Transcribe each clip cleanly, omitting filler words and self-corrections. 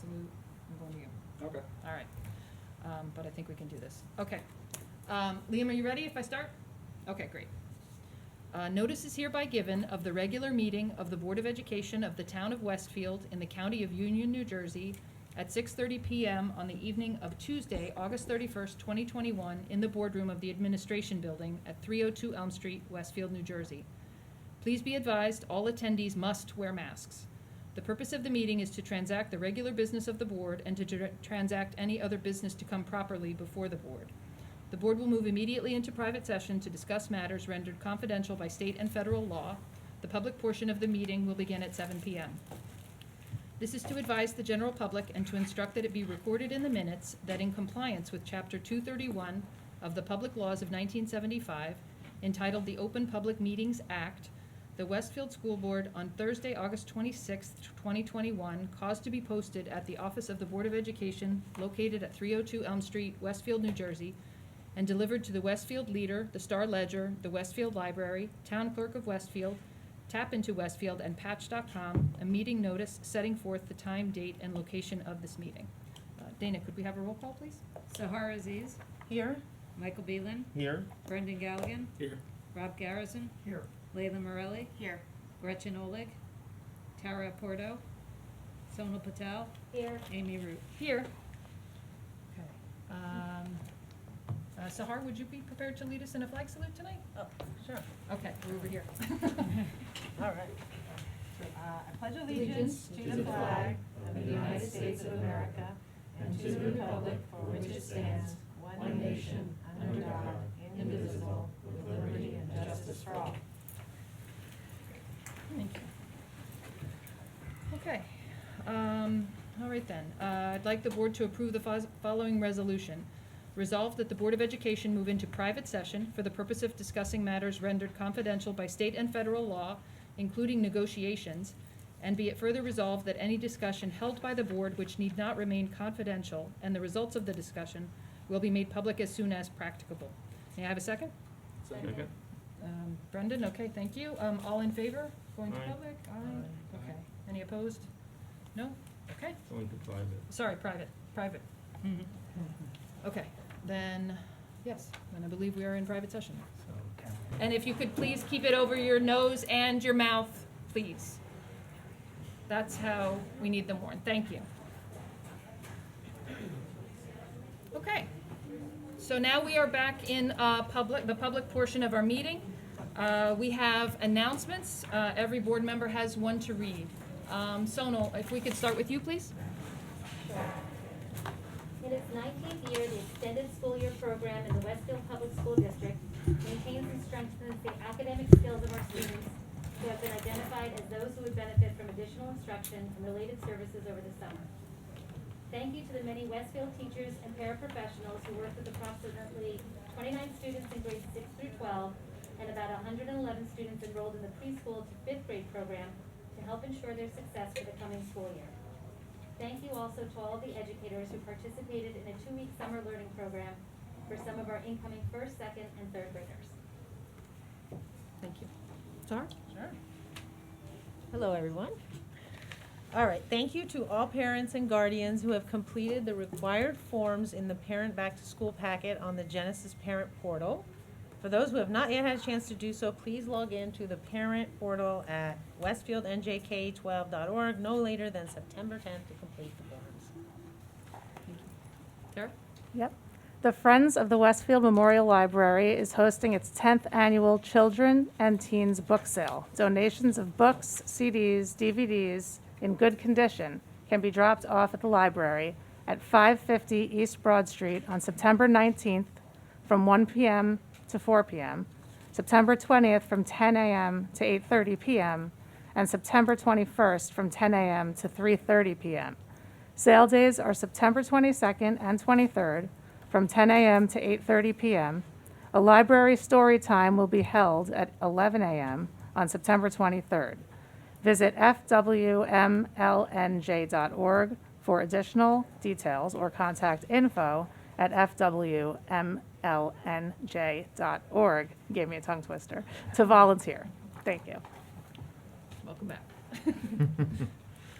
absolute, I'm going to you. Okay. All right. But I think we can do this. Okay. Liam, are you ready if I start? Okay, great. Notice is hereby given of the regular meeting of the Board of Education of the Town of Westfield in the County of Union, New Jersey at 6:30 p.m. on the evening of Tuesday, August 31st, 2021, in the boardroom of the Administration Building at 302 Elm Street, Westfield, New Jersey. Please be advised, all attendees must wear masks. The purpose of the meeting is to transact the regular business of the board and to transact any other business to come properly before the board. The board will move immediately into private session to discuss matters rendered confidential by state and federal law. The public portion of the meeting will begin at 7 p.m. This is to advise the general public and to instruct that it be recorded in the minutes that in compliance with Chapter 231 of the Public Laws of 1975, entitled the Open Public Meetings Act, the Westfield School Board on Thursday, August 26, 2021, caused to be posted at the office of the Board of Education located at 302 Elm Street, Westfield, New Jersey, and delivered to the Westfield Leader, the Star Ledger, the Westfield Library, Town Clerk of Westfield, Tap Into Westfield, and Patch.com, a meeting notice setting forth the time, date, and location of this meeting. Dana, could we have a roll call, please? Sahar Aziz, Here. Michael Beelin, Here. Brendan Galligan, Here. Rob Garrison, Here. Layla Morelli, Here. Gretchen Oleg, Tara Porto, Sonal Patel, Here. Amy Root. Here. Okay. Sahar, would you be prepared to lead us in a flag salute tonight? Oh, sure. Okay, we're over here. All right. I pledge allegiance to the flag of the United States of America and to the republic for which it stands, one nation, under God, indivisible, with liberty and justice for all. Thank you. Okay. All right then. I'd like the board to approve the following resolution. Resolved that the Board of Education move into private session for the purpose of discussing matters rendered confidential by state and federal law, including negotiations, and be it further resolved that any discussion held by the board which need not remain confidential and the results of the discussion will be made public as soon as practicable. May I have a second? Second. Brendan, okay, thank you. All in favor? Going to Aye. public? Aye. Okay. Any opposed? No? Okay. Going to private. Sorry, private. Okay, then, yes, then I believe we are in private session. And if you could please keep it over your nose and your mouth, please. That's how we need them worn. Thank you. Okay, so now we are back in the public portion of our meeting. We have announcements. Every board member has one to read. Sonal, if we could start with you, please. In its 19th year, the Extended School Year program in the Westfield Public School District maintains and strengthens the academic skills of our students who have been identified as those who would benefit from additional instruction and related services over the summer. Thank you to the many Westfield teachers and paraprofessionals who work with approximately 29 students in grades 6 through 12 and about 111 students enrolled in the preschool to 5th grade program to help ensure their success for the coming school year. Thank you also to all of the educators who participated in a 2-week summer learning program for some of our incoming 1st, 2nd, and 3rd graders. Thank you. Sahar? Sure. Hello, everyone. All right, thank you to all parents and guardians who have completed the required forms in the Parent Back to School packet on the Genesis Parent Portal. For those who have not yet had a chance to do so, please log in to the Parent Portal at westfieldnjk12.org no later than September 10th to complete the forms. Tara? Yep. The Friends of the Westfield Memorial Library is hosting its 10th annual Children and Teens Book Sale. Donations of books, CDs, DVDs in good condition can be dropped off at the library at 550 East Broad Street on September 19th from 1 p.m. to 4 p.m., September 20th from 10 a.m. to 8:30 p.m., and September 21st from 10 a.m. to 3:30 p.m. Sale days are September 22nd and 23rd from 10 a.m. to 8:30 p.m. A library story time will be held at 11 a.m. on September 23rd. Visit fwmlnj.org for additional details or contact info@fwmlnj.org. Gave me a tongue twister. To volunteer. Thank you. Welcome back.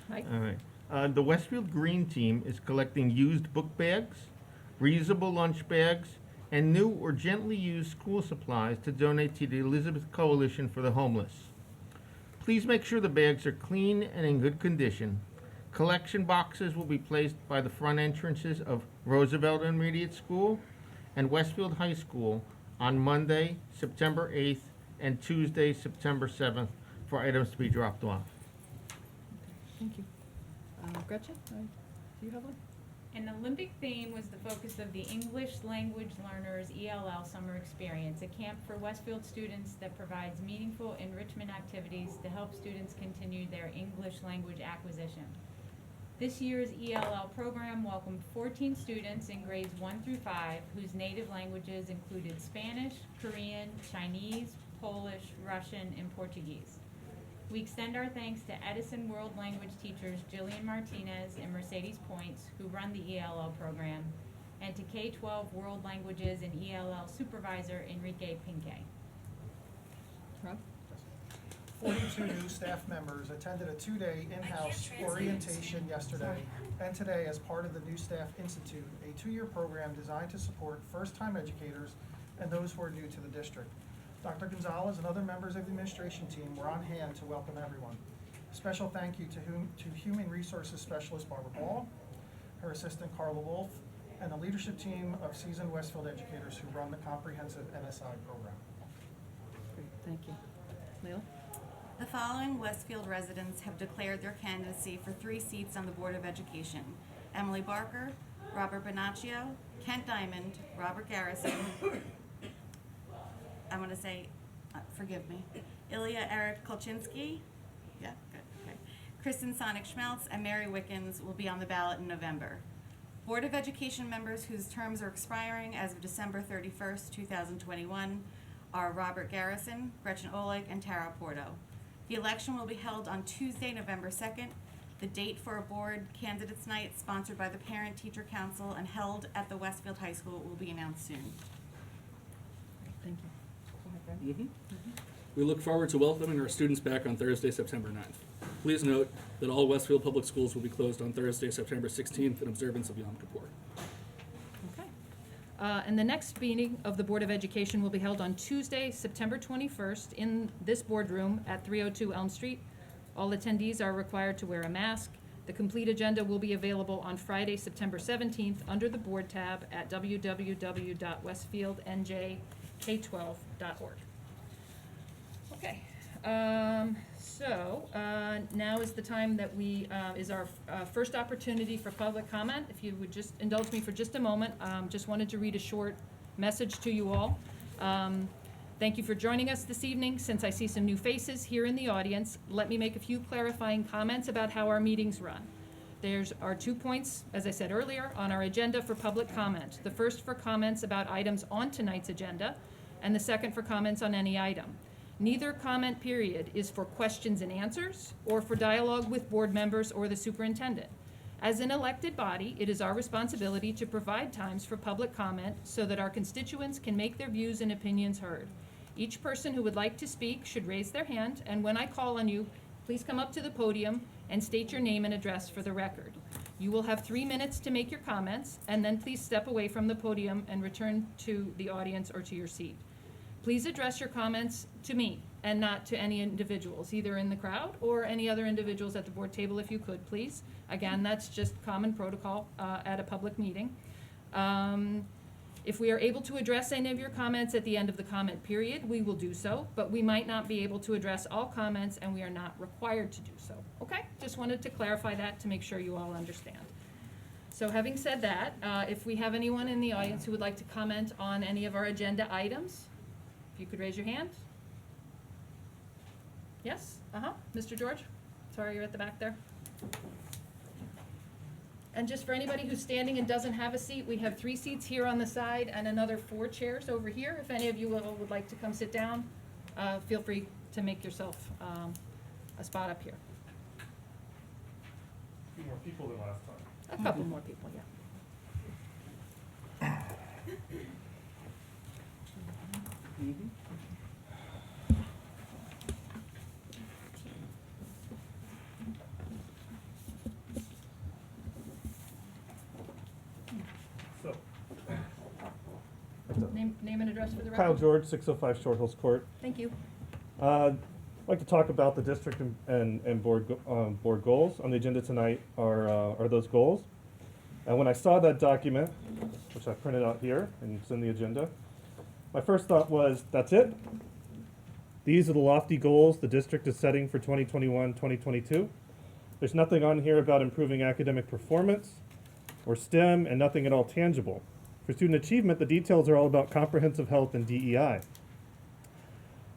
Mike? All right. The Westfield Green Team is collecting used book bags, reusable lunch bags, and new or gently used school supplies to donate to the Elizabeth Coalition for the Homeless. Please make sure the bags are clean and in good condition. Collection boxes will be placed by the front entrances of Roosevelt Intermediate School and Westfield High School on Monday, September 8th, and Tuesday, September 7th, for items to be dropped off. Thank you. Gretchen, do you have one? An Olympic theme was the focus of the English Language Learners ELL Summer Experience, a camp for Westfield students that provides meaningful enrichment activities to help students continue their English language acquisition. This year's ELL program welcomed 14 students in grades 1 through 5 whose native languages included Spanish, Korean, Chinese, Polish, Russian, and Portuguese. We extend our thanks to Edison World Language teachers Jillian Martinez and Mercedes Points, who run the ELL program, and to K-12 World Languages and ELL supervisor Enrique Pinque. Rob? 42 new staff members attended a two-day in-house orientation yesterday and today as part of the New Staff Institute, a two-year program designed to support first-time educators and those who are new to the district. Dr. Gonzalez and other members of the administration team were on hand to welcome everyone. Special thank you to Human Resources Specialist Barbara Ball, her assistant Carla Wolf, and the leadership team of seasoned Westfield educators who run the comprehensive NSI program. Great, thank you. Leila? The following Westfield residents have declared their candidacy for 3 seats on the Board of Education: Emily Barker, Robert Benaccio, Kent Diamond, Robert Garrison, I want to say, forgive me, Ilya Eric Kolchinsky, yeah, good, okay, Kristen Sonic-Schmeltz, and Mary Wickens will be on the ballot in November. Board of Education members whose terms are expiring as of December 31st, 2021 are Robert Garrison, Gretchen Oleg, and Tara Porto. The election will be held on Tuesday, November 2nd. The date for a board candidates night sponsored by the Parent Teacher Council and held at the Westfield High School will be announced soon. Thank you. Go ahead, Brad. We look forward to welcoming our students back on Thursday, September 9th. Please note that all Westfield Public Schools will be closed on Thursday, September 16th in observance of Yom Kippur. Okay. And the next meeting of the Board of Education will be held on Tuesday, September 21st, in this boardroom at 302 Elm Street. All attendees are required to wear a mask. The complete agenda will be available on Friday, September 17th, under the Board tab at www.westfieldnjk12.org. Okay. Now is the time that is our first opportunity for public comment. If you would just indulge me for just a moment, just wanted to read a short message to you all. Thank you for joining us this evening. Since I see some new faces here in the audience, let me make a few clarifying comments about how our meetings run. There's our 2 points, as I said earlier, on our agenda for public comment. The first for comments about items on tonight's agenda, and the second for comments on any item. Neither comment period is for questions and answers or for dialogue with board members or the superintendent. As an elected body, it is our responsibility to provide times for public comment so that our constituents can make their views and opinions heard. Each person who would like to speak should raise their hand, and when I call on you, please come up to the podium and state your name and address for the record. You will have 3 minutes to make your comments, and then please step away from the podium and return to the audience or to your seat. Please address your comments to me and not to any individuals, either in the crowd or any other individuals at the board table, if you could, please. Again, that's just common protocol at a public meeting. If we are able to address any of your comments at the end of the comment period, we will do so, but we might not be able to address all comments, and we are not required to do so. Okay? Just wanted to clarify that to make sure you all understand. So having said that, if we have anyone in the audience who would like to comment on any of our agenda items, if you could raise your hand. Yes? Mr. George? Sorry, you're at the back there. And just for anybody who's standing and doesn't have a seat, we have 3 seats here on the side and another 4 chairs over here. If any of you would like to come sit down, feel free to make yourself a spot up here. A few more people than last time. A couple more people, yeah. So, Name and address for the record. Kyle George, 605 Short Hills Court. Thank you. I'd like to talk about the district and board goals. On the agenda tonight are those goals. And when I saw that document, which I printed out here and it's in the agenda, my first thought was, that's it? These are the lofty goals the district is setting for 2021-2022. There's nothing on here about improving academic performance or STEM, and nothing at all tangible. For student achievement, the details are all about comprehensive health and DEI.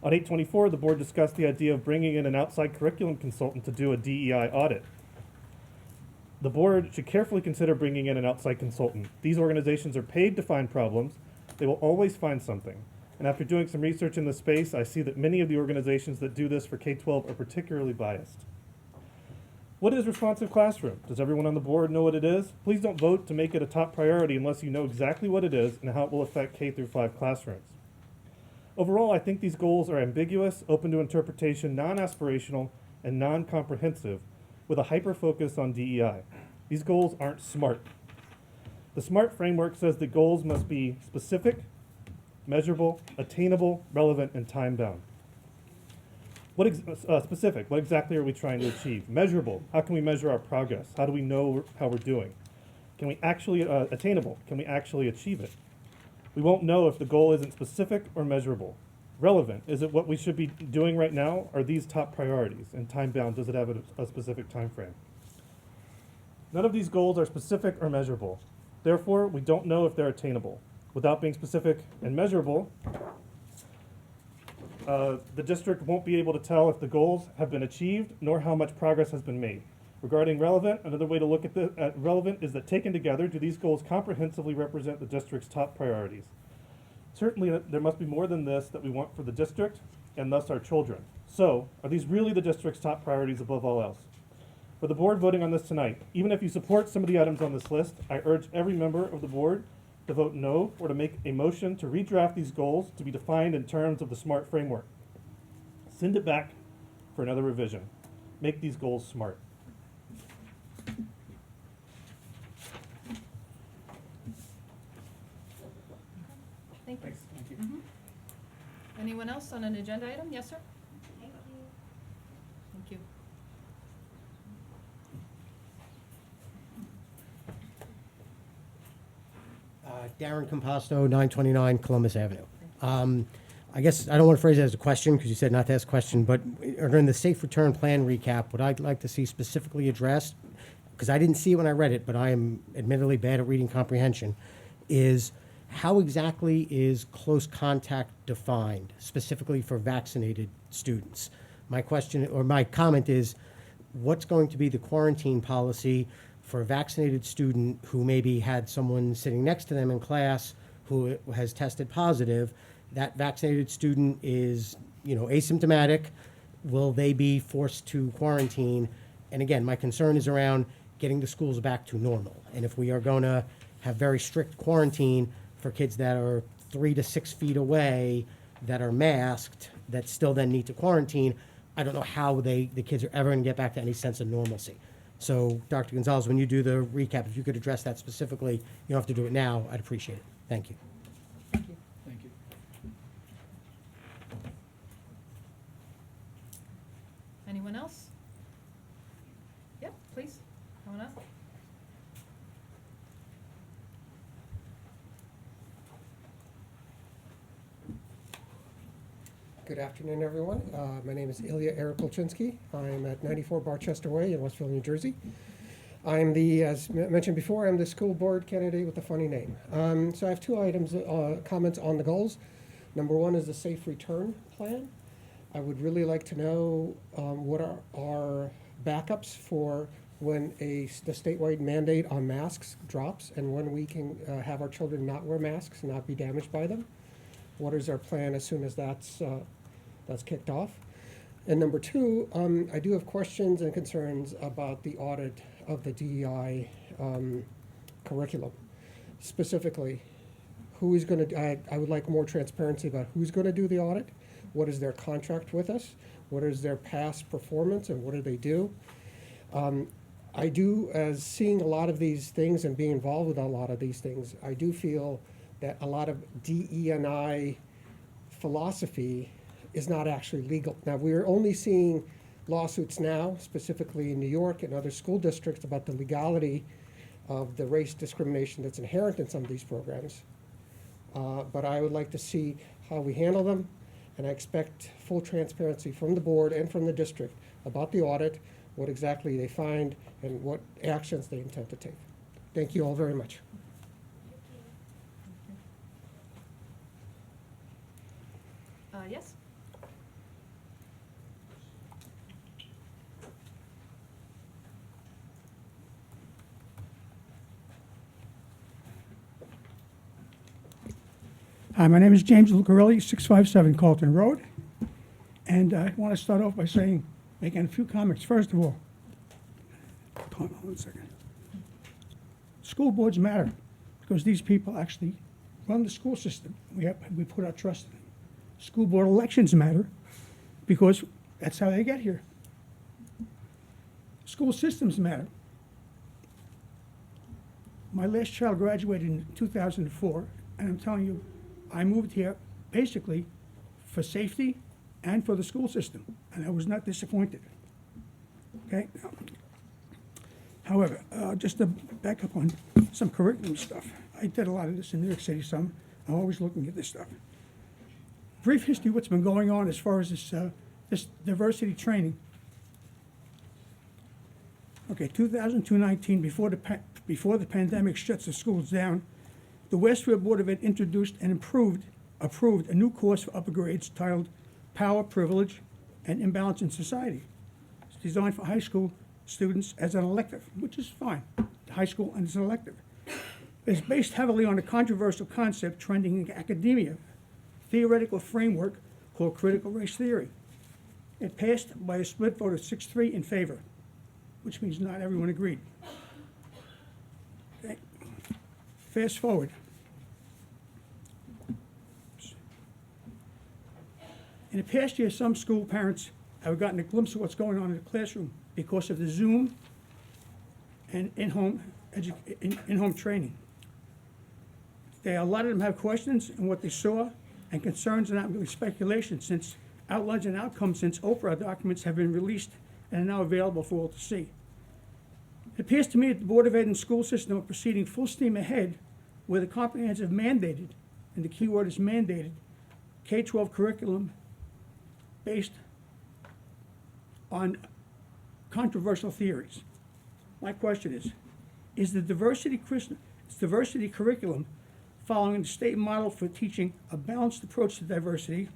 On 8/24, the board discussed the idea of bringing in an outside curriculum consultant to do a DEI audit. The board should carefully consider bringing in an outside consultant. These organizations are paid to find problems. They will always find something. And after doing some research in this space, I see that many of the organizations that do this for K-12 are particularly biased. What is responsive classroom? Does everyone on the board know what it is? Please don't vote to make it a top priority unless you know exactly what it is and how it will affect K-5 classrooms. Overall, I think these goals are ambiguous, open to interpretation, non-aspirational, and non-comprehensive, with a hyper-focus on DEI. These goals aren't SMART. The SMART framework says that goals must be specific, measurable, attainable, relevant, and time-bound. Specific, what exactly are we trying to achieve? Measurable, how can we measure our progress? How do we know how we're doing? Can we actually, attainable, can we actually achieve it? We won't know if the goal isn't specific or measurable. Relevant, is it what we should be doing right now? Are these top priorities? And time-bound, does it have a specific time frame? None of these goals are specific or measurable. Therefore, we don't know if they're attainable. Without being specific and measurable, the district won't be able to tell if the goals have been achieved nor how much progress has been made. Regarding relevant, another way to look at relevant is that taken together, do these goals comprehensively represent the district's top priorities? Certainly, there must be more than this that we want for the district and thus our children. So, are these really the district's top priorities above all else? For the board voting on this tonight, even if you support some of the items on this list, I urge every member of the board to vote no or to make a motion to redraft these goals to be defined in terms of the SMART framework. Send it back for another revision. Make these goals SMART. Thank you. Anyone else on an agenda item? Yes, sir? Thank you. Thank you. Darren Composto, 929 Columbus Avenue. I guess I don't want to phrase it as a question because you said not to ask a question, but during the safe return plan recap, what I'd like to see specifically addressed, because I didn't see it when I read it, but I am admittedly bad at reading comprehension, is how exactly is close contact defined, specifically for vaccinated students? My question, or my comment is, what's going to be the quarantine policy for a vaccinated student who maybe had someone sitting next to them in class who has tested positive? That vaccinated student is, asymptomatic. Will they be forced to quarantine? And again, my concern is around getting the schools back to normal. And if we are going to have very strict quarantine for kids that are 3 to 6 feet away, that are masked, that still then need to quarantine, I don't know how the kids are ever going to get back to any sense of normalcy. So, Dr. Gonzalez, when you do the recap, if you could address that specifically, you don't have to do it now, I'd appreciate it. Thank you. Thank you. Thank you. Anyone else? Yep, please, come on up. Good afternoon, everyone. My name is Ilya Kolchinsky. I'm at 94 Barchester Way in Westfield, New Jersey. I'm as mentioned before, I'm the school board candidate with a funny name. So I have two items, comments on the goals. Number one is the safe return plan. I would really like to know what are our backups for when the statewide mandate on masks drops and when we can have our children not wear masks and not be damaged by them. What is our plan as soon as that's kicked off? And number two, I do have questions and concerns about the audit of the DEI curriculum. Specifically, who is going to, I would like more transparency about who's going to do the audit, what is their contract with us, what is their past performance, and what do they do? I do, as seeing a lot of these things and being involved with a lot of these things, I do feel that a lot of DE&I philosophy is not actually legal. Now, we're only seeing lawsuits now, specifically in New York and other school districts, about the legality of the race discrimination that's inherent in some of these programs. But I would like to see how we handle them, and I expect full transparency from the board and from the district about the audit, what exactly they find, and what actions they intend to take. Thank you all very much. Yes? Hi, my name is James Lucarelli, 657 Carlton Road. And I want to start off by making a few comments. First of all, hold on one second. School boards matter because these people actually run the school system. We put our trust in them. School board elections matter because that's how they get here. School systems matter. My last child graduated in 2004, and I'm telling you, I moved here basically for safety and for the school system, and I was not disappointed. Okay? However, just to back up on some curriculum stuff, I did a lot of this in New York City, some. I'm always looking at this stuff. Brief history of what's been going on as far as this diversity training. Okay, 2019, before the pandemic shuts the schools down, the Westfield Board of Ed introduced and approved a new course for upper grades titled Power, Privilege, and Imbalance in Society. It's designed for high school students as an elective, which is fine, high school and as an elective. It's based heavily on a controversial concept trending in academia, theoretical framework called critical race theory. It passed by a split vote of 6-3 in favor, which means not everyone agreed. Okay. Fast forward. In the past year, some school parents have gotten a glimpse of what's going on in the classroom because of the Zoom and in-home training. A lot of them have questions on what they saw and concerns are not really speculation, since outlines and outcomes since Oprah documents have been released and are now available for all to see. It appears to me that the Board of Ed and school system are proceeding full steam ahead with a comprehensive mandated, and the key word is mandated, K-12 curriculum based on controversial theories. My question is the diversity curriculum following the state model for teaching a balanced approach to diversity,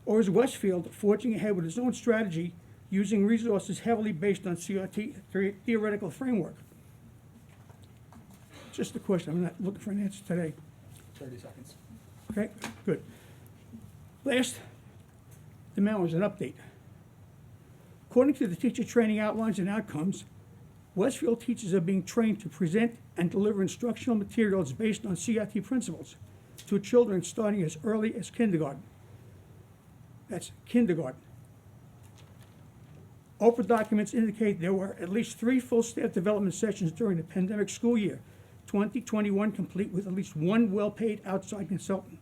or is Westfield forging ahead with its own strategy using resources heavily based on CRT theoretical framework? Just a question. I'm not looking for an answer today. 30 seconds. Okay, good. Last, the memo is an update. According to the teacher training outlines and outcomes, Westfield teachers are being trained to present and deliver instructional materials based on CRT principles to children starting as early as kindergarten. That's kindergarten. Oprah documents indicate there were at least 3 full staff development sessions during the pandemic school year, 2021, complete with at least 1 well-paid outside consultant.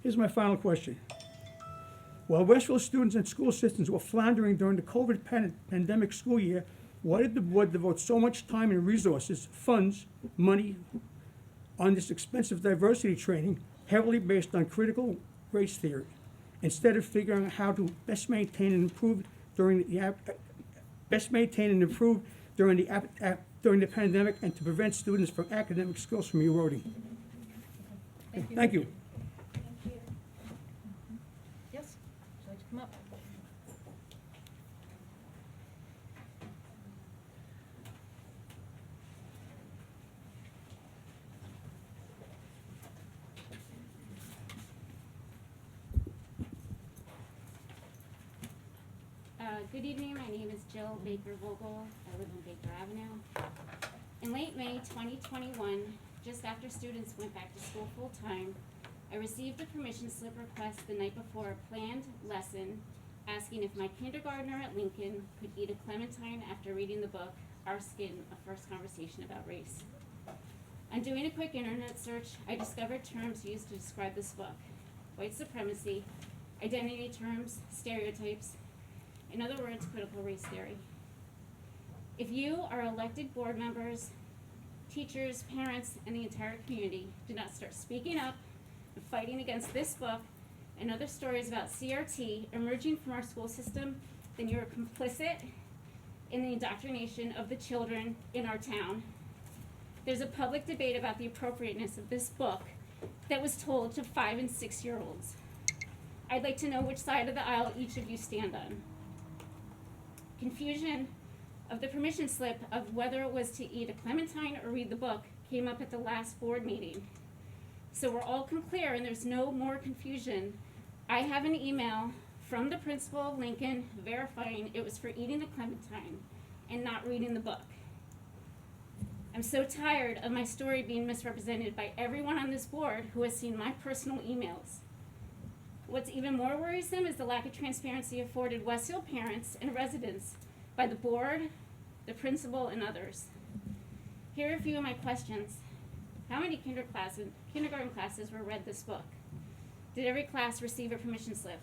Here's my final question. While Westfield students and school systems were floundering during the COVID pandemic school year, why did the board devote so much time and resources, funds, money, on this expensive diversity training heavily based on critical race theory, instead of figuring out how to best maintain and improve during the pandemic and to prevent students from academic skills from eroding? Thank you. Yes? Would you like to come up? Good evening, my name is Jill Baker Vogel. I live on Baker Avenue. In late May 2021, just after students went back to school full-time, I received a permission slip request the night before a planned lesson asking if my kindergartner at Lincoln could eat a clementine after reading the book Our Skin, A First Conversation About Race. On doing a quick internet search, I discovered terms used to describe this book: white supremacy, identity terms, stereotypes, in other words, critical race theory. If you, our elected board members, teachers, parents, and the entire community do not start speaking up and fighting against this book and other stories about CRT emerging from our school system, then you are complicit in the indoctrination of the children in our town. There's a public debate about the appropriateness of this book that was told to 5 and 6-year-olds. I'd like to know which side of the aisle each of you stand on. Confusion of the permission slip of whether it was to eat a clementine or read the book came up at the last board meeting. So we're all clear and there's no more confusion. I have an email from the principal of Lincoln verifying it was for eating the clementine and not reading the book. I'm so tired of my story being misrepresented by everyone on this board who has seen my personal emails. What's even more worrisome is the lack of transparency afforded Westfield parents and residents by the board, the principal, and others. Here are a few of my questions. How many kindergarten classes were read this book? Did every class receive a permission slip?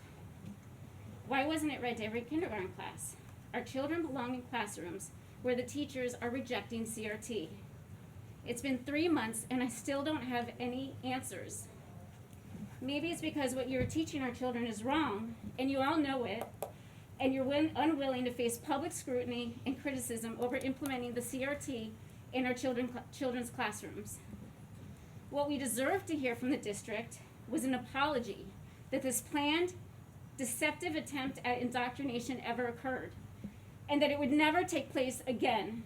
Why wasn't it read to every kindergarten class? Our children belong in classrooms where the teachers are rejecting CRT. It's been 3 months and I still don't have any answers. Maybe it's because what you're teaching our children is wrong, and you all know it, and you're unwilling to face public scrutiny and criticism over implementing the CRT in our children's classrooms. What we deserve to hear from the district was an apology that this planned, deceptive attempt at indoctrination ever occurred, and that it would never take place again.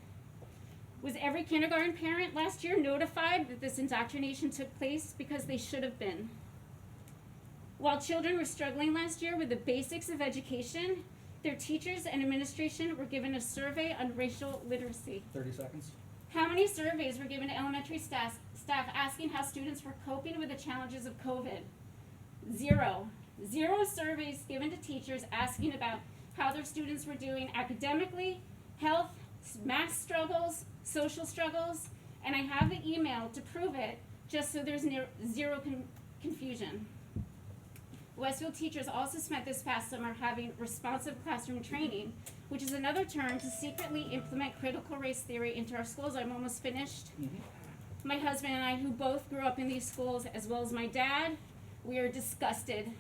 Was every kindergarten parent last year notified that this indoctrination took place because they should have been? While children were struggling last year with the basics of education, their teachers and administration were given a survey on racial literacy. 30 seconds. How many surveys were given to elementary staff asking how students were coping with the challenges of COVID? 0. 0 surveys given to teachers asking about how their students were doing academically, health, math struggles, social struggles, and I have the email to prove it, just so there's zero confusion. Westfield teachers also spent this past summer having responsive classroom training, which is another term to secretly implement critical race theory into our schools. I'm almost finished. My husband and I, who both grew up in these schools, as well as my dad, we are disgusted.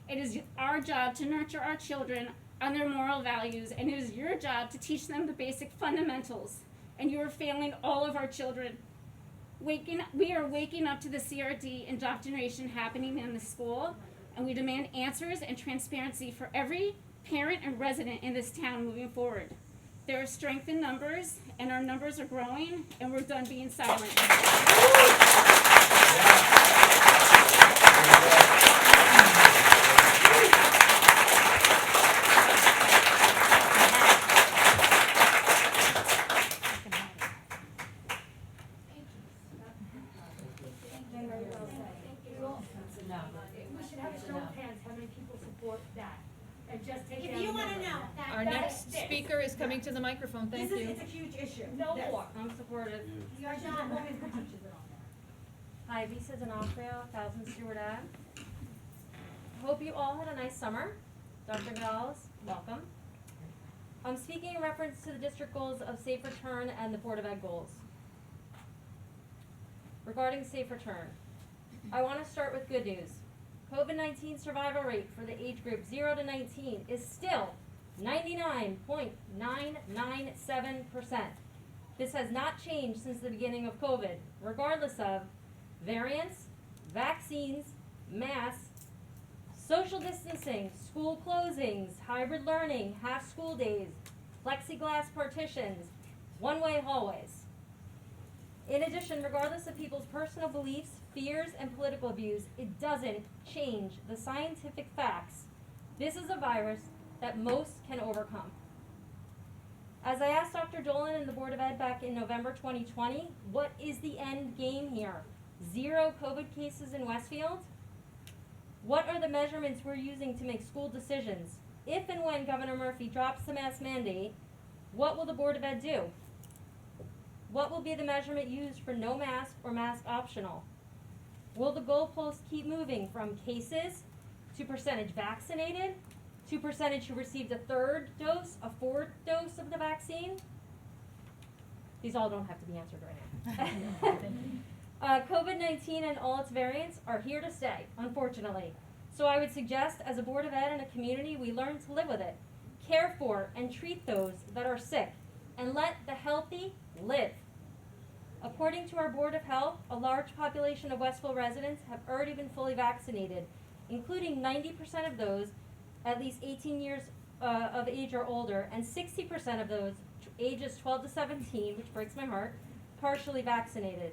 It is our job to nurture our children on their moral values, and it is your job to teach them the basic fundamentals, and you are failing all of our children. We are waking up to the CRT indoctrination happening in the school, and we demand answers and transparency for every parent and resident in this town moving forward. There is strength in numbers, and our numbers are growing, and we're done being silent. We should have a show of hands, how many people support that? And just take If you wanna know, Our next speaker is coming to the microphone, thank you. It's a huge issue. No more. I'm supportive. Your job, women who teaches it on there. Hi, Lisa D'Onofrio, 1000 Stewart Ave. Hope you all had a nice summer. Dr. Gonzalez, welcome. I'm speaking in reference to the district goals of Safe Return and the Board of Ed goals. Regarding Safe Return, I want to start with good news. COVID-19 survival rate for the age group 0 to 19 is still 99.997%. This has not changed since the beginning of COVID, regardless of variants, vaccines, masks, social distancing, school closings, hybrid learning, half school days, plexiglass partitions, one-way hallways. In addition, regardless of people's personal beliefs, fears, and political views, it doesn't change the scientific facts. This is a virus that most can overcome. As I asked Dr. Dolan and the Board of Ed back in November 2020, what is the end game here? 0 COVID cases in Westfield? What are the measurements we're using to make school decisions? If and when Governor Murphy drops the mask mandate, What will the Board of Ed do? What will be the measurement used for no mask or mask optional? Will the goalpost keep moving from cases to percentage vaccinated to percentage who received a third dose, a fourth dose of the vaccine? These all don't have to be answered right now. COVID-19 and all its variants are here to stay, unfortunately. So I would suggest, as a Board of Ed and a community, we learn to live with it, care for and treat those that are sick, and let the healthy live. According to our Board of Health, a large population of Westfield residents have already been fully vaccinated, including 90% of those at least 18 years of age or older, and 60% of those ages 12 to 17, which breaks my heart, partially vaccinated.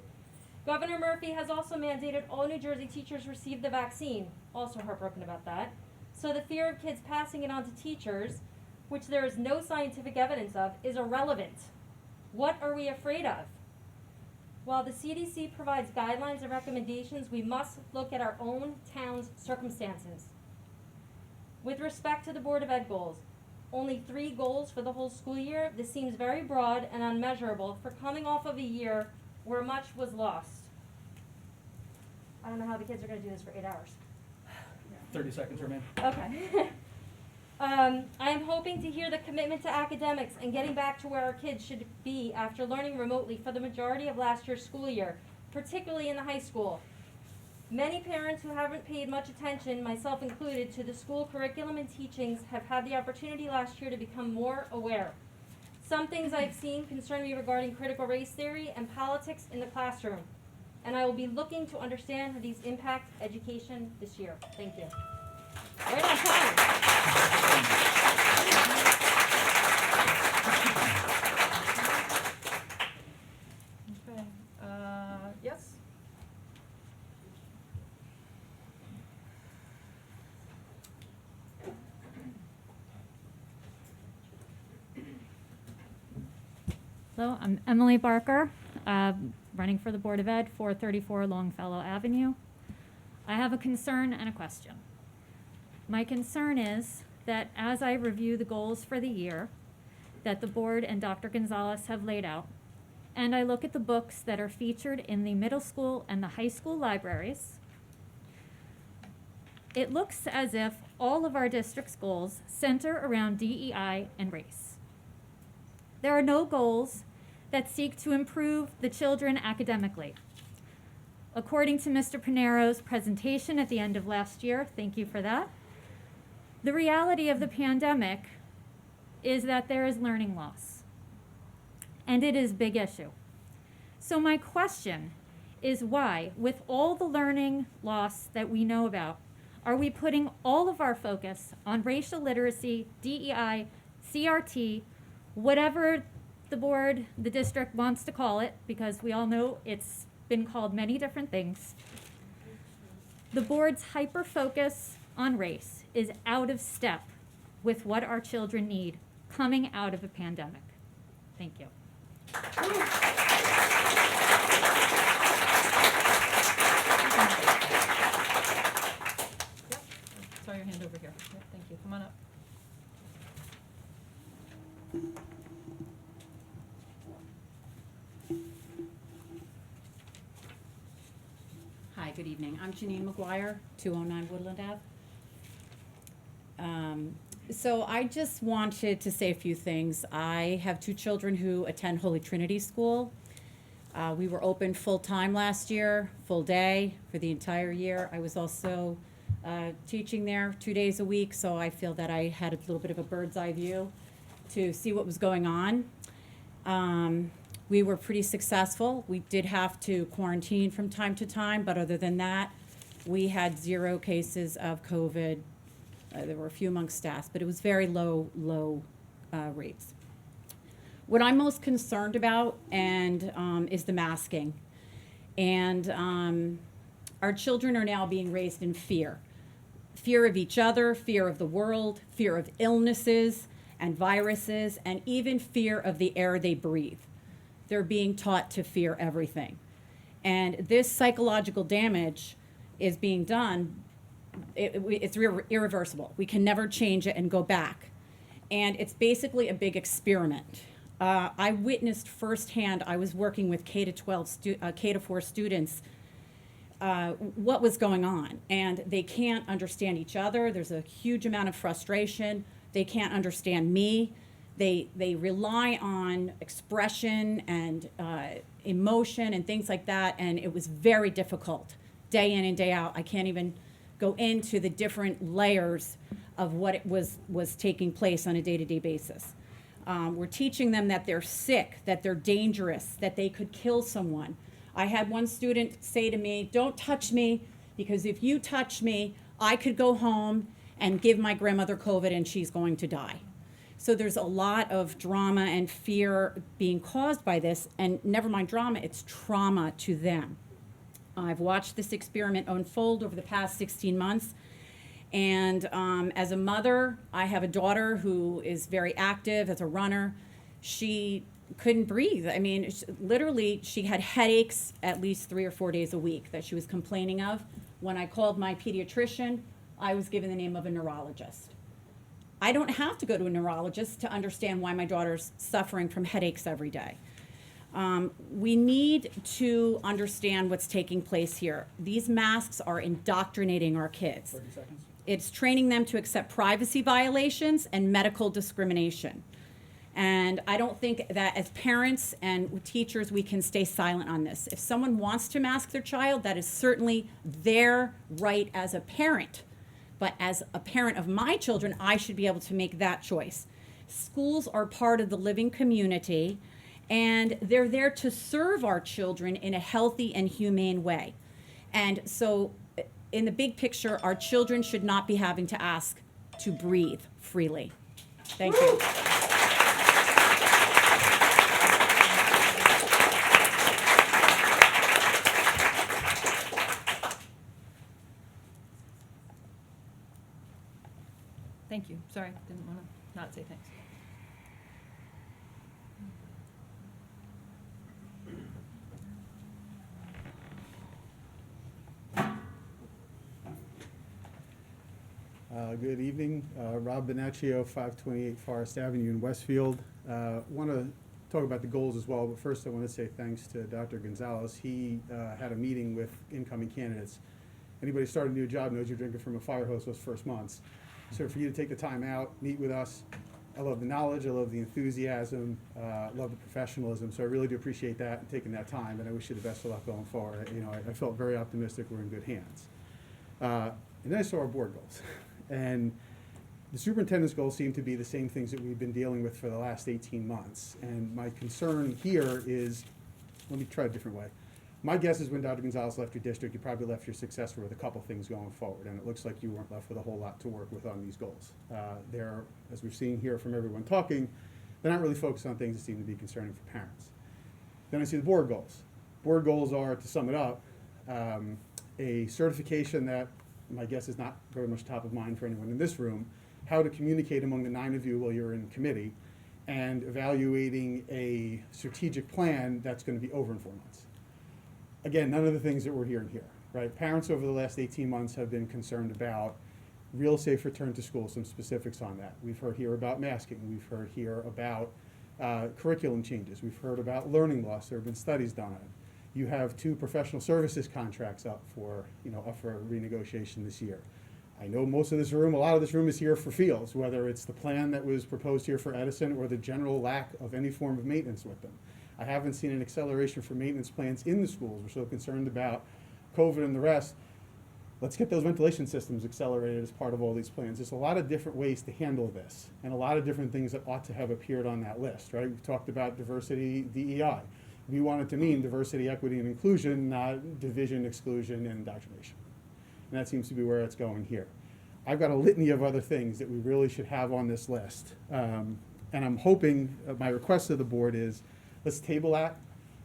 Governor Murphy has also mandated all New Jersey teachers receive the vaccine, also heartbroken about that. So the fear of kids passing it on to teachers, which there is no scientific evidence of, is irrelevant. What are we afraid of? While the CDC provides guidelines and recommendations, we must look at our own town's circumstances. With respect to the Board of Ed goals, only 3 goals for the whole school year. This seems very broad and unmeasurable for coming off of a year where much was lost. I don't know how the kids are going to do this for 8 hours. 30 seconds remain. Okay. I am hoping to hear the commitment to academics and getting back to where our kids should be after learning remotely for the majority of last year's school year, particularly in the high school. Many parents who haven't paid much attention, myself included, to the school curriculum and teachings have had the opportunity last year to become more aware. Some things I've seen concern me regarding critical race theory and politics in the classroom, and I will be looking to understand how these impact education this year. Thank you. Right on time. Okay, yes? Hello, I'm Emily Barker, running for the Board of Ed, 434 Longfellow Avenue. I have a concern and a question. My concern is that as I review the goals for the year that the board and Dr. Gonzalez have laid out, and I look at the books that are featured in the middle school and the high school libraries, it looks as if all of our district's goals center around DEI and race. There are no goals that seek to improve the children academically. According to Mr. Pinero's presentation at the end of last year, thank you for that, the reality of the pandemic is that there is learning loss, and it is a big issue. So my question is why, with all the learning loss that we know about, are we putting all of our focus on racial literacy, DEI, CRT, whatever the board, the district wants to call it, because we all know it's been called many different things. The board's hyper-focus on race is out of step with what our children need coming out of a pandemic. Thank you. Yep, saw your hand over here. Yep, thank you. Come on up. Hi, good evening. I'm Jeanine McGuire, 209 Woodland Ave. So I just wanted to say a few things. I have 2 children who attend Holy Trinity School. We were open full-time last year, full day for the entire year. I was also teaching there 2 days a week, so I feel that I had a little bit of a bird's eye view to see what was going on. We were pretty successful. We did have to quarantine from time to time, but other than that, we had 0 cases of COVID. There were a few amongst staff, but it was very low rates. What I'm most concerned about is the masking. And our children are now being raised in fear. Fear of each other, fear of the world, fear of illnesses and viruses, and even fear of the air they breathe. They're being taught to fear everything. And this psychological damage is being done, it's irreversible. We can never change it and go back. And it's basically a big experiment. I witnessed firsthand, I was working with K to 4 students, what was going on. And they can't understand each other. There's a huge amount of frustration. They can't understand me. They rely on expression and emotion and things like that. And it was very difficult, day in and day out. I can't even go into the different layers of what it was taking place on a day-to-day basis. We're teaching them that they're sick, that they're dangerous, that they could kill someone. I had one student say to me, "Don't touch me, because if you touch me, I could go home and give my grandmother COVID and she's going to die." So there's a lot of drama and fear being caused by this, and never mind drama, it's trauma to them. I've watched this experiment unfold over the past 16 months. And as a mother, I have a daughter who is very active as a runner. She couldn't breathe. I mean, literally, she had headaches at least 3 or 4 days a week that she was complaining of. When I called my pediatrician, I was given the name of a neurologist. I don't have to go to a neurologist to understand why my daughter's suffering from headaches every day. We need to understand what's taking place here. These masks are indoctrinating our kids. 30 seconds. It's training them to accept privacy violations and medical discrimination. And I don't think that as parents and teachers, we can stay silent on this. If someone wants to mask their child, that is certainly their right as a parent. But as a parent of my children, I should be able to make that choice. Schools are part of the living community, and they're there to serve our children in a healthy and humane way. And so in the big picture, our children should not be having to ask to breathe freely. Thank you. Thank you. Sorry, didn't want to not say thanks. Good evening. Rob Benaccio, 528 Forest Avenue in Westfield. Want to talk about the goals as well, but first I want to say thanks to Dr. Gonzalez. He had a meeting with incoming candidates. Anybody starting a new job knows you're drinking from a fire hose those first months. So for you to take the time out, meet with us, I love the knowledge, I love the enthusiasm, I love the professionalism, so I really do appreciate that and taking that time, and I wish you the best of luck going forward. I felt very optimistic we're in good hands. And then I saw our board goals. And the superintendent's goals seem to be the same things that we've been dealing with for the last 18 months. And my concern here is, let me try a different way. My guess is when Dr. Gonzalez left your district, you probably left your successor with a couple things going forward. And it looks like you weren't left with a whole lot to work with on these goals. They're, as we've seen here from everyone talking, they're not really focused on things that seem to be concerning for parents. Then I see the board goals. Board goals are, to sum it up, a certification that my guess is not very much top of mind for anyone in this room, how to communicate among the 9 of you while you're in committee, and evaluating a strategic plan that's going to be over in 4 months. Again, none of the things that we're hearing here, right? Parents over the last 18 months have been concerned about real safe return to school, some specifics on that. We've heard here about masking. We've heard here about curriculum changes. We've heard about learning loss. There have been studies done on it. You have 2 professional services contracts up for renegotiation this year. I know most of this room, a lot of this room is here for fields, whether it's the plan that was proposed here for Edison or the general lack of any form of maintenance with them. I haven't seen an acceleration for maintenance plans in the schools. We're so concerned about COVID and the rest. Let's get those ventilation systems accelerated as part of all these plans. There's a lot of different ways to handle this and a lot of different things that ought to have appeared on that list, right? We've talked about diversity, DEI. We want it to mean diversity, equity, and inclusion, not division, exclusion, and indoctrination. And that seems to be where it's going here. I've got a litany of other things that we really should have on this list. And I'm hoping, my request to the board is, let's table that.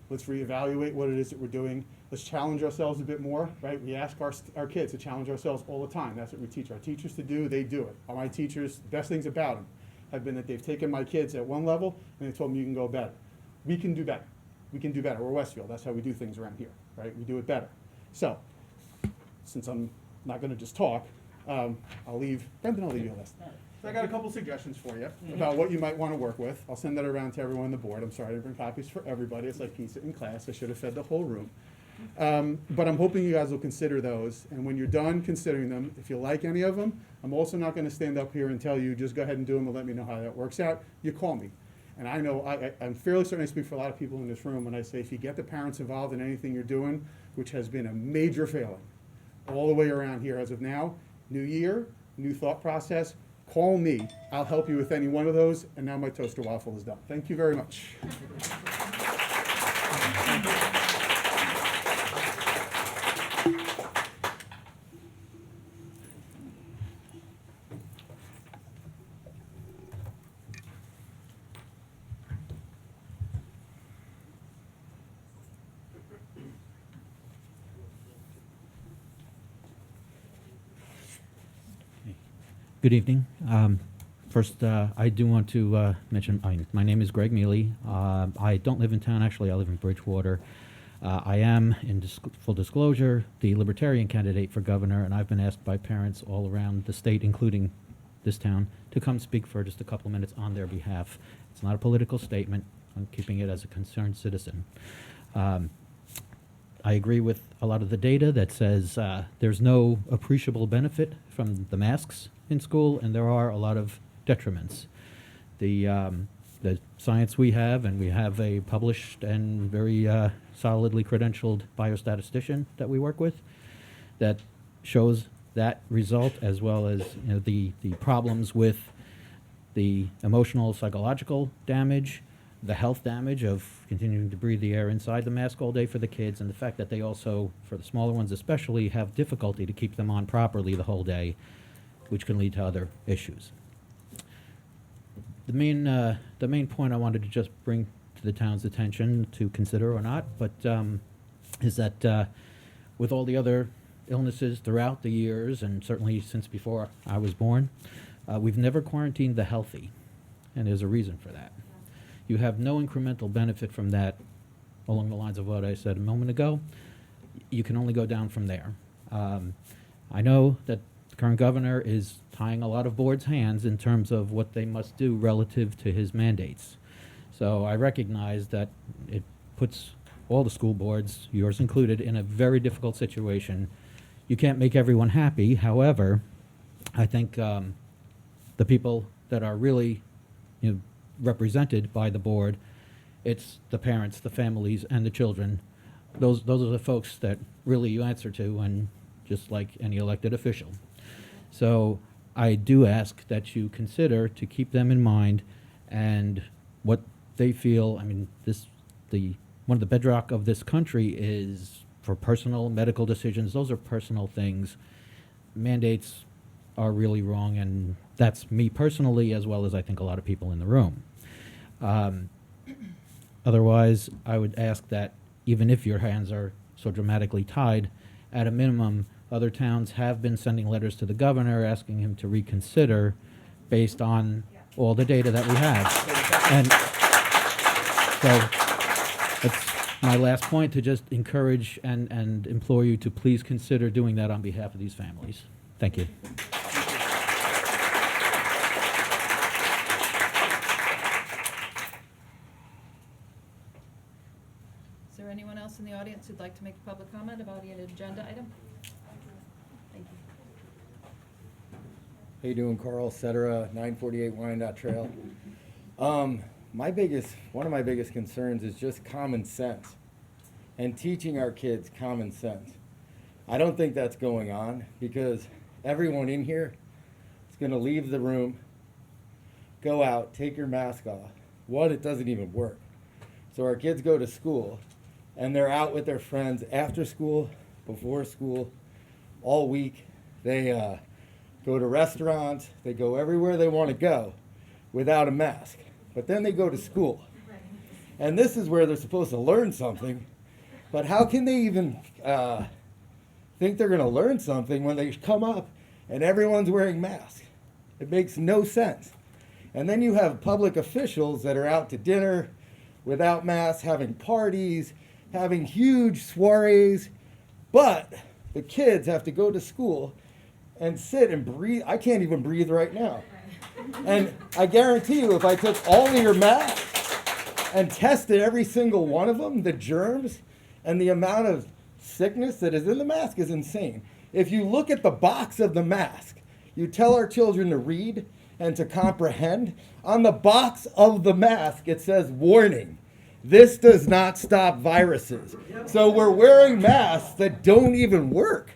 Let's reevaluate what it is that we're doing. Let's challenge ourselves a bit more, right? We ask our kids to challenge ourselves all the time. That's what we teach our teachers to do. They do it. All my teachers, the best things about them have been that they've taken my kids at one level and they told me you can go better. We can do better. We can do better. We're Westfield. That's how we do things around here, right? We do it better. So, since I'm not going to just talk, I'll leave, Brendan, I'll leave you a list. So I got a couple suggestions for you about what you might want to work with. I'll send that around to everyone on the board. I'm sorry I didn't bring copies for everybody. It's like pizza in class. I should have fed the whole room. But I'm hoping you guys will consider those. And when you're done considering them, if you like any of them, I'm also not going to stand up here and tell you, just go ahead and do them and let me know how that works out. You call me. And I know, I'm fairly certain I speak for a lot of people in this room when I say if you get the parents involved in anything you're doing, which has been a major failing all the way around here as of now, new year, new thought process, call me. I'll help you with any one of those. And now my toaster waffle is done. Thank you very much. Good evening. First, I do want to mention my name is Greg Mealy. I don't live in town, actually. I live in Bridgewater. I am, in full disclosure, the Libertarian candidate for governor, and I've been asked by parents all around the state, including this town, to come speak for just a couple minutes on their behalf. It's not a political statement. I'm keeping it as a concerned citizen. I agree with a lot of the data that says there's no appreciable benefit from the masks in school, and there are a lot of detriments. The science we have, and we have a published and very solidly credentialed biostatistician that we work with, that shows that result, as well as the problems with the emotional, psychological damage, the health damage of continuing to breathe the air inside the mask all day for the kids, and the fact that they also, for the smaller ones especially, have difficulty to keep them on properly the whole day, which can lead to other issues. The main point I wanted to just bring to the town's attention to consider or not, but is that with all the other illnesses throughout the years, and certainly since before I was born, we've never quarantined the healthy, and there's a reason for that. You have no incremental benefit from that along the lines of what I said a moment ago. You can only go down from there. I know that the current governor is tying a lot of boards' hands in terms of what they must do relative to his mandates. So I recognize that it puts all the school boards, yours included, in a very difficult situation. You can't make everyone happy. However, I think the people that are really represented by the board, it's the parents, the families, and the children. Those are the folks that really you answer to, and just like any elected official. So I do ask that you consider to keep them in mind and what they feel. I mean, one of the bedrock of this country is for personal medical decisions. Those are personal things. Mandates are really wrong, and that's me personally, as well as I think a lot of people in the room. Otherwise, I would ask that even if your hands are so dramatically tied, at a minimum, other towns have been sending letters to the governor asking him to reconsider based on all the data that we have. And so that's my last point, to just encourage and implore you to please consider doing that on behalf of these families. Thank you. Is there anyone else in the audience who'd like to make a public comment about an agenda item? Thank you. How you doing, Carl? Cetera, 948 Wyandotte Trail. One of my biggest concerns is just common sense and teaching our kids common sense. I don't think that's going on, because everyone in here is going to leave the room, go out, take your mask off. One, it doesn't even work. So our kids go to school, and they're out with their friends after school, before school, all week. They go to restaurants, they go everywhere they want to go without a mask. But then they go to school. And this is where they're supposed to learn something. But how can they even think they're going to learn something when they come up and everyone's wearing masks? It makes no sense. And then you have public officials that are out to dinner without masks, having parties, having huge soirees, but the kids have to go to school and sit and breathe. I can't even breathe right now. And I guarantee you, if I took all of your masks and tested every single one of them, the germs and the amount of sickness that is in the mask is insane. If you look at the box of the mask, you tell our children to read and to comprehend. On the box of the mask, it says, warning, this does not stop viruses. So we're wearing masks that don't even work.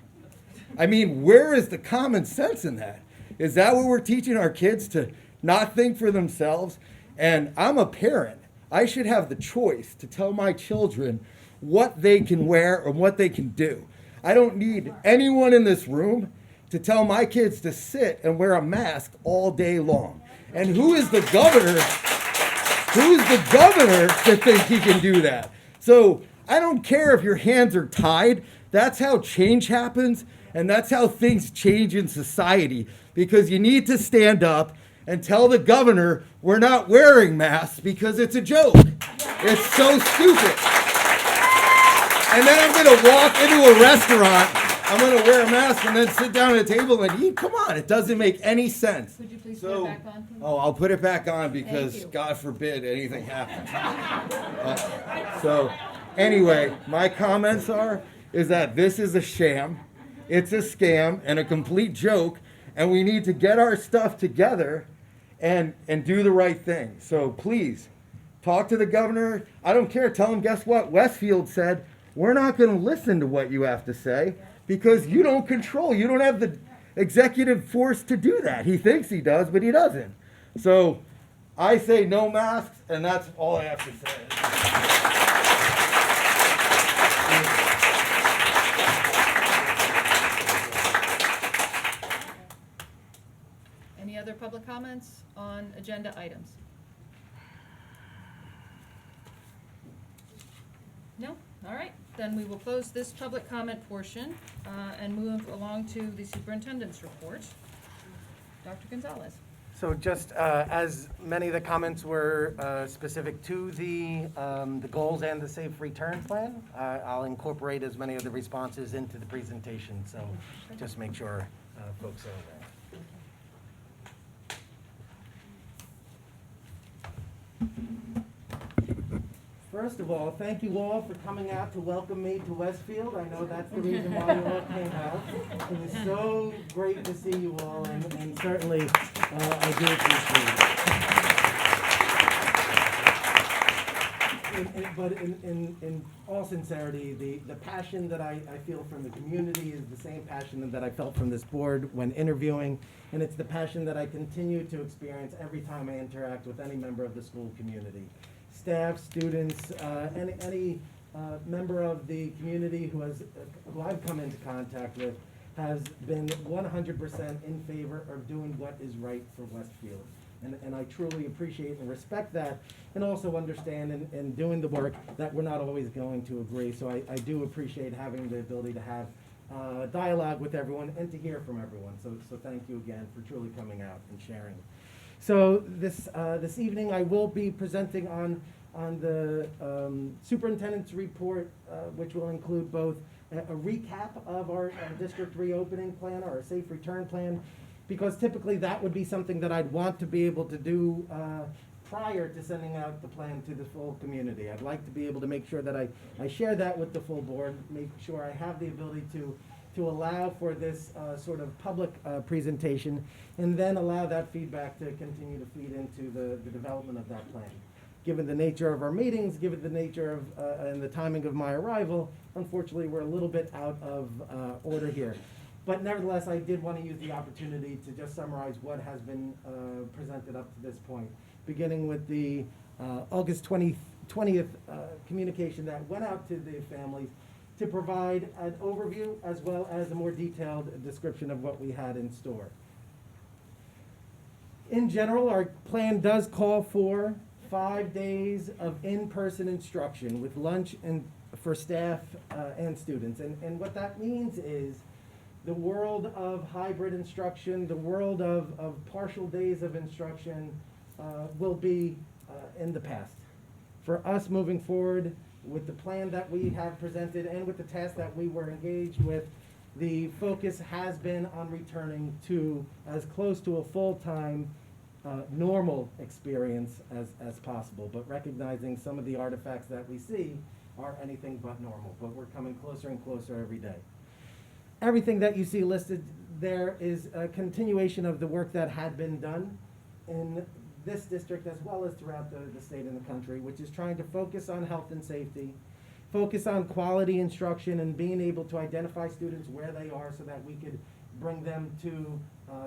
I mean, where is the common sense in that? Is that what we're teaching our kids, to not think for themselves? And I'm a parent. I should have the choice to tell my children what they can wear or what they can do. I don't need anyone in this room to tell my kids to sit and wear a mask all day long. And who is the governor? Who's the governor to think he can do that? So I don't care if your hands are tied. That's how change happens, and that's how things change in society. Because you need to stand up and tell the governor we're not wearing masks because it's a joke. It's so stupid. And then I'm going to walk into a restaurant, I'm going to wear a mask and then sit down at a table and eat. Come on, it doesn't make any sense. Could you please put it back on, please? Oh, I'll put it back on Thank because you. God forbid anything happens. So anyway, my comments is that this is a sham, it's a scam and a complete joke, and we need to get our stuff together and do the right thing. So please, talk to the governor. I don't care, tell him, guess what? Westfield said, we're not going to listen to what you have to say because you don't control, you don't have the executive force to do that. He thinks he does, but he doesn't. So I say no masks, and that's all I have to say. Any other public comments on agenda items? No? All right. Then we will close this public comment portion and move along to the superintendent's report. Dr. Gonzalez. So just as many of the comments were specific to the goals and the safe return plan, I'll incorporate as many of the responses into the presentation. So just make sure folks are aware. First of all, thank you all for coming out to welcome me to Westfield. I know that's the reason why you all came out. It was so great to see you all, and certainly I do appreciate it. But in all sincerity, the passion that I feel from the community is the same passion that I felt from this board when interviewing, and it's the passion that I continue to experience every time I interact with any member of the school community. Staff, students, any member of the community who I've come into contact with has been 100% in favor of doing what is right for Westfield. And I truly appreciate and respect that, and also understand in doing the work that we're not always going to agree. So I do appreciate having the ability to have dialogue with everyone and to hear from everyone. So thank you again for truly coming out and sharing. So this evening I will be presenting on the superintendent's report, which will include both a recap of our district reopening plan, or a safe return plan, because typically that would be something that I'd want to be able to do prior to sending out the plan to the full community. I'd like to be able to make sure that I share that with the full board, make sure I have the ability to allow for this sort of public presentation, and then allow that feedback to continue to feed into the development of that plan. Given the nature of our meetings, given the nature of and the timing of my arrival, unfortunately we're a little bit out of order here. But nevertheless, I did want to use the opportunity to just summarize what has been presented up to this point, beginning with the August 20th communication that went out to the families to provide an overview as well as a more detailed description of what we had in store. In general, our plan does call for 5 days of in-person instruction with lunch and for staff and students. And what that means is the world of hybrid instruction, the world of partial days of instruction will be in the past. For us moving forward with the plan that we have presented and with the task that we were engaged with, the focus has been on returning to as close to a full-time normal experience as possible, but recognizing some of the artifacts that we see are anything but normal, but we're coming closer and closer every day. Everything that you see listed there is a continuation of the work that had been done in this district as well as throughout the state and the country, which is trying to focus on health and safety, focus on quality instruction and being able to identify students where they are so that we could bring them to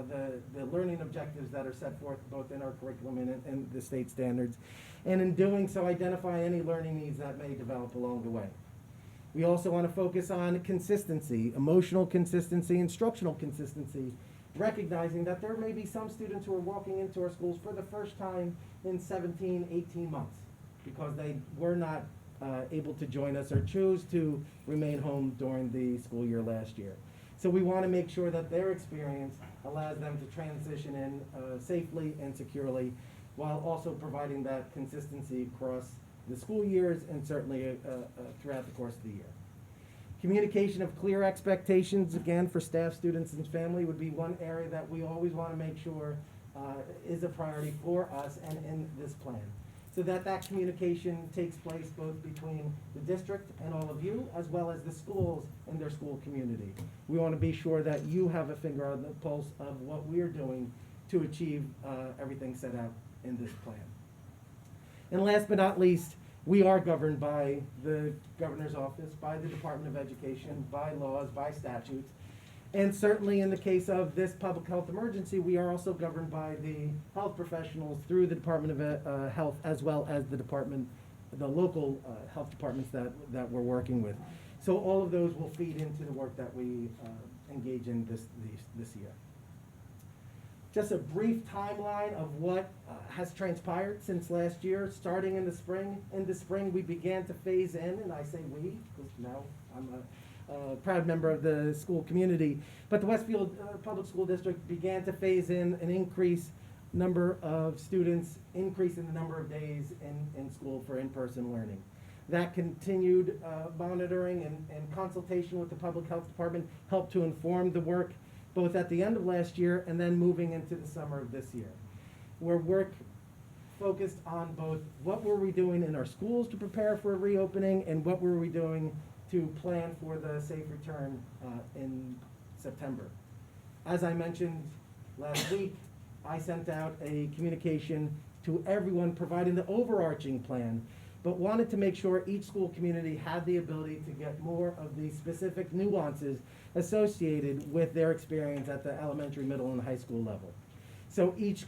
the learning objectives that are set forth both in our curriculum and the state standards. And in doing so, identify any learning needs that may develop along the way. We also want to focus on consistency, emotional consistency, instructional consistency, recognizing that there may be some students who are walking into our schools for the first time in 17, 18 months because they were not able to join us or choose to remain home during the school year last year. So we want to make sure that their experience allows them to transition in safely and securely while also providing that consistency across the school years and certainly throughout the course of the year. Communication of clear expectations, again, for staff, students, and family would be one area that we always want to make sure is a priority for us and in this plan. So that communication takes place both between the district and all of you, as well as the schools and their school community. We want to be sure that you have a finger on the pulse of what we're doing to achieve everything set out in this plan. And last but not least, we are governed by the governor's office, by the Department of Education, by laws, by statutes. And certainly in the case of this public health emergency, we are also governed by the health professionals through the Department of Health, as well as the local health departments that we're working with. So all of those will feed into the work that we engage in this year. Just a brief timeline of what has transpired since last year, starting in the spring. In the spring, we began to phase in, and I say we, because now I'm a proud member of the school community, but the Westfield Public School District began to phase in an increased number of students, increase in the number of days in school for in-person learning. That continued monitoring and consultation with the Public Health Department helped to inform the work both at the end of last year and then moving into the summer of this year. Where work focused on both what were we doing in our schools to prepare for a reopening and what were we doing to plan for the safe return in September. As I mentioned last week, I sent out a communication to everyone providing the overarching plan, but wanted to make sure each school community had the ability to get more of the specific nuances associated with their experience at the elementary, middle, and high school level. So each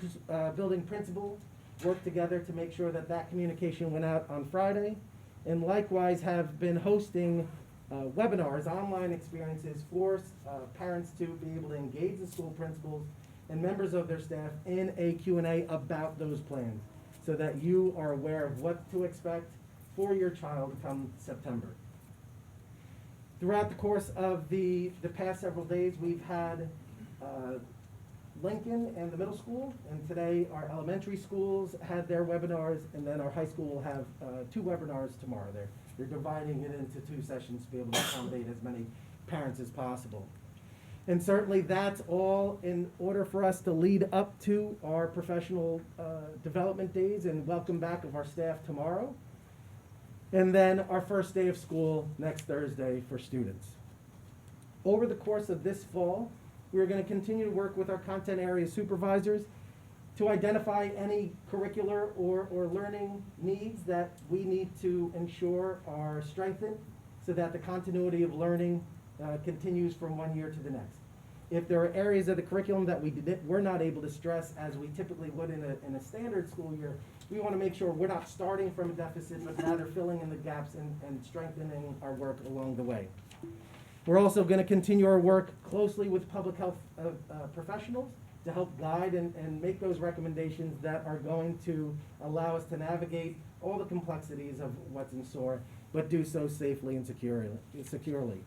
building principal worked together to make sure that communication went out on Friday, and likewise have been hosting webinars, online experiences for parents to be able to engage the school principals and members of their staff in a Q&A about those plans so that you are aware of what to expect for your child come September. Throughout the course of the past several days, we've had Lincoln and the middle school, and today our elementary schools had their webinars, and then our high school will have 2 webinars tomorrow. They're dividing it into 2 sessions to be able to accommodate as many parents as possible. And certainly that's all in order for us to lead up to our professional development days and welcome back of our staff tomorrow. And then our first day of school next Thursday for students. Over the course of this fall, we're going to continue to work with our content area supervisors to identify any curricular or learning needs that we need to ensure are strengthened so that the continuity of learning continues from one year to the next. If there are areas of the curriculum that we're not able to stress as we typically would in a standard school year, we want to make sure we're not starting from a deficit, but rather filling in the gaps and strengthening our work along the way. We're also going to continue our work closely with public health professionals to help guide and make those recommendations that are going to allow us to navigate all the complexities of what's in store, but do so safely and securely.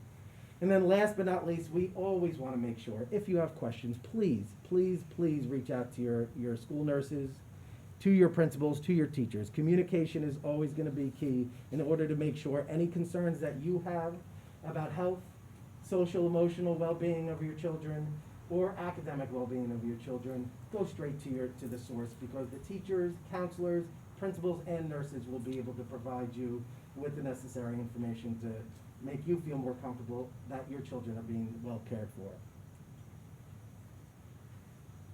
And then last but not least, we always want to make sure, if you have questions, please reach out to your school nurses, to your principals, to your teachers. Communication is always going to be key in order to make sure any concerns that you have about health, social, emotional well-being of your children, or academic well-being of your children, go straight to the source, because the teachers, counselors, principals, and nurses will be able to provide you with the necessary information to make you feel more comfortable that your children are being well cared for.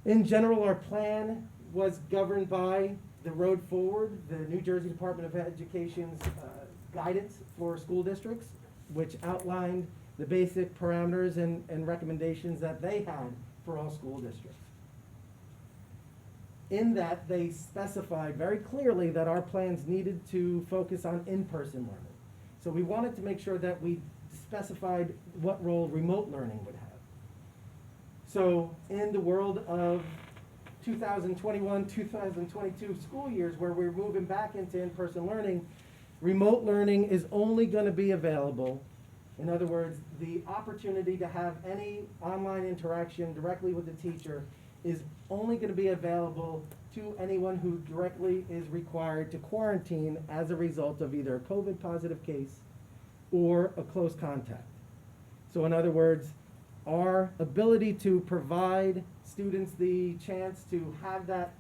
In general, our plan was governed by the road forward, the New Jersey Department of Education's guidance for school districts, which outlined the basic parameters and recommendations that they had for all school districts. In that, they specified very clearly that our plans needed to focus on in-person learning. So we wanted to make sure that we specified what role remote learning would have. So in the world of 2021, 2022 school years, where we're moving back into in-person learning, remote learning is only going to be available. In other words, the opportunity to have any online interaction directly with the teacher is only going to be available to anyone who directly is required to quarantine as a result of either a COVID positive case or a close contact. So in other words, our ability to provide students the chance to have that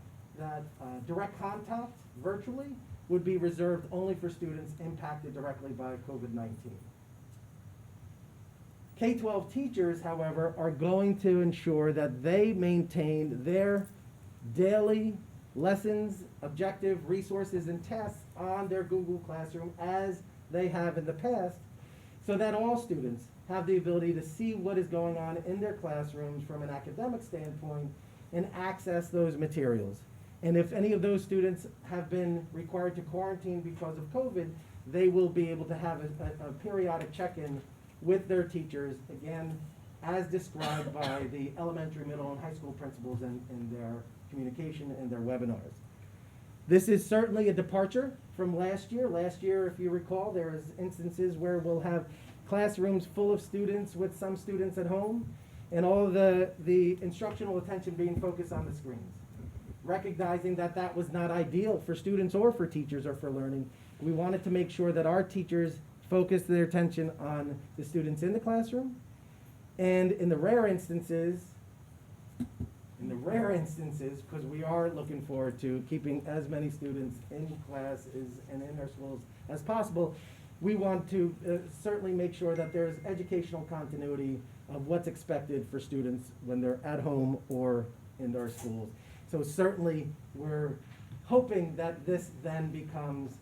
direct contact virtually would be reserved only for students impacted directly by COVID-19. K-12 teachers, however, are going to ensure that they maintain their daily lessons, objective resources, and tests on their Google Classroom as they have in the past, so that all students have the ability to see what is going on in their classrooms from an academic standpoint and access those materials. And if any of those students have been required to quarantine because of COVID, they will be able to have a periodic check-in with their teachers, again, as described by the elementary, middle, and high school principals in their communication and their webinars. This is certainly a departure from last year. Last year, if you recall, there was instances where we'll have classrooms full of students with some students at home, and all of the instructional attention being focused on the screens. Recognizing that that was not ideal for students or for teachers or for learning, we wanted to make sure that our teachers focused their attention on the students in the classroom, and in the rare instances, because we are looking forward to keeping as many students in classes and in their schools as possible, we want to certainly make sure that there's educational continuity of what's expected for students when they're at home or in their schools. So certainly we're hoping that this then becomes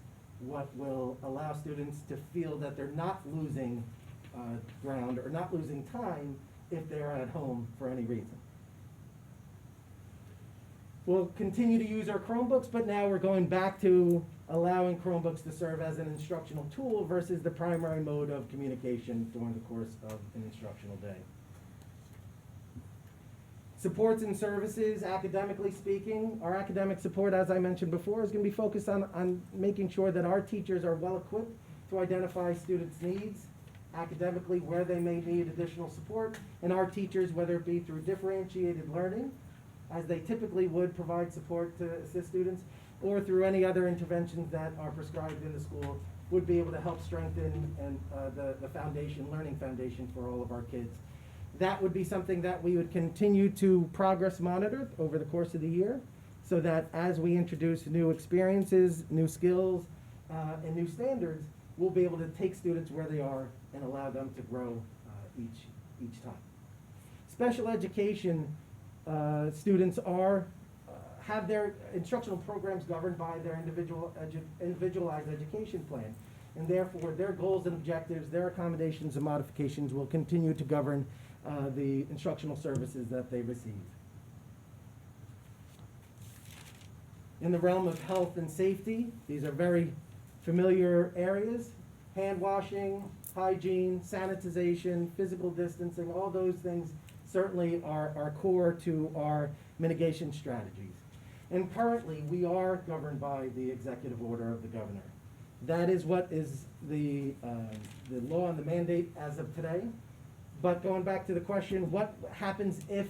what will allow students to feel that they're not losing ground or not losing time if they're at home for any reason. We'll continue to use our Chromebooks, but now we're going back to allowing Chromebooks to serve as an instructional tool versus the primary mode of communication during the course of an instructional day. Supports and services, academically speaking, our academic support, as I mentioned before, is going to be focused on making sure that our teachers are well equipped to identify students' needs academically, where they may need additional support, and our teachers, whether it be through differentiated learning, as they typically would provide support to assist students, or through any other interventions that are prescribed in the school, would be able to help strengthen the foundation, learning foundation for all of our kids. That would be something that we would continue to progress monitor over the course of the year, so that as we introduce new experiences, new skills, and new standards, we'll be able to take students where they are and allow them to grow each time. Special education students have their instructional programs governed by their individualized education plan, and therefore their goals and objectives, their accommodations and modifications will continue to govern the instructional services that they receive. In the realm of health and safety, these are very familiar areas: hand washing, hygiene, sanitization, physical distancing, all those things certainly are core to our mitigation strategies. And currently, we are governed by the executive order of the governor. That is what is the law and the mandate as of today. But going back to the question, what happens if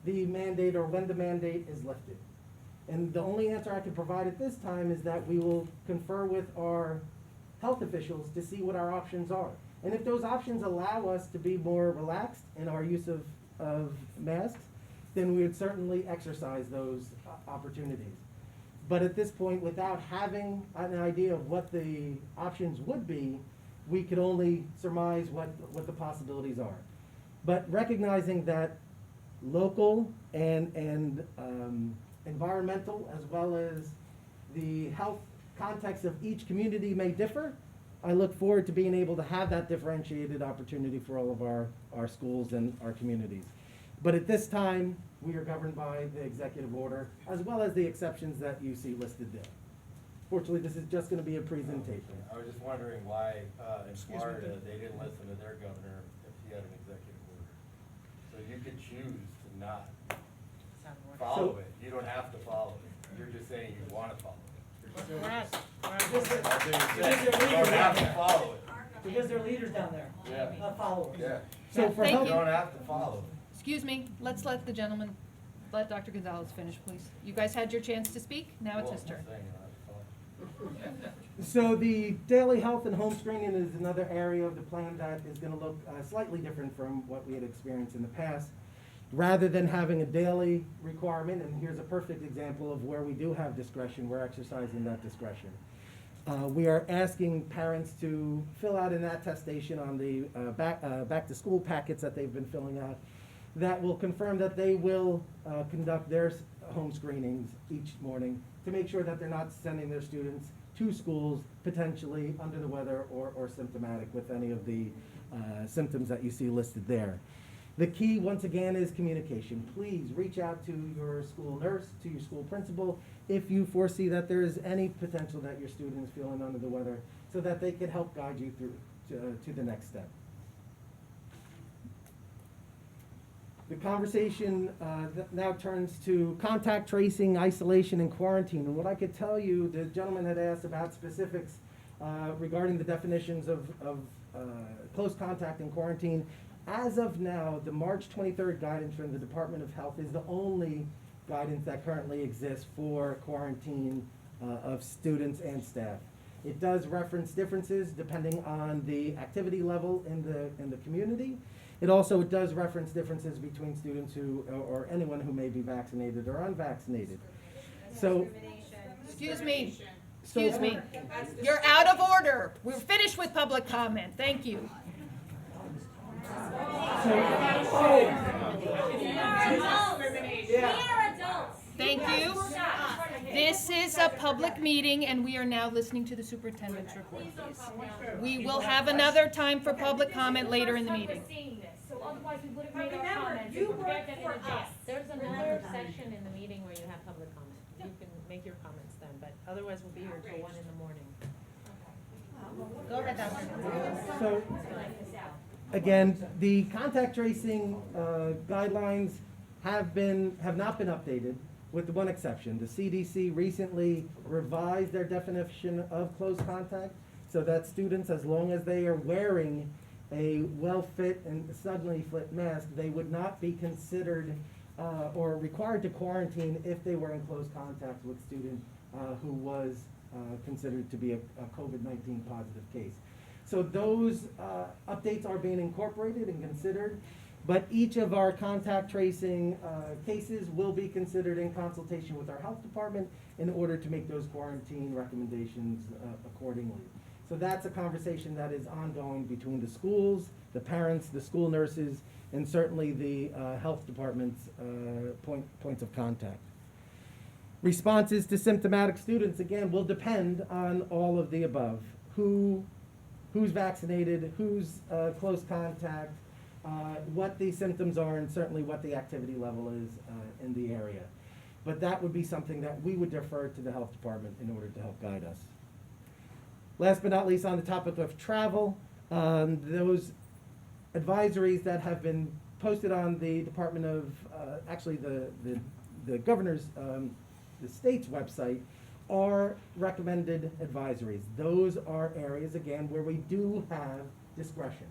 the mandate or when the mandate is lifted? And the only answer I can provide at this time is that we will confer with our health officials to see what our options are. And if those options allow us to be more relaxed in our use of of masks, then we would certainly exercise those opportunities. But at this point, without having an idea of what the options would be, we could only surmise what the possibilities are. But recognizing that local and environmental, as well as the health context of each community may differ, I look forward to being able to have that differentiated opportunity for all of our schools and our communities. But at this time, we are governed by the executive order, as well as the exceptions that you see listed there. Fortunately, this is just gonna be a presentation. I was just wondering why, in Excuse me, Florida, the- they didn't listen to their governor if he had an executive order. So you could choose to not follow it. You don't have to follow it. You're just saying you wanna follow it. That's what you're saying. You don't have to follow it. Because they're leaders down there, Yeah. not followers. Yeah. So for Thank help, You don't have to follow it. Excuse me, let's let the gentleman, let Dr. Gonzalez finish, please. You guys had your chance to speak, now it's his Well, turn. I'm saying you don't have to follow it. So the daily health and home screening is another area of the plan that is gonna look slightly different from what we had experienced in the past. Rather than having a daily requirement, and here's a perfect example of where we do have discretion, we're exercising that discretion. We are asking parents to fill out an attestation on the back to school packets that they've been filling out that will confirm that they will conduct their home screenings each morning to make sure that they're not sending their students to schools potentially under the weather or symptomatic with any of the symptoms that you see listed there. The key, once again, is communication. Please reach out to your school nurse, to your school principal, if you foresee that there is any potential that your student is feeling under the weather, so that they can help guide you through to the next step. The conversation now turns to contact tracing, isolation, and quarantine. And what I could tell you, the gentleman had asked about specifics regarding the definitions of close contact and quarantine. As of now, the March 23rd guidance from the Department of Health is the only guidance that currently exists for quarantine of students and staff. It does reference differences depending on the activity level in the community. It also does reference differences between students who, or anyone who may be vaccinated or unvaccinated. So, Excuse me, excuse me. You're out of order. We're finished with public comment. Thank you. Thank you. This is a public meeting, and we are now listening to the superintendent's report, please. We will have another time for public comment later in the meeting. So otherwise we would have made our comments. You work for us. There's another section in the meeting where you have public comment. You can make your comments then, but otherwise we'll be here till 1 in the morning. Go ahead, Dr. So, again, the contact tracing guidelines have not been updated, with the one exception. The CDC recently revised their definition of close contact so that students, as long as they are wearing a well-fit and suddenly fit mask, they would not be considered or required to quarantine if they were in close contact with a student who was considered to be a COVID-19 positive case. So those updates are being incorporated and considered, but each of our contact tracing cases will be considered in consultation with our health department in order to make those quarantine recommendations accordingly. So that's a conversation that is ongoing between the schools, the parents, the school nurses, and certainly the health department's points of contact. Responses to symptomatic students, again, will depend on all of the above. Who's vaccinated, who's close contact, what the symptoms are, and certainly what the activity level is in the area. But that would be something that we would defer to the health department in order to help guide us. Last but not least, on the topic of travel, those advisories that have been posted on the Department of, actually the governor's, the state's website, are recommended advisories. Those are areas, again, where we do have discretion.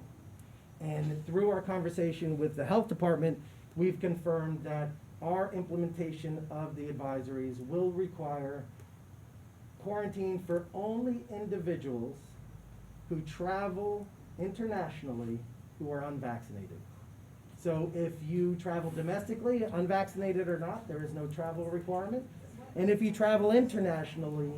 And through our conversation with the health department, we've confirmed that our implementation of the advisories will require quarantine for only individuals who travel internationally who are unvaccinated. So if you travel domestically, unvaccinated or not, there is no travel requirement. And if you travel internationally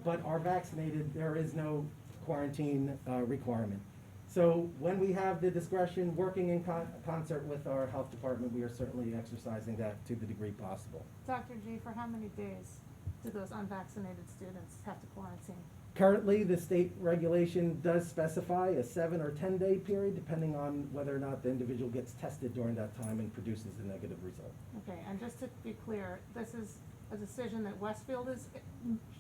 but are vaccinated, there is no quarantine requirement. So when we have the discretion, working in concert with our health department, we are certainly exercising that to the degree possible. Dr. G, for how many days do those unvaccinated students have to quarantine? Currently, the state regulation does specify a 7 or 10 day period, depending on whether or not the individual gets tested during that time and produces a negative result. Okay, and just to be clear, this is a decision that Westfield is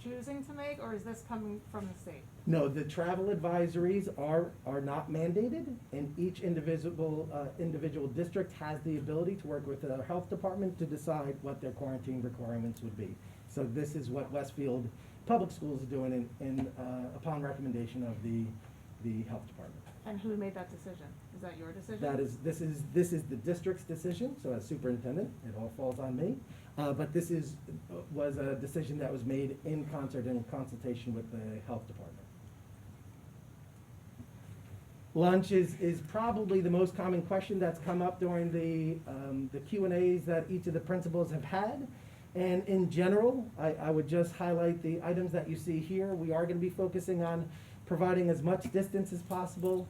choosing to make, or is this coming from the state? No, the travel advisories are not mandated, and each individual district has the ability to work with their health department to decide what their quarantine requirements would be. So this is what Westfield Public Schools is doing upon recommendation of the health department. And who made that decision? Is that your decision? This is the district's decision, so as superintendent, it all falls on me. But this was a decision that was made in concert and in consultation with the health department. Lunch is probably the most common question that's come up during the Q&As that each of the principals have had. And in general, I would just highlight the items that you see here. We are going to be focusing on providing as much distance as possible,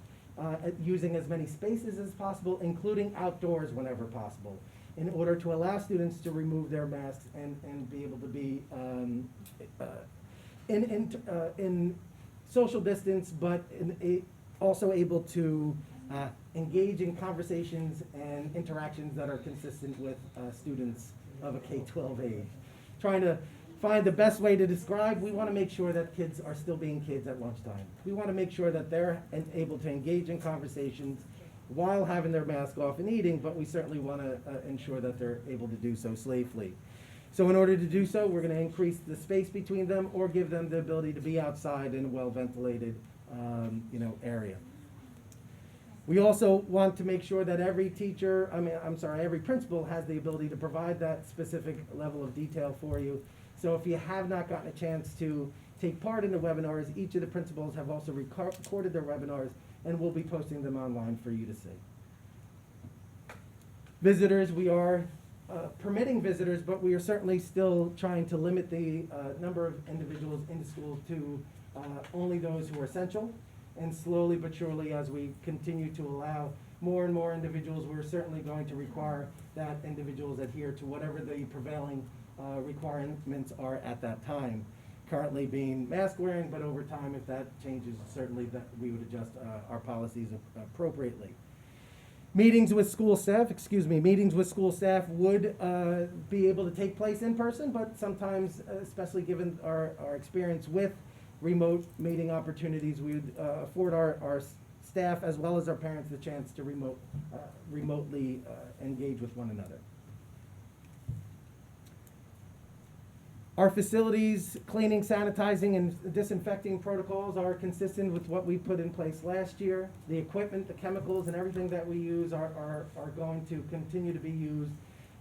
using as many spaces as possible, including outdoors whenever possible, in order to allow students to remove their masks and be able to be in social distance, but also able to engage in conversations and interactions that are consistent with students of a K-12 age. Trying to find the best way to describe, we want to make sure that kids are still being kids at lunchtime. We want to make sure that they're able to engage in conversations while having their mask off and eating, but we certainly want to ensure that they're able to do so safely. So in order to do so, we're going to increase the space between them or give them the ability to be outside in a well-ventilated area. We also want to make sure that every every principal has the ability to provide that specific level of detail for you. So if you have not gotten a chance to take part in the webinars, each of the principals have also recorded their webinars and we'll be posting them online for you to see. Visitors, we are permitting visitors, but we are certainly still trying to limit the number of individuals in the schools to only those who are essential. And slowly but surely, as we continue to allow more and more individuals, we're certainly going to require that individuals adhere to whatever the prevailing requirements are at that time. Currently being mask wearing, but over time, if that changes, certainly that we would adjust our policies appropriately. Meetings with school staff would be able to take place in person, but sometimes, especially given our experience with remote meeting opportunities, we would afford our staff as well as our parents the chance to remotely engage with one another. Our facilities cleaning, sanitizing, and disinfecting protocols are consistent with what we put in place last year. The equipment, the chemicals, and everything that we use are going to continue to be used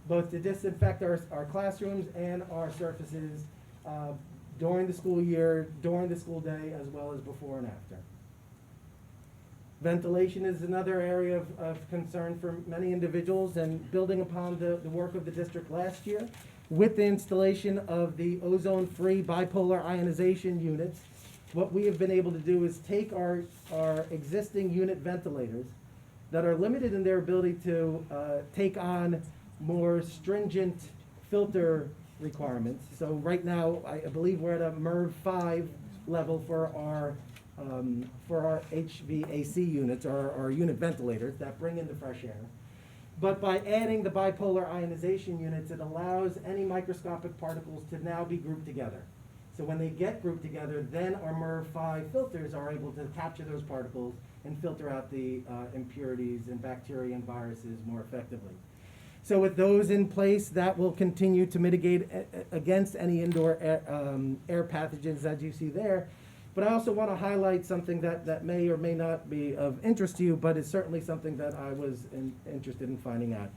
both to disinfect our classrooms and our surfaces during the school year, during the school day, as well as before and after. Ventilation is another area of concern for many individuals, and building upon the work of the district last year, with the installation of the ozone-free bipolar ionization units, what we have been able to do is take our existing unit ventilators that are limited in their ability to take on more stringent filter requirements. So right now, I believe we're at a MERV 5 level for our HVAC units, or our unit ventilators that bring in the fresh air. But by adding the bipolar ionization units, it allows any microscopic particles to now be grouped together. So when they get grouped together, then our MERV 5 filters are able to capture those particles and filter out the impurities and bacteria and viruses more effectively. So with those in place, that will continue to mitigate against any indoor air pathogens as you see there. But I also want to highlight something that may or may not be of interest to you, but is certainly something that I was interested in finding out.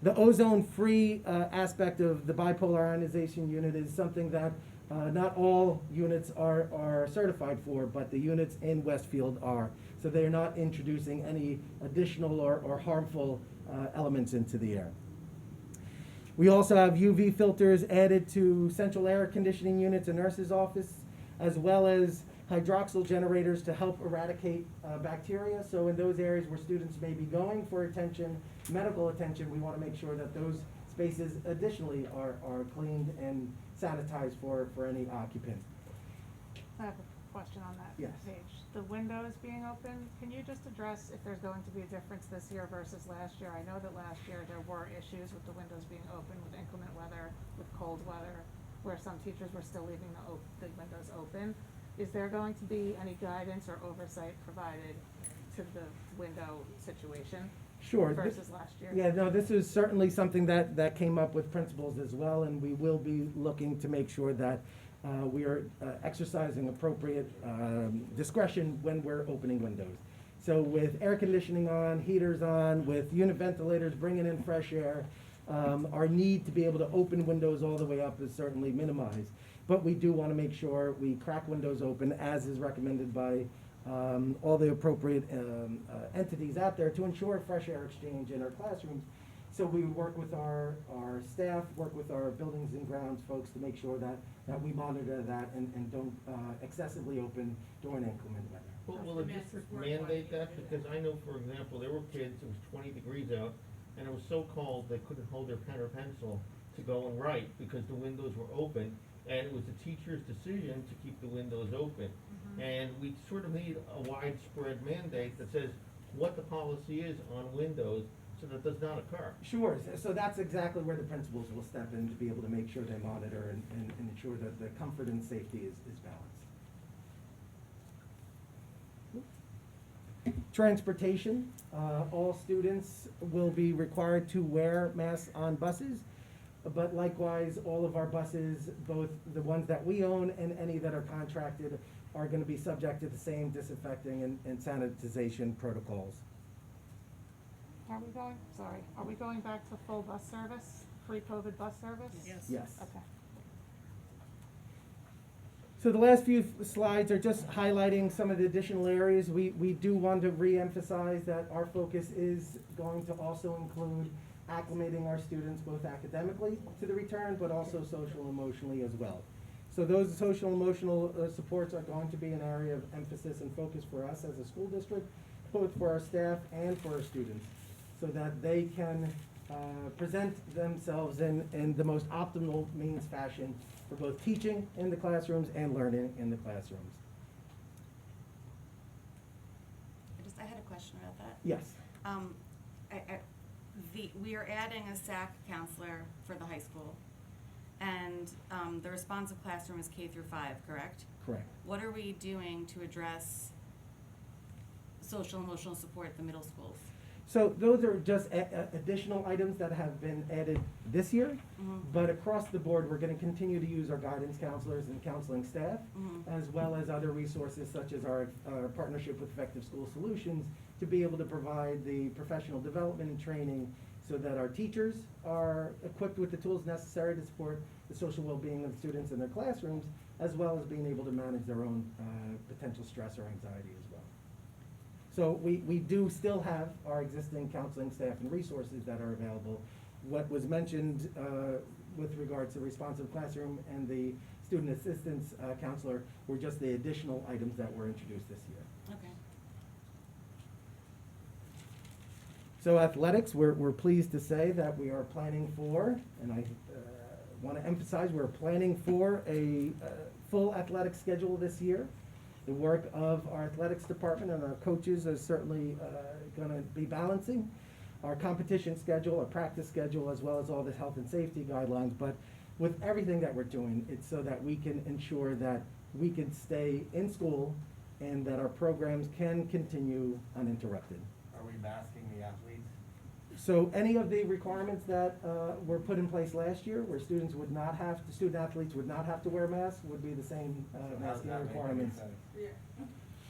The ozone-free aspect of the bipolar ionization unit is something that Not all units are certified for, but the units in Westfield are. So they're not introducing any additional or harmful elements into the air. We also have UV filters added to central air conditioning units in nurses' office, as well as hydroxyl generators to help eradicate bacteria. So in those areas where students may be going for attention, medical attention, we want to make sure that those spaces additionally are cleaned and sanitized for any occupant. I have a question on that Yes. page. The windows being open, can you just address if there's going to be a difference this year versus last year? I know that last year there were issues with the windows being open with inclement weather, with cold weather, where some teachers were still leaving the windows open. Is there going to be any guidance or oversight provided to the window situation? Sure. Versus last year? Yeah, no, this is certainly something that came up with principals as well, and we will be looking to make sure that we are exercising appropriate discretion when we're opening windows. So with air conditioning on, heaters on, with unit ventilators bringing in fresh air, our need to be able to open windows all the way up is certainly minimized. But we do want to make sure we crack windows open as is recommended by all the appropriate entities out there to ensure fresh air exchange in our classrooms. So we work with our staff, work with our buildings and grounds folks to make sure that we monitor that and don't excessively open during inclement weather. Well, will the district mandate that? Because I know, for example, there were kids, it was 20 degrees out, and it was so cold they couldn't hold their pen or pencil to go and write because the windows were open, and it was the teacher's decision to keep the windows open. And we sort of need a widespread mandate that says what the policy is on windows so that does not occur. Sure, so that's exactly where the principals will step in to be able to make sure they monitor and ensure that the comfort and safety is balanced. Transportation, all students will be required to wear masks on buses, but likewise, all of our buses, both the ones that we own and any that are contracted, are going to be subject to the same disinfecting and sanitization protocols. Are we going back to full bus service, pre-COVID bus service? Yes. Okay. So the last few slides are just highlighting some of the additional areas. We do want to re-emphasize that our focus is going to also include acclimating our students both academically to the return, but also social and emotionally as well. So those social and emotional supports are going to be an area of emphasis and focus for us as a school district, both for our staff and for our students, so that they can present themselves in the most optimal means fashion for both teaching in the classrooms and learning in the classrooms. I had a question about that. Yes. We are adding a SAC counselor for the high school, and the responsive classroom is K through 5, correct? Correct. What are we doing to address social and emotional support at the middle schools? So those are just additional items that have been added this year, but across the board, we're going to continue to use our guidance counselors and counseling staff, as well as other resources such as our partnership with Effective School Solutions to be able to provide the professional development and training so that our teachers are equipped with the tools necessary to support the social well-being of students in their classrooms, as well as being able to manage their own potential stress or anxiety as well. So we do still have our existing counseling staff and resources that are available. What was mentioned with regards to responsive classroom and the student assistance counselor were just the additional items that were introduced this year. Okay. So athletics, we're pleased to say that we are planning for, and I want to emphasize, we're planning for a full athletic schedule this year. The work of our athletics department and our coaches is certainly going to be balancing our competition schedule, our practice schedule, as well as all the health and safety guidelines. But with everything that we're doing, it's so that we can ensure that we can stay in school and that our programs can continue uninterrupted. Are we masking the athletes? So any of the requirements that were put in place last year, where student athletes would not have to wear masks, would be the same masking requirements.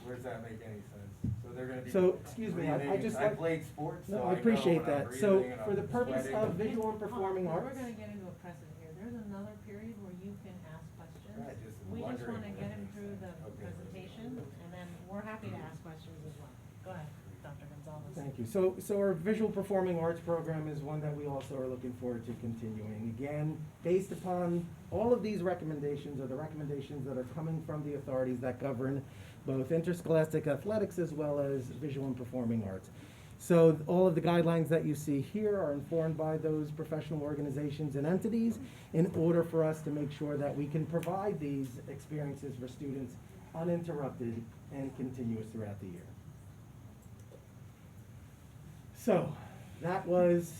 Where does that make any sense? So they're going to be. So, excuse me, I played sports, so no, I I know appreciate when I'm that. So breathing and for I'm the purpose sweating. of visual and performing arts. We're gonna get into a precedent here. There's another period where you can ask questions. Right. We just wanna get him through the presentation, and then we're happy to ask questions as well. Go ahead, Dr. Gonzalez. Thank you. So our visual performing arts program is one that we also are looking forward to continuing. Again, based upon all of these recommendations, or the recommendations that are coming from the authorities that govern both interscholastic athletics as well as visual and performing arts. So all of the guidelines that you see here are informed by those professional organizations and entities in order for us to make sure that we can provide these experiences for students uninterrupted and continuous throughout the year. So that was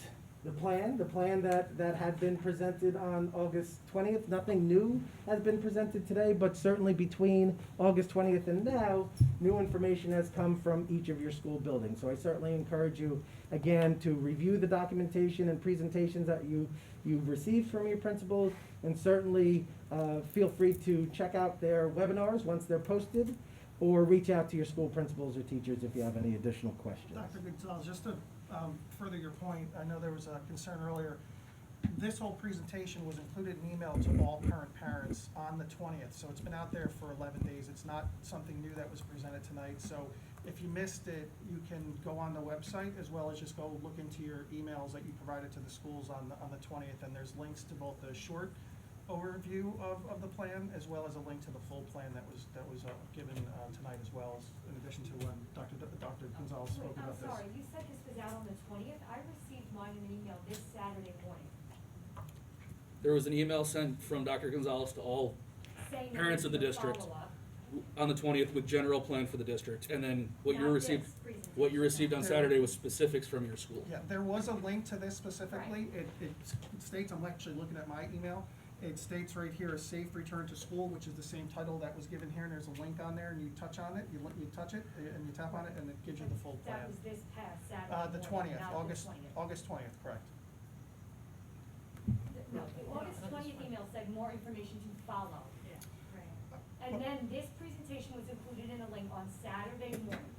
the plan that had been presented on August 20th. Nothing new has been presented today, but certainly between August 20th and now, new information has come from each of your school buildings. So I certainly encourage you, again, to review the documentation and presentations that you've received from your principals, and certainly feel free to check out their webinars once they're posted, or reach out to your school principals or teachers if you have any additional questions. Dr. Gonzalez, just to further your point, I know there was a concern earlier. This whole presentation was included in email to all current parents on the 20th, so it's been out there for 11 days. It's not something new that was presented tonight, so if you missed it, you can go on the website as well as just go look into your emails that you provided to the schools on the 20th, and there's links to both the short overview of the plan as well as a link to the full plan that was given tonight, as well as in addition to when Dr. Gonzalez spoke about this. I'm sorry, you said this was out on the 20th? I received mine in an email this Saturday morning. There was an email sent from Dr. Gonzalez to all Saying that parents of the there's no district follow-up. on the 20th with general plan for the district, and then what you Not received, this presentation. what you received on Saturday was specifics from your school. Yeah, there was a link to this specifically. It states, I'm actually looking at my email, it states right here, a safe return to school, which is the same title that was given here, and there's a link on there, and you touch on it, you touch it, and you tap on it, and it gives you the full plan. That was this past Saturday The morning, 20th, not the August 20th. August 20th, correct. No, the August 20th email said more information to follow. And then this presentation was included in a link on Saturday morning,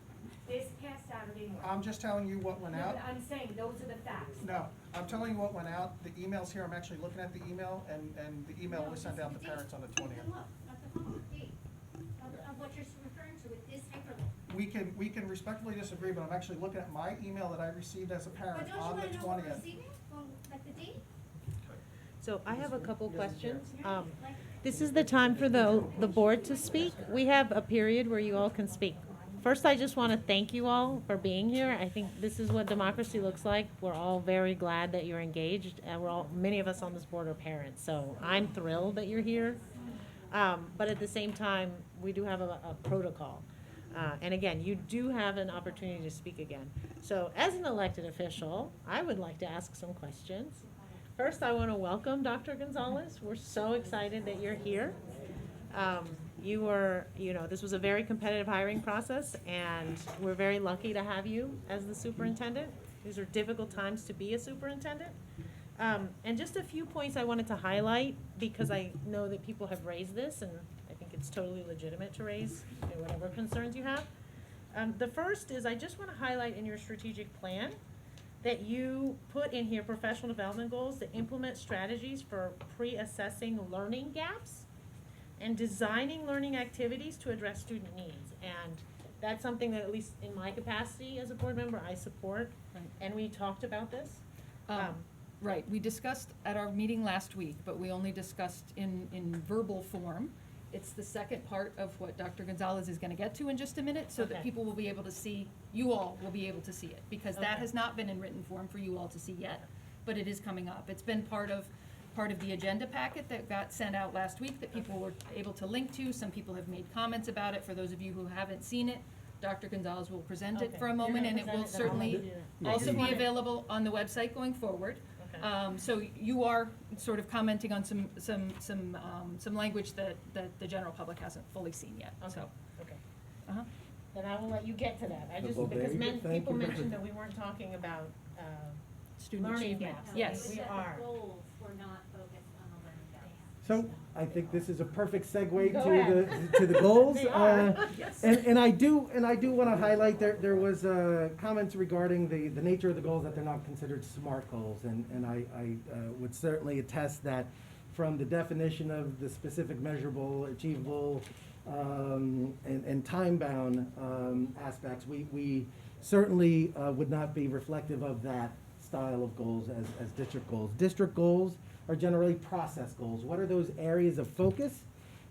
this past Saturday morning. I'm just telling you what went No, out. but I'm saying, those are the facts. No, I'm telling you what went out. The email's here, I'm actually looking at the email, and the email was sent out to parents on the 20th. Look, at the front date of what you're referring to with this hyperlink. We can respectfully disagree, but I'm actually looking at my email that I received as a parent But don't you on the wanna know what 20th. was emailed, like the date? So I have a couple questions. This is the time for the board to speak. We have a period where you all can speak. First, I just want to thank you all for being here. I think this is what democracy looks like. We're all very glad that you're engaged, and many of us on this board are parents, so I'm thrilled that you're here. But at the same time, we do have a protocol. And again, you do have an opportunity to speak again. So as an elected official, I would like to ask some questions. First, I want to welcome Dr. Gonzalez. We're so excited that you're here. This was a very competitive hiring process, and we're very lucky to have you as the superintendent. These are difficult times to be a superintendent. And just a few points I wanted to highlight, because I know that people have raised this, and I think it's totally legitimate to raise whatever concerns you have. The first is I just want to highlight in your strategic plan that you put in here professional development goals to implement strategies for pre-assessing learning gaps and designing learning activities to address student needs. And that's something that, at least in my capacity as a board member, I support. Right. And we talked about this. Right, we discussed at our meeting last week, but we only discussed in verbal form. It's the second part of what Dr. Gonzalez is gonna get to in just a minute, so that Okay. people will be able to see, you all will be able to see it, because that Okay. has not been in written form for you all to see yet, but it is coming up. It's been part of the agenda packet that got sent out last week that people were able to link to. Some people have made comments about it. For those of you who haven't seen it, Dr. Gonzalez will present it Okay. for a You're moment, gonna and it will present it, then I'll certainly let you do it. also I be just available on the website going forward. Okay. So you are sort of commenting on some language that the general public hasn't fully seen yet, so. Okay. Uh-huh. Then I will let you get to that. I just, Well, because very good. Thank people you. mentioned that we weren't talking about, Student learning achievement. gaps. Yes. We are. The goals were not focused on the learning gaps. So I think this is a perfect segue Go to ahead. the goals. They are. Yes. And I do want to highlight there was comments regarding the nature of the goals, that they're not considered SMART goals, and I would certainly attest that from the definition of the specific measurable, achievable, and time-bound aspects, we certainly would not be reflective of that style of goals as district goals. District goals are generally process goals. What are those areas of focus?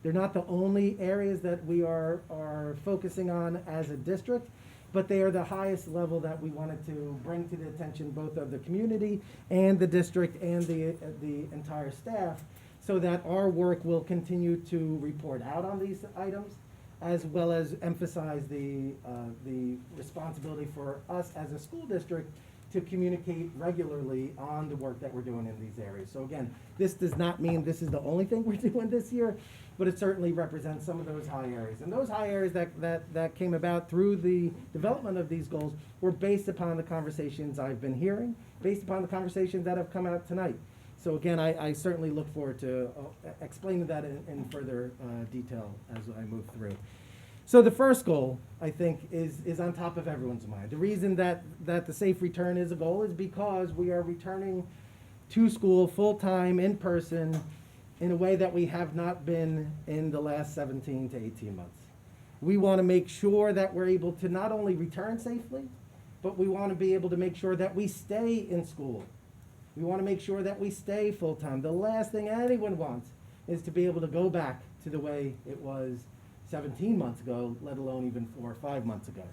They're not the only areas that we are focusing on as a district, but they are the highest level that we wanted to bring to the attention both of the community and the district and the entire staff, so that our work will continue to report out on these items, as well as emphasize the responsibility for us as a school district to communicate regularly on the work that we're doing in these areas. So again, this does not mean this is the only thing we're doing this year, but it certainly represents some of those high areas. And those high areas that came about through the development of these goals were based upon the conversations I've been hearing, based upon the conversations that have come out tonight. So again, I certainly look forward to explaining that in further detail as I move through. So the first goal, I think, is on top of everyone's mind. The reason that the safe return is a goal is because we are returning to school full-time, in person, in a way that we have not been in the last 17 to 18 months. We want to make sure that we're able to not only return safely, but we want to be able to make sure that we stay in school. We want to make sure that we stay full-time. The last thing anyone wants is to be able to go back to the way it was 17 months ago, let alone even 4 or 5 months ago.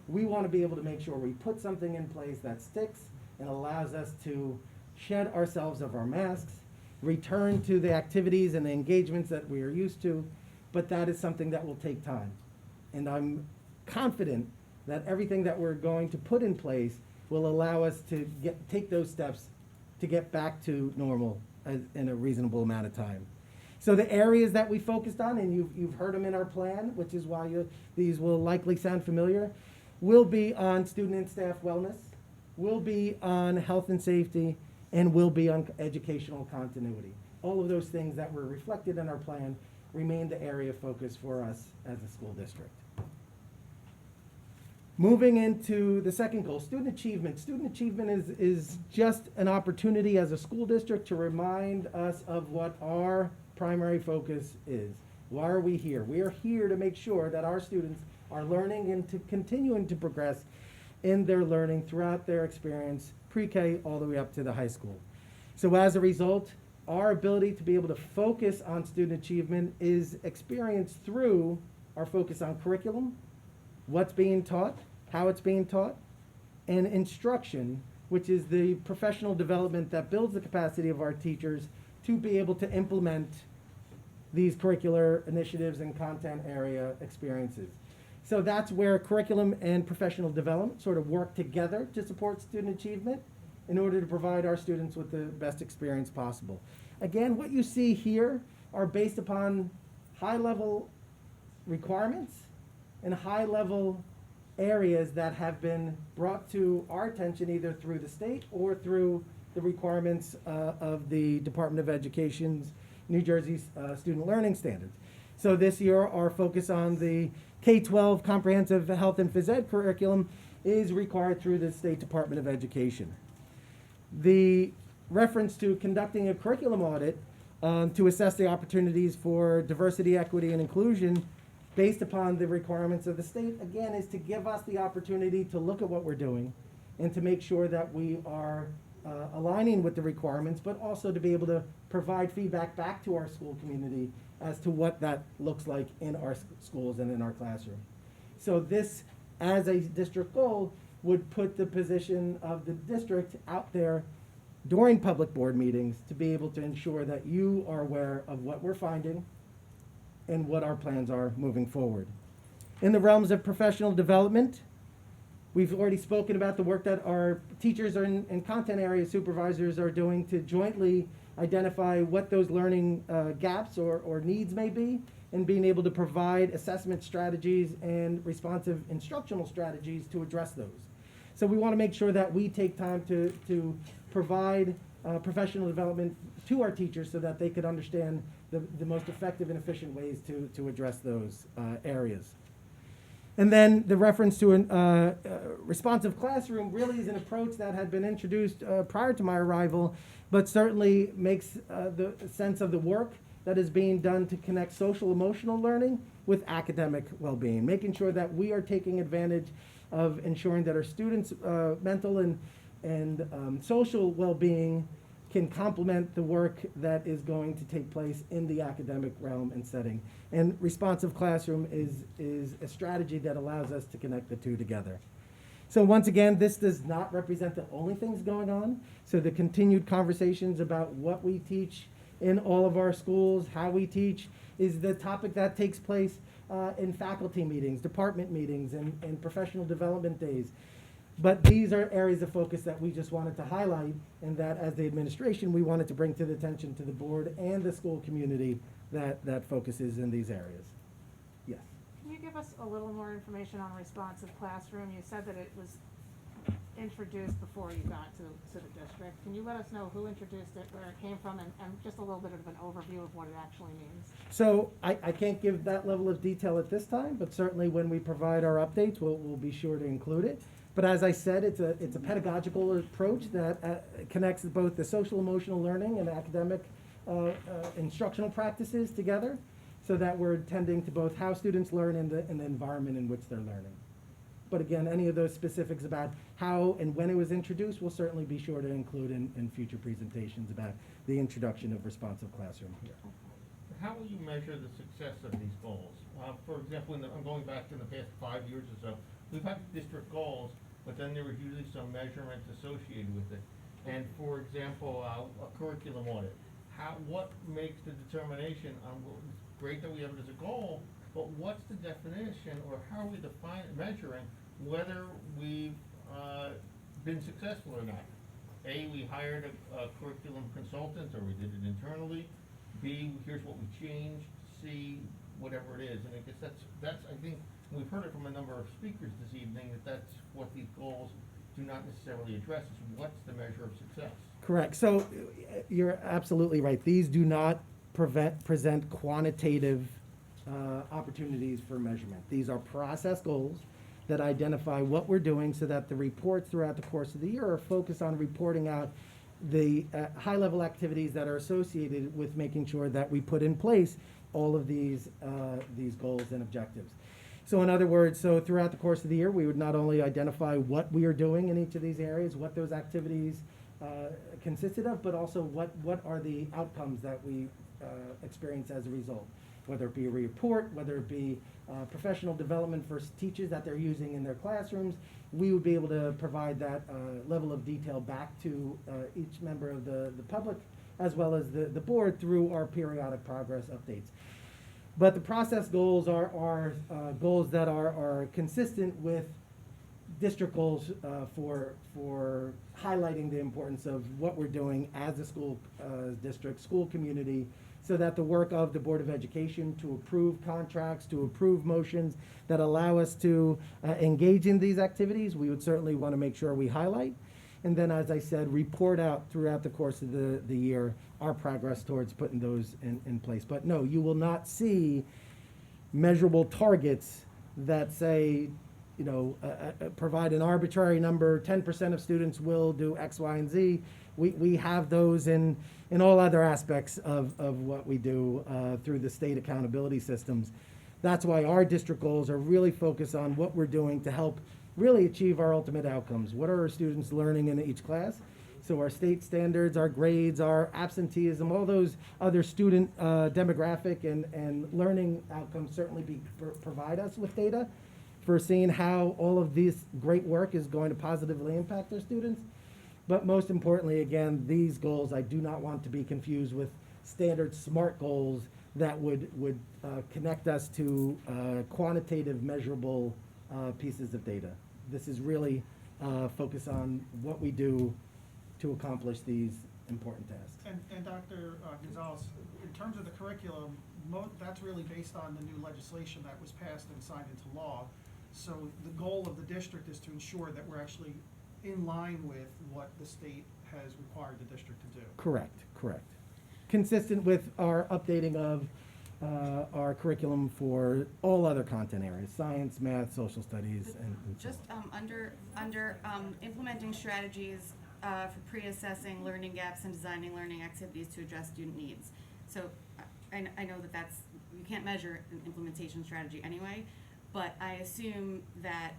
We want to be able to make sure we put something in place that sticks and allows us to shed ourselves of our masks, return to the activities and the engagements that we are used to, but that is something that will take time. And I'm confident that everything that we're going to put in place will allow us to take those steps to get back to normal in a reasonable amount of time. So the areas that we focused on, and you've heard them in our plan, which is why these will likely sound familiar, will be on student and staff wellness, will be on health and safety, and will be on educational continuity. All of those things that were reflected in our plan remain the area of focus for us as a school district. Moving into the second goal, student achievement. Student achievement is just an opportunity as a school district to remind us of what our primary focus is. Why are we here? We are here to make sure that our students are learning and to continuing to progress in their learning throughout their experience, pre-K all the way up to the high school. So as a result, our ability to be able to focus on student achievement is experienced through our focus on curriculum, what's being taught, how it's being taught, and instruction, which is the professional development that builds the capacity of our teachers to be able to implement these curricular initiatives and content area experiences. So that's where curriculum and professional development sort of work together to support student achievement in order to provide our students with the best experience possible. Again, what you see here are based upon high-level requirements and high-level areas that have been brought to our attention either through the state or through the requirements of the Department of Education's New Jersey's student learning standards. So this year, our focus on the K-12 comprehensive health and phys ed curriculum is required through the State Department of Education. The reference to conducting a curriculum audit to assess the opportunities for diversity, equity, and inclusion based upon the requirements of the state, again, is to give us the opportunity to look at what we're doing and to make sure that we are aligning with the requirements, but also to be able to provide feedback back to our school community as to what that looks like in our schools and in our classroom. So this, as a district goal, would put the position of the district out there during public board meetings to be able to ensure that you are aware of what we're finding and what our plans are moving forward. In the realms of professional development, we've already spoken about the work that our teachers and content area supervisors are doing to jointly identify what those learning gaps or needs may be, and being able to provide assessment strategies and responsive instructional strategies to address those. So we want to make sure that we take time to provide professional development to our teachers so that they could understand the most effective and efficient ways to address those areas. And then the reference to a responsive classroom really is an approach that had been introduced prior to my arrival, but certainly makes the sense of the work that is being done to connect social emotional learning with academic well-being, making sure that we are taking advantage of ensuring that our students' mental and social well-being can complement the work that is going to take place in the academic realm and setting. And responsive classroom is a strategy that allows us to connect the two together. So once again, this does not represent the only things going on. So the continued conversations about what we teach in all of our schools, how we teach, is the topic that takes place in faculty meetings, department meetings, and professional development days. But these are areas of focus that we just wanted to highlight, and that as the administration, we wanted to bring to the attention to the board and the school community that focuses in these areas. Yes. Can you give us a little more information on responsive classroom? You said that it was introduced before you got to the district. Can you let us know who introduced it, where it came from, and just a little bit of an overview of what it actually means? So I can't give that level of detail at this time, but certainly when we provide our updates, we'll be sure to include it. But as I said, it's a pedagogical approach that connects both the social emotional learning and academic instructional practices together, so that we're tending to both how students learn and the environment in which they're learning. But again, any of those specifics about how and when it was introduced, we'll certainly be sure to include in future presentations about the introduction of responsive classroom here. How will you measure the success of these goals? For example, I'm going back in the past 5 years or so, we've had district goals, but then there was usually some measurement associated with it. And for example, a curriculum audit. What makes the determination on, it's great that we have it as a goal, but what's the definition, or how are we measuring whether we've been successful or not? A, we hired a curriculum consultant, or we did it internally. B, here's what we changed. C, whatever it is. And I guess that's I think, we've heard it from a number of speakers this evening, that's what these goals do not necessarily address, is what's the measure of success? Correct. So you're absolutely right. These do not present quantitative opportunities for measurement. These are process goals that identify what we're doing, so that the reports throughout the course of the year are focused on reporting out the high-level activities that are associated with making sure that we put in place all of these goals and objectives. So in other words, so throughout the course of the year, we would not only identify what we are doing in each of these areas, what those activities consisted of, but also what are the outcomes that we experience as a result, whether it be a report, whether it be professional development for teachers that they're using in their classrooms. We would be able to provide that level of detail back to each member of the public, as well as the board, through our periodic progress updates. But the process goals are goals that are consistent with district goals for highlighting the importance of what we're doing as a school district, school community, so that the work of the Board of Education to approve contracts, to approve motions that allow us to engage in these activities, we would certainly want to make sure we highlight. And then, as I said, report out throughout the course of the year our progress towards putting those in place. But no, you will not see measurable targets that say, you know, provide an arbitrary number, 10% of students will do X, Y, and Z. We have those in all other aspects of what we do through the state accountability systems. That's why our district goals are really focused on what we're doing to help really achieve our ultimate outcomes. What are our students learning in each class? So our state standards, our grades, our absenteeism, all those other student demographic and learning outcomes certainly provide us with data for seeing how all of this great work is going to positively impact their students. But most importantly, again, these goals I do not want to be confused with standard SMART goals that would connect us to quantitative, measurable pieces of data. This is really focused on what we do to accomplish these important tasks. And Dr. Gonzalez, in terms of the curriculum, that's really based on the new legislation that was passed and signed into law. So the goal of the district is to ensure that we're actually in line with what the state has required the district to do. Correct. Consistent with our updating of our curriculum for all other content areas, science, math, social studies, and so Just under implementing strategies for pre-assessing learning gaps and designing learning activities to address student needs. So I know that you can't measure an implementation strategy anyway, but I assume that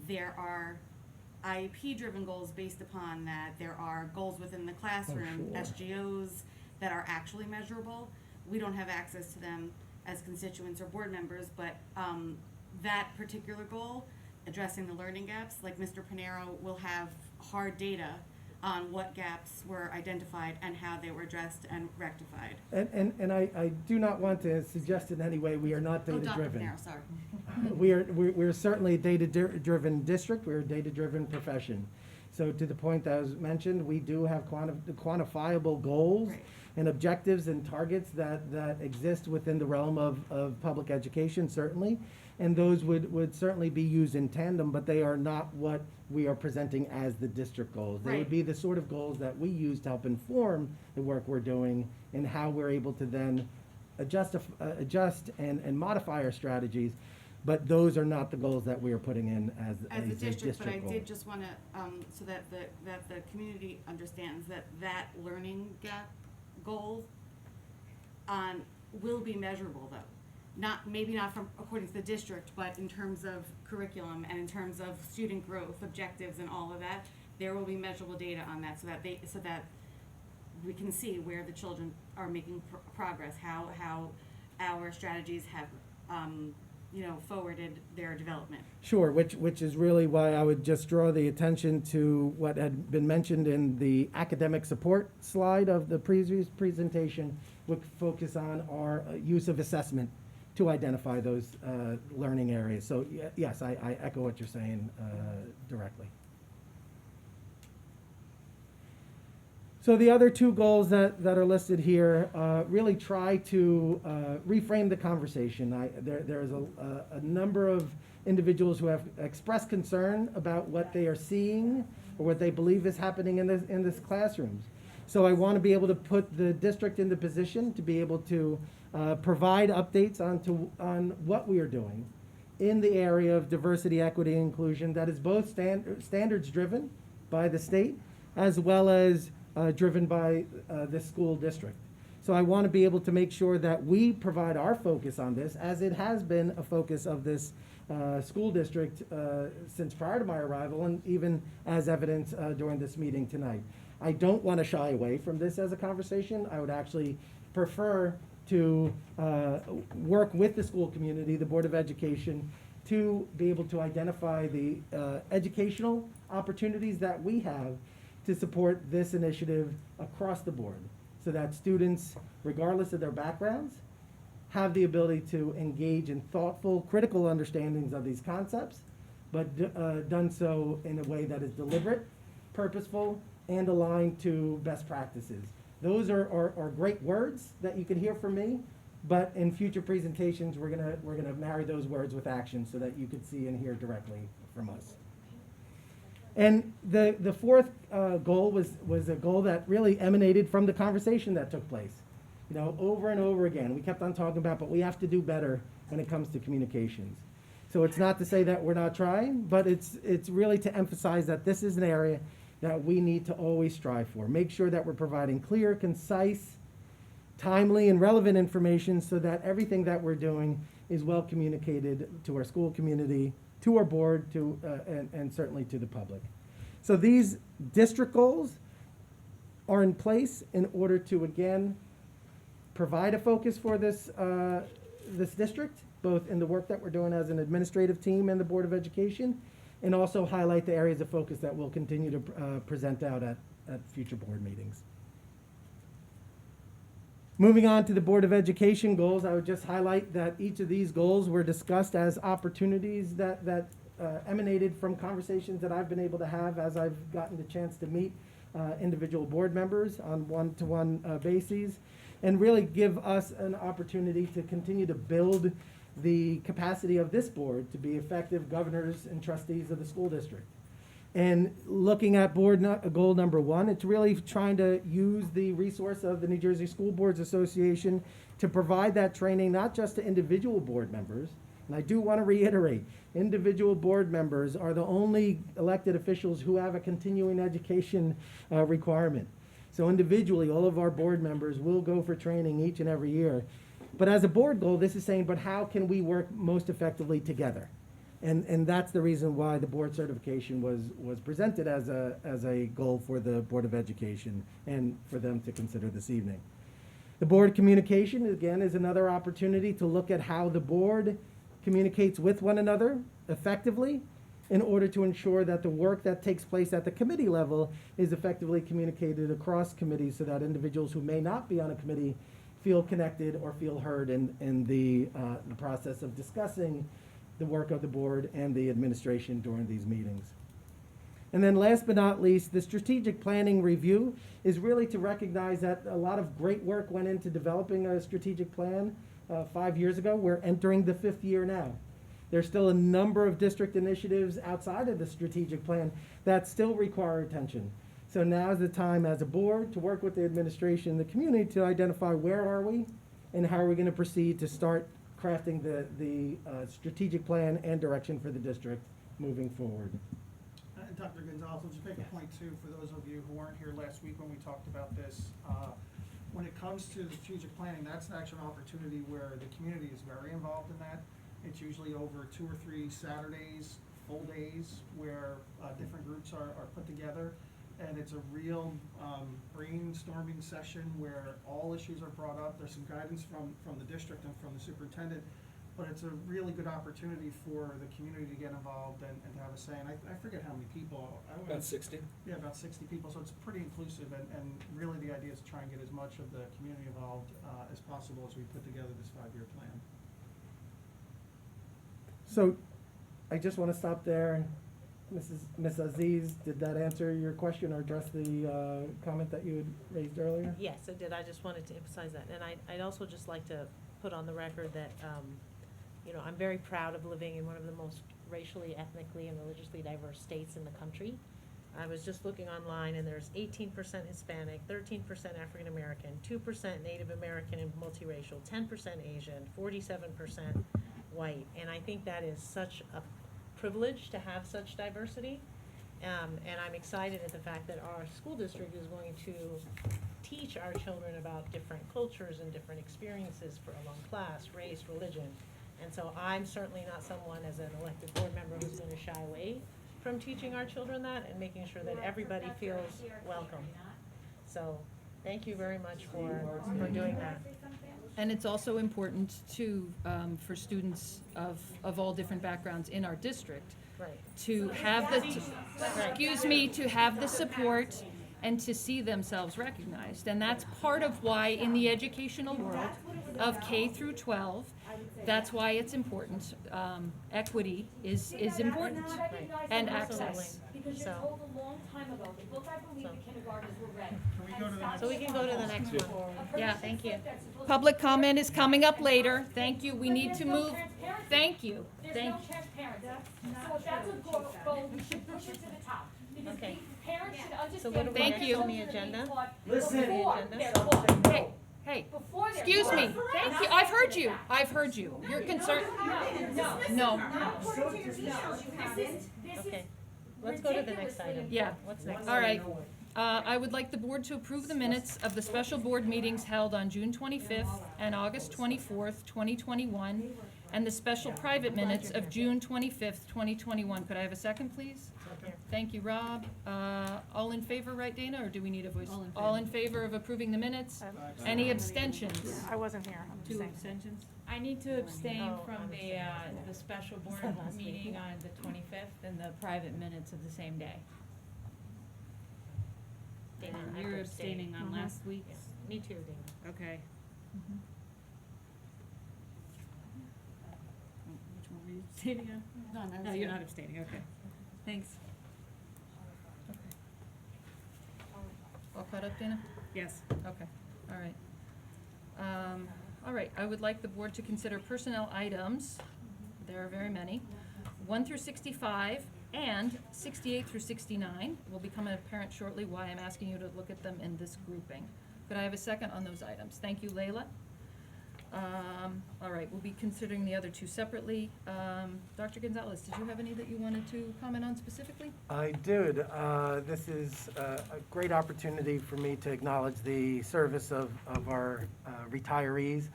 there are IEP-driven goals based upon that. There are goals within the classroom, sure. SGOs that are actually measurable. We don't have access to them as constituents or board members, but that particular goal, addressing the learning gaps, like Mr. Pinero will have hard data on what gaps were identified and how they were addressed and rectified. And I do not want to suggest in any way we are not Oh, Dr. data-driven. Pinero, sorry. We're certainly a data-driven district, we're a data-driven profession. So to the point that was mentioned, we do have quantifiable goals Right. and objectives and targets that exist within the realm of public education, certainly. And those would certainly be used in tandem, but they are not what we are presenting as the district goals. They Right. would be the sort of goals that we use to help inform the work we're doing and how we're able to then adjust and modify our strategies. But those are not the goals that we are putting in as As a a district, but I goal. did just wanna, so that the community understands that learning gap goal will be measurable though. Maybe not from, according to the district, but in terms of curriculum and in terms of student growth, objectives and all of that, there will be measurable data on that so that we can see where the children are making progress, how our strategies have, forwarded their development. Sure, which is really why I would just draw the attention to what had been mentioned in the academic support slide of the previous presentation, which focus on our use of assessment to identify those learning areas. So yes, I echo what you're saying directly. So the other two goals that are listed here really try to reframe the conversation. There's a number of individuals who have expressed concern about what they are seeing or what they believe is happening in this classrooms. So I want to be able to put the district in the position to be able to provide updates on what we are doing in the area of diversity, equity, and inclusion that is both standards driven by the state as well as driven by the school district. So I want to be able to make sure that we provide our focus on this, as it has been a focus of this school district since prior to my arrival, and even as evidence during this meeting tonight. I don't want to shy away from this as a conversation. I would actually prefer to work with the school community, the Board of Education, to be able to identify the educational opportunities that we have to support this initiative across the board, so that students, regardless of their backgrounds, have the ability to engage in thoughtful, critical understandings of these concepts, but done so in a way that is deliberate, purposeful, and aligned to best practices. Those are great words that you can hear from me, but in future presentations, we're gonna marry those words with action so that you can see and hear directly from us. And the fourth goal was a goal that really emanated from the conversation that took place. You know, over and over again, we kept on talking about, but we have to do better when it comes to communications. So it's not to say that we're not trying, but it's really to emphasize that this is an area that we need to always strive for. Make sure that we're providing clear, concise, timely, and relevant information so that everything that we're doing is well communicated to our school community, to our board, and certainly to the public. So these district goals are in place in order to, again, provide a focus for this district, both in the work that we're doing as an administrative team and the Board of Education, and also highlight the areas of focus that we'll continue to present out at future board meetings. Moving on to the Board of Education goals, I would just highlight that each of these goals were discussed as opportunities that emanated from conversations that I've been able to have as I've gotten the chance to meet individual board members on one-to-one bases, and really give us an opportunity to continue to build the capacity of this board to be effective governors and trustees of the school district. And looking at goal number one, it's really trying to use the resource of the New Jersey School Boards Association to provide that training not just to individual board members, and I do want to reiterate, individual board members are the only elected officials who have a continuing education requirement. So individually, all of our board members will go for training each and every year. But as a board goal, this is saying, but how can we work most effectively together? And that's the reason why the board certification was presented as a goal for the Board of Education and for them to consider this evening. The board communication, again, is another opportunity to look at how the board communicates with one another effectively in order to ensure that the work that takes place at the committee level is effectively communicated across committees so that individuals who may not be on a committee feel connected or feel heard in the process of discussing the work of the board and the administration during these meetings. And then last but not least, the strategic planning review is really to recognize that a lot of great work went into developing a strategic plan 5 years ago. We're entering the 5th year now. There's still a number of district initiatives outside of the strategic plan that still require attention. So now's the time as a board to work with the administration and the community to identify where are we and how are we going to proceed to start crafting the strategic plan and direction for the district moving forward. And Dr. Gonzalez, I'll just make a point too, for those of you who weren't here last week when we talked about this. When it comes to the strategic planning, that's actually an opportunity where the community is very involved in that. It's usually over 2 or 3 Saturdays, full days, where different groups are put together. And it's a real brainstorming session where all issues are brought up. There's some guidance from the district and from the superintendent, but it's a really good opportunity for the community to get involved and to have a say. And I forget how many people. About 60. Yeah, about 60 people, so it's pretty inclusive, and really the idea is to try and get as much of the community involved as possible as we put together this 5-year plan. So I just want to stop there. Ms. Aziz, did that answer your question or address the comment that you had raised earlier? Yes, it did. I just wanted to emphasize that. And I'd also just like to put on the record that, you know, I'm very proud of living in one of the most racially, ethnically, and religiously diverse states in the country. I was just looking online, and there's 18% Hispanic, 13% African American, 2% Native American and multiracial, 10% Asian, 47% white. And I think that is such a privilege to have such diversity. And I'm excited at the fact that our school district is going to teach our children about different cultures and different experiences along class, race, religion. And so I'm certainly not someone as an elected board member who's going to shy away from teaching our children that and making sure that everybody feels welcome. So thank you very much for doing that. And it's also important to, for students of all different backgrounds in our district, Right. to have to have the support and to see themselves recognized. And that's part of why in the educational world of K through 12, that's why it's important. Equity is important, and access. Because you're told a long time ago, the book I believe the kindergartners were read. So we can go to the next one. Yeah. Thank you. Public comment is coming up later. Thank you. We need to move. Thank you. There's no transparency. So if that's a goal, we should push it to the top. Because Okay. parents should understand. So what do we Thank next you. on the agenda? Listen. Before The they're agenda? taught. Hey, Before they're excuse taught. me. Thank you. I've heard you. I've heard you. You're concerned. No. Okay. Let's go to the next item. Yeah. What's next? All right. I would like the board to approve the minutes of the special board meetings held on June 25th and August 24th, 2021, and the special private minutes of June 25th, 2021. Could I have a second, please? Thank you, Rob. All in favor, right, Dana, or do we need a voice? All in favor of approving the minutes? Any abstentions? I wasn't here. I'm Two abstaining. abstentions? I need to abstain Oh, from the special board meeting on the 25th and the private minutes of the same day. Dana, I have You're to abstain. abstaining on last week's? Yes. Me too, Dana. Okay. Which one were you abstaining on? No, No, you're not abstaining, okay. Thanks. All caught up, Dana? Yes. Okay, all right. All right, I would like the board to consider personnel items, there are very many, 1 through 65 and 68 through 69. Will become apparent shortly why I'm asking you to look at them in this grouping. Could I have a second on those items? Thank you, Leila. All right, we'll be considering the other two separately. Dr. Gonzalez, did you have any that you wanted to comment on specifically? I did. This is a great opportunity for me to acknowledge the service of our retirees.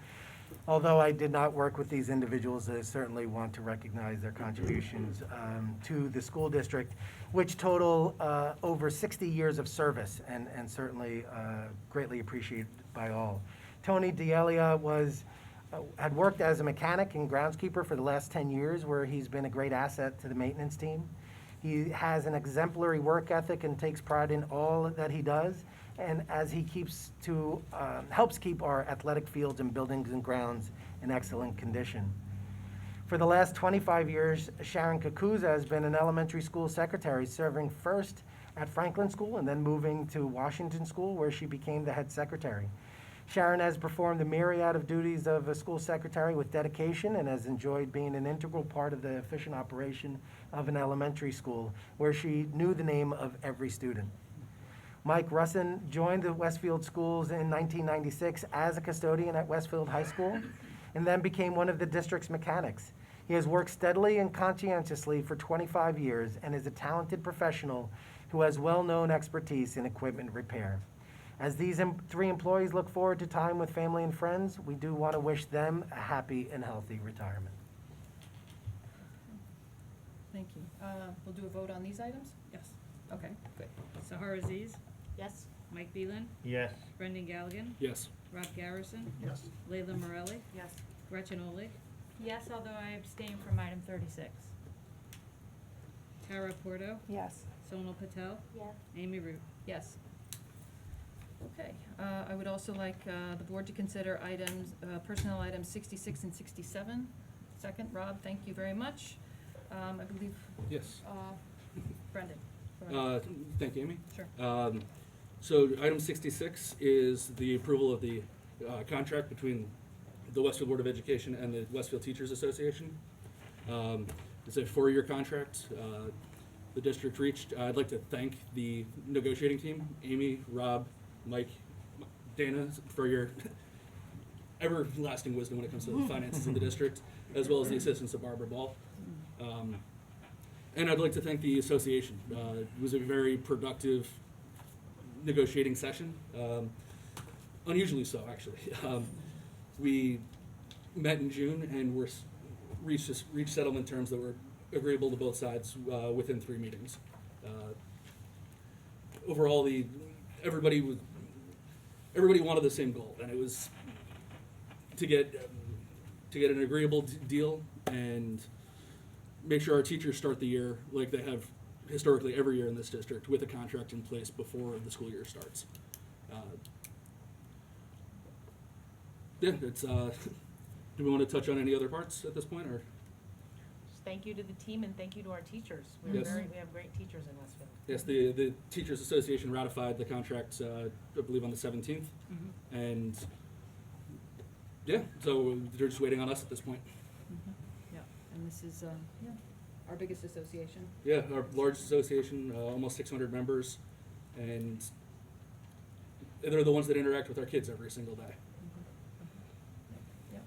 Although I did not work with these individuals, I certainly want to recognize their contributions to the school district, which total over 60 years of service, and certainly greatly appreciated by all. Tony D'Elia had worked as a mechanic and groundskeeper for the last 10 years, where he's been a great asset to the maintenance team. He has an exemplary work ethic and takes pride in all that he does, and as he helps keep our athletic fields and buildings and grounds in excellent condition. For the last 25 years, Sharon Kakuza has been an elementary school secretary, serving first at Franklin School and then moving to Washington School, where she became the head secretary. Sharon has performed the myriad of duties of a school secretary with dedication and has enjoyed being an integral part of the efficient operation of an elementary school, where she knew the name of every student. Mike Russin joined the Westfield schools in 1996 as a custodian at Westfield High School and then became one of the district's mechanics. He has worked steadily and conscientiously for 25 years and is a talented professional who has well-known expertise in equipment repair. As these three employees look forward to time with family and friends, we do want to wish them a happy and healthy retirement. Thank you. We'll do a vote on these items? Yes. Okay, good. Sahar Aziz, Yes. Mike Beelan, Yes. Brendan Galligan, Yes. Rob Garrison, Yes. Leila Morelli, Yes. Gretchen Oleg, Yes, although I abstain from item 36. Tara Porto, Yes. Sonal Patel, Yes. Amy Root. Yes. Okay, I would also like the board to consider personnel items 66 and 67. Second, Rob, thank you very much. I believe, Yes. Brendan. go ahead. Thank you, Amy. Sure. So item 66 is the approval of the contract between the Westfield Board of Education and the Westfield Teachers Association. It's a 4-year contract. The district reached. I'd like to thank the negotiating team, Amy, Rob, Mike, Dana, for your everlasting wisdom when it comes to the finances in the district, as well as the assistance of Barbara Ball. And I'd like to thank the association. It was a very productive negotiating session, unusually so, actually. We met in June and reached settlement terms that were agreeable to both sides within 3 meetings. Overall, everybody wanted the same goal, and it was to get an agreeable deal and make sure our teachers start the year like they have historically every year in this district, with a contract in place before the school year starts. It's do we want to touch on any other parts at this point, or? Just thank you to the team and thank you to our teachers. Yes. We have great teachers in Westfield. Yes, the Teachers Association ratified the contract, I believe, on the 17th. And, yeah, so they're just waiting on us at this point. Yeah, and this is, our biggest association. Yeah, our largest association, almost 600 members, and they're the ones that interact with our kids every single day. Yeah,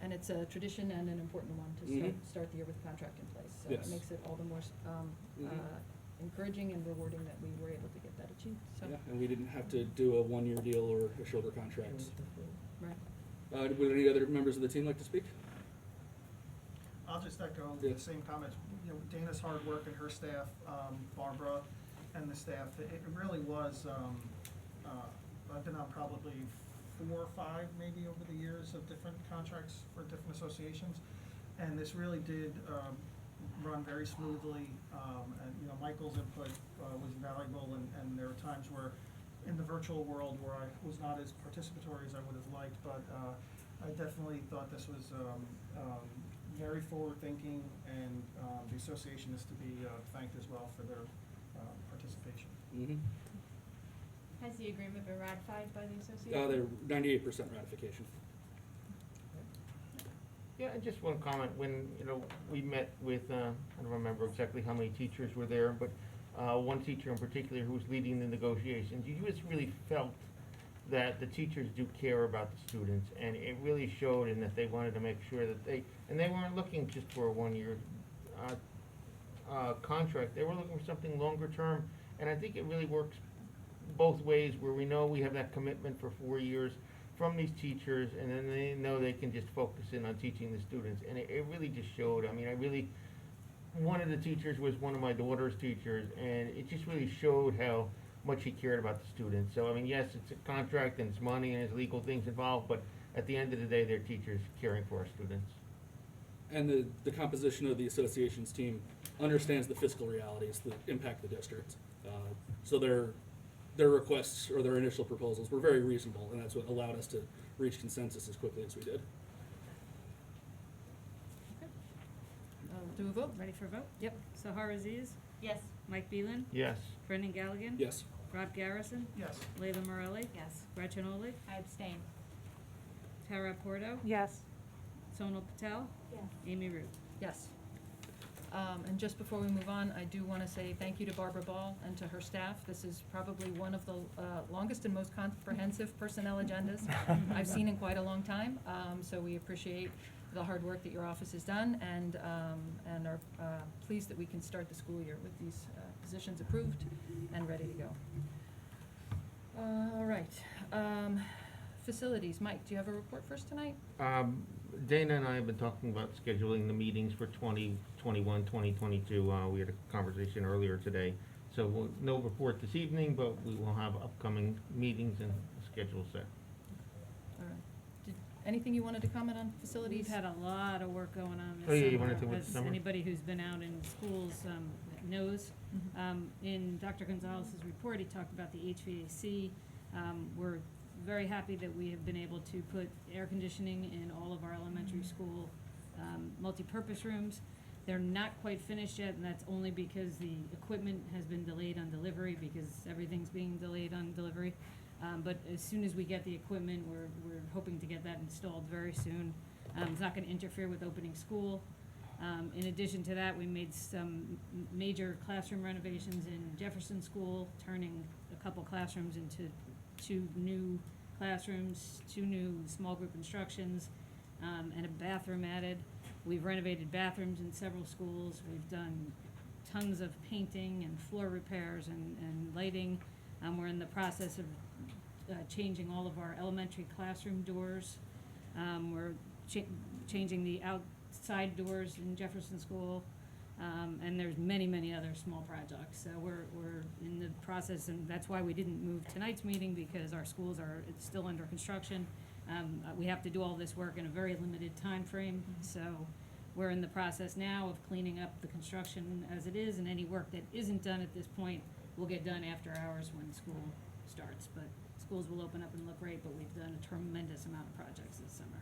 and it's a tradition and an important one to start the year with a contract in place. So Yes. it makes it all the more encouraging and rewarding that we were able to get that achieved, so. Yeah, and we didn't have to do a 1-year deal or a shorter contract. Right. Would any other members of the team like to speak? I'll just echo Yeah. the same comments. You know, Dana's hard work and her staff, Barbara and the staff, it really was, I've been on probably 4 or 5 maybe over the years of different contracts for different associations. And this really did run very smoothly, and, you know, Michael's input was valuable, and there were times where in the virtual world where I was not as participatory as I would have liked, but I definitely thought this was very forward-thinking, and the association is to be thanked as well for their participation. Has the agreement been ratified by the association? They're 98% ratification. Yeah, just one comment. When, you know, we met with, I don't remember exactly how many teachers were there, but one teacher in particular who was leading the negotiations, you just really felt that the teachers do care about the students, and it really showed in that they wanted to make sure that they weren't looking just for a one-year contract. They were looking for something longer term, and I think it really works both ways, where we know we have that commitment for 4 years from these teachers, and then they know they can just focus in on teaching the students, and it really just showed. I mean, one of the teachers was one of my daughter's teachers, and it just really showed how much he cared about the students. So, I mean, yes, it's a contract and it's money and there's legal things involved, but at the end of the day, they're teachers caring for our students. And the composition of the association's team understands the fiscal realities that impact the district. So their requests or their initial proposals were very reasonable, and that's what allowed us to reach consensus as quickly as we did. Do a vote? Ready for a vote? Yep. Sahar Aziz? Yes. Mike Beelan? Yes. Brendan Galligan? Yes. Rob Garrison? Yes. Leila Morelli? Yes. Gretchen Oley? I abstain. Tara Porto? Yes. Sonal Patel? Yes. Amy Root? Yes. And just before we move on, I do want to say thank you to Barbara Ball and to her staff. This is probably one of the longest and most comprehensive personnel agendas I've seen in quite a long time. So we appreciate the hard work that your office has done, and are pleased that we can start the school year with these positions approved and ready to go. All right. Facilities. Mike, do you have a report for us tonight? Dana and I have been talking about scheduling the meetings for 2021, 2022. We had a conversation earlier today. So no report this evening, but we will have upcoming meetings and a schedule set. All right. Anything you wanted to comment on facilities? We've had a lot of work going on this Oh, yeah, you summer, wanted to with as summer? anybody who's been out in schools knows. In Dr. Gonzalez's report, he talked about the HVAC. We're very happy that we have been able to put air conditioning in all of our elementary school multipurpose rooms. They're not quite finished yet, and that's only because the equipment has been delayed on delivery, because everything's being delayed on delivery. But as soon as we get the equipment, we're hoping to get that installed very soon. It's not going to interfere with opening school. In addition to that, we made some major classroom renovations in Jefferson School, turning a couple classrooms into 2 new classrooms, 2 new small group instructions, and a bathroom added. We've renovated bathrooms in several schools. We've done tons of painting and floor repairs and lighting. We're in the process of changing all of our elementary classroom doors. We're changing the outside doors in Jefferson School. And there's many, many other small projects. So we're in the process, and that's why we didn't move tonight's meeting, because our schools are still under construction. We have to do all this work in a very limited time frame. So we're in the process now of cleaning up the construction as it is, and any work that isn't done at this point will get done after hours when school starts. But schools will open up and look great, but we've done a tremendous amount of projects this summer.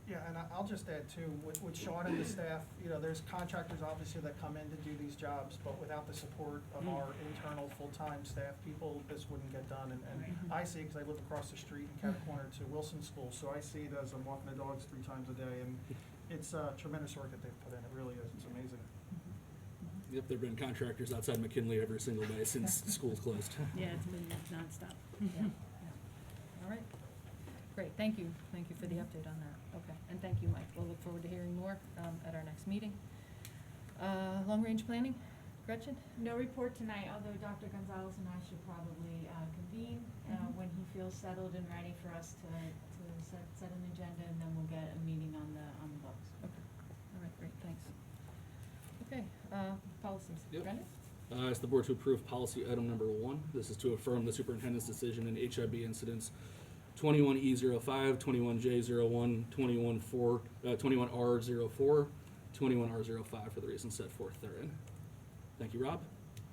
Yeah, and I'll just add too, with Sean and the staff, there's contractors obviously that come in to do these jobs, but without the support of our internal full-time staff people, this wouldn't get done. And I see, because I live across the street in Cat Corner to Wilson School, so I see it as I'm walking the dogs 3 times a day, and it's tremendous work that they've put in. It really is. It's amazing. Yep, there've been contractors outside McKinley every single day since school's closed. Yeah, it's been nonstop. All right. Great, thank you. Thank you for the update on that. Okay, and thank you, Mike. We'll look forward to hearing more at our next meeting. Long-range planning, Gretchen? No report tonight, although Dr. Gonzalez and I should probably convene when he feels settled and ready for us to set an agenda, and then we'll get a meeting on the books. Okay, all right, great, thanks. Okay, policies. Yep. Brendan? Ask the board to approve policy item number 1. This is to affirm the superintendent's decision in HIB incidents 21E05, 21J01, 21R04, 21R05 for the reasons set forth therein. Thank you, Rob.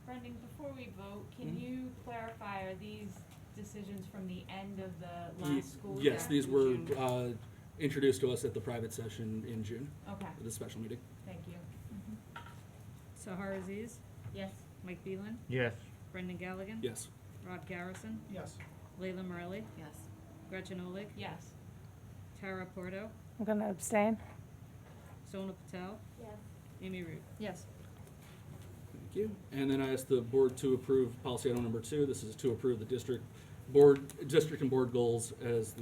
Brendan, before we vote, can you clarify, are these decisions from the end of the last school year? Yes, these were introduced to us at the private session in June. Okay. At the special meeting. Thank you. Sahar Aziz? Yes. Mike Beelan? Yes. Brendan Galligan? Yes. Rob Garrison? Yes. Leila Morelli? Yes. Gretchen Oley? Yes. Tara Porto? I'm going to abstain. Sonal Patel? Yes. Amy Root? Yes. Thank you. And then I asked the board to approve policy item number 2. This is to approve the district and board goals as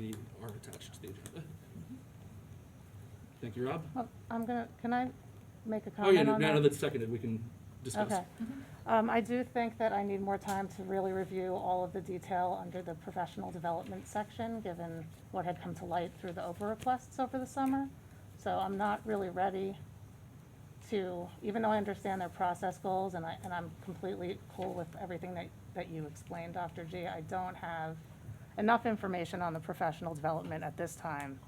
are attached to the agenda. Thank you, Rob. Well, can I make a Oh yeah, comment on that? now that it's seconded, we can discuss. Okay. I do think that I need more time to really review all of the detail under the professional development section, given what had come to light through the OPA requests over the summer. So I'm not really ready to, even though I understand their process goals and I'm completely cool with everything that you explained, Dr. G, I don't have enough information on the professional development at this time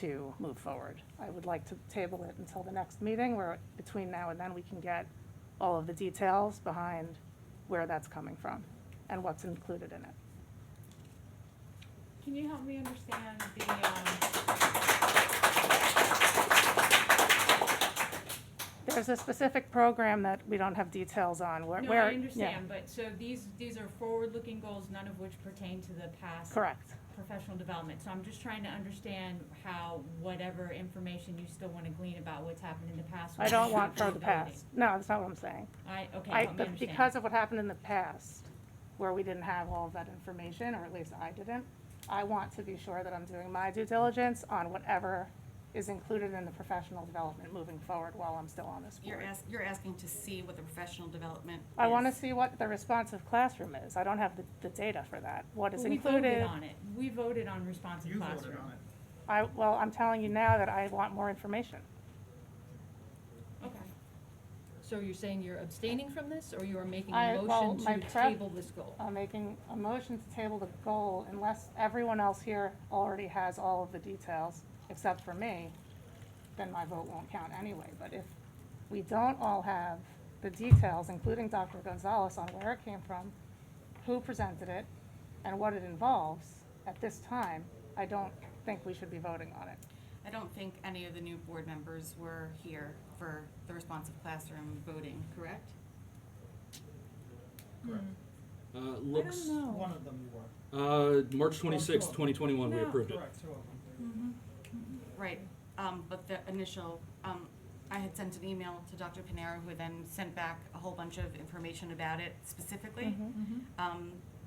to move forward. I would like to table it until the next meeting, where between now and then we can get all of the details behind where that's coming from and what's included in it. Can you help me understand There's a specific program that we don't have details on, where, No, where. I yeah. understand, but so these are forward-looking goals, none of which pertain to the past. Correct. Professional development, so I'm just trying to understand how whatever information you still wanna glean about what's happened in the past. I don't want for for the past. No, that's not what I'm saying. Okay, help me understand. Because of what happened in the past, where we didn't have all of that information, or at least I didn't, I want to be sure that I'm doing my due diligence on whatever is included in the professional development moving forward while I'm still on this board. You're asking to see what the professional development is. I want to see what the responsive classroom is. I don't have the data for that. What is Well, included. We voted on it, we voted on responsive You classroom. voted on it. Well, I'm telling you now that I want more information. Okay. So you're saying you're abstaining from this, or you are making I- a well, motion my to prep- table this goal? I'm making a motion to table the goal unless everyone else here already has all of the details, except for me, then my vote won't count anyway. But if we don't all have the details, including Dr. Gonzalez, on where it came from, who presented it, and what it involves, at this time, I don't think we should be voting on it. I don't think any of the new board members were here for the responsive classroom voting, correct? Looks, One of them you were. March 26, 2021, we No. approved it. Correct, two of them. Right, but the initial, I had sent an email to Dr. Panera, who then sent back a whole bunch of information about it specifically.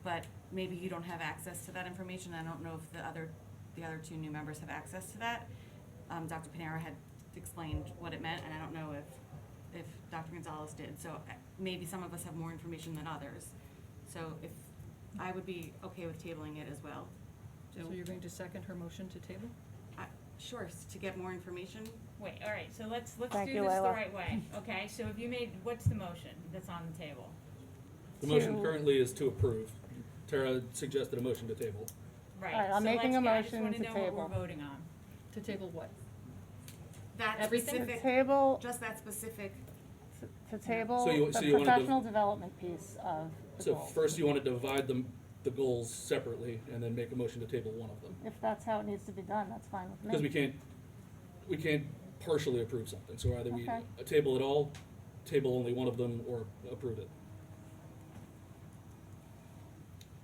But maybe you don't have access to that information. I don't know if the other two new members have access to that. Dr. Panera had explained what it meant, and I don't know if Dr. Gonzalez did. So maybe some of us have more information than others. So if, I would be okay with tabling it as well. So you're going to second her motion to table? Sure, to get more information. Wait, all right, so let's do Thank this you, the Layla. right way, okay? So have you made, what's the motion that's on the table? The motion currently is to approve. Tara suggested a motion to table. Right. All right, I'm so making let's a get- I just motion wanna to know what table. we're voting on. To table what? That Everything? specific, Table, just that specific, to table So you the wanna professional development piece of the So goal. first you want to divide the goals separately and then make a motion to table one of them. If that's how it needs to be done, that's fine with me. Because we can't partially approve something, so either we Okay. table it all, table only one of them, or approve it.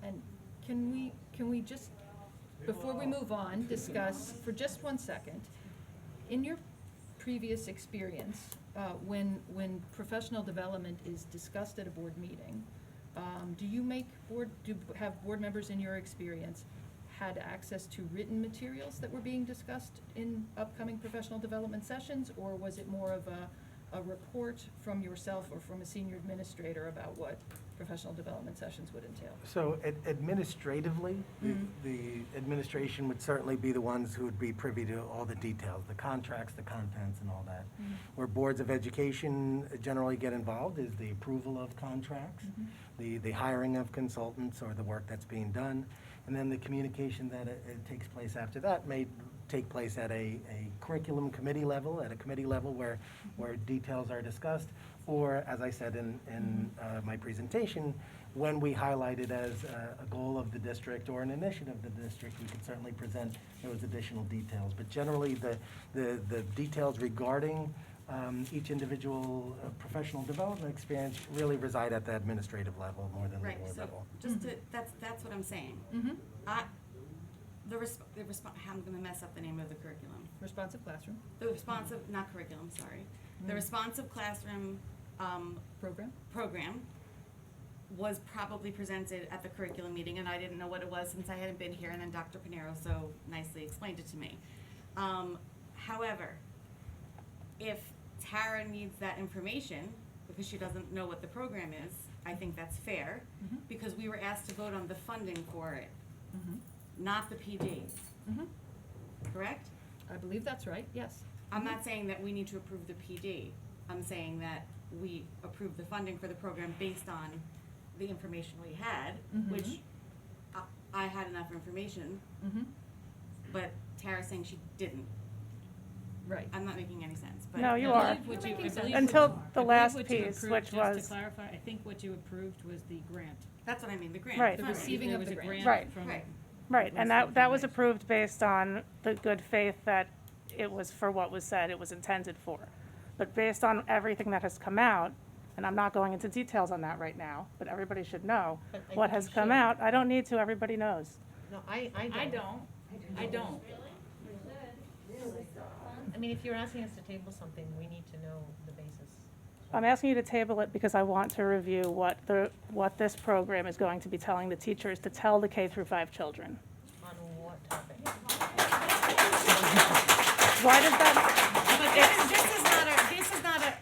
And can we just, before we move on, discuss for just 1 second, in your previous experience, when professional development is discussed at a board meeting, have board members in your experience had access to written materials that were being discussed in upcoming professional development sessions, or was it more of a report from yourself or from a senior administrator about what professional development sessions would entail? So administratively, the administration would certainly be the ones who would be privy to all the details, the contracts, the contents, and all that. Where boards of education generally get involved is the approval of contracts, the hiring of consultants, or the work that's being done, and then the communication that it takes place after that may take place at a curriculum committee level, where details are discussed, or, as I said in my presentation, when we highlight it as a goal of the district or an initiative of the district, we can certainly present those additional details. But generally, the details regarding each individual professional development experience really reside at the administrative level more than the right, board so level. just to, that's what I'm saying. I'm gonna mess up the name of the curriculum. Responsive classroom. The responsive, not curriculum, sorry. The responsive classroom, program was probably presented at the curriculum meeting, and I didn't know what it was since I hadn't been here, and then Dr. Pinero so nicely explained it to me. However, if Tara needs that information because she doesn't know what the program is, I think that's fair, because we were asked to vote on the funding for it, not the PDs. Correct? I believe that's right, yes. I'm not saying that we need to approve the PD. I'm saying that we approve the funding for the program based on the information we had, which I had enough information, but Tara's saying she didn't. Right. I'm not making any sense, but. No, you I are. believe what You're making sense. Until the I believe last what you piece, approved, which just was, to clarify, I think what you approved was the grant. That's what I mean, the grant. Right. The funding. receiving There of was the a grant. Right. from. Right. right, and that was approved based on the good faith that it was for what was said it was intended for. But based on everything that has come out, and I'm not going into details on that right now, but everybody should know But I what think has you come should. out. I don't need to, everybody knows. No, I don't. I don't. I mean, if you're asking us to table something, we need to know the basis. I'm asking you to table it because I want to review what this program is going to be telling the teachers to tell the K through 5 children. On what topic? Why does that? But this is not a,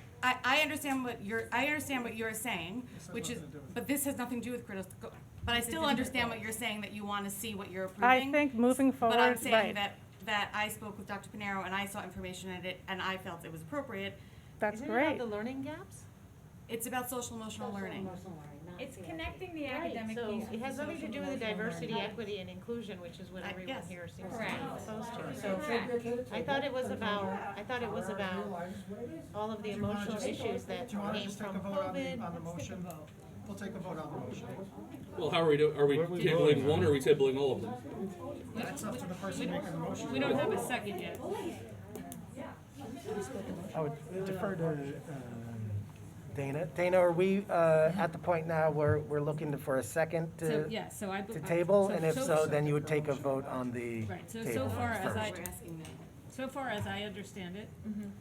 I understand what you're saying, which is, but this has nothing to do with critical, but I still understand what you're saying, that you want to see what you're approving. I think moving forward, But I'm saying right. that I spoke with Dr. Pinero and I saw information in it and I felt it was appropriate. That's Isn't it great. about the learning gaps? It's about social emotional learning. It's connecting the Right, academic so piece. it has nothing to do with the diversity, equity, and inclusion, which is what everyone yes. here seems to Correct. be opposed to. So I thought it was about all of the emotional issues that Do you want to came just take from a vote on the, COVID. on the motion? We'll take a vote on the motion. Well, how are we are we tabling one or are we tabling all of them? That's up to the person making the motion. We don't have a second yet. I would defer to Dana. Dana, are we at the point now where we're looking for a second So, yeah, so I. to table? And if so, then you would take a vote on the Right, so table far as first. so far as I understand it,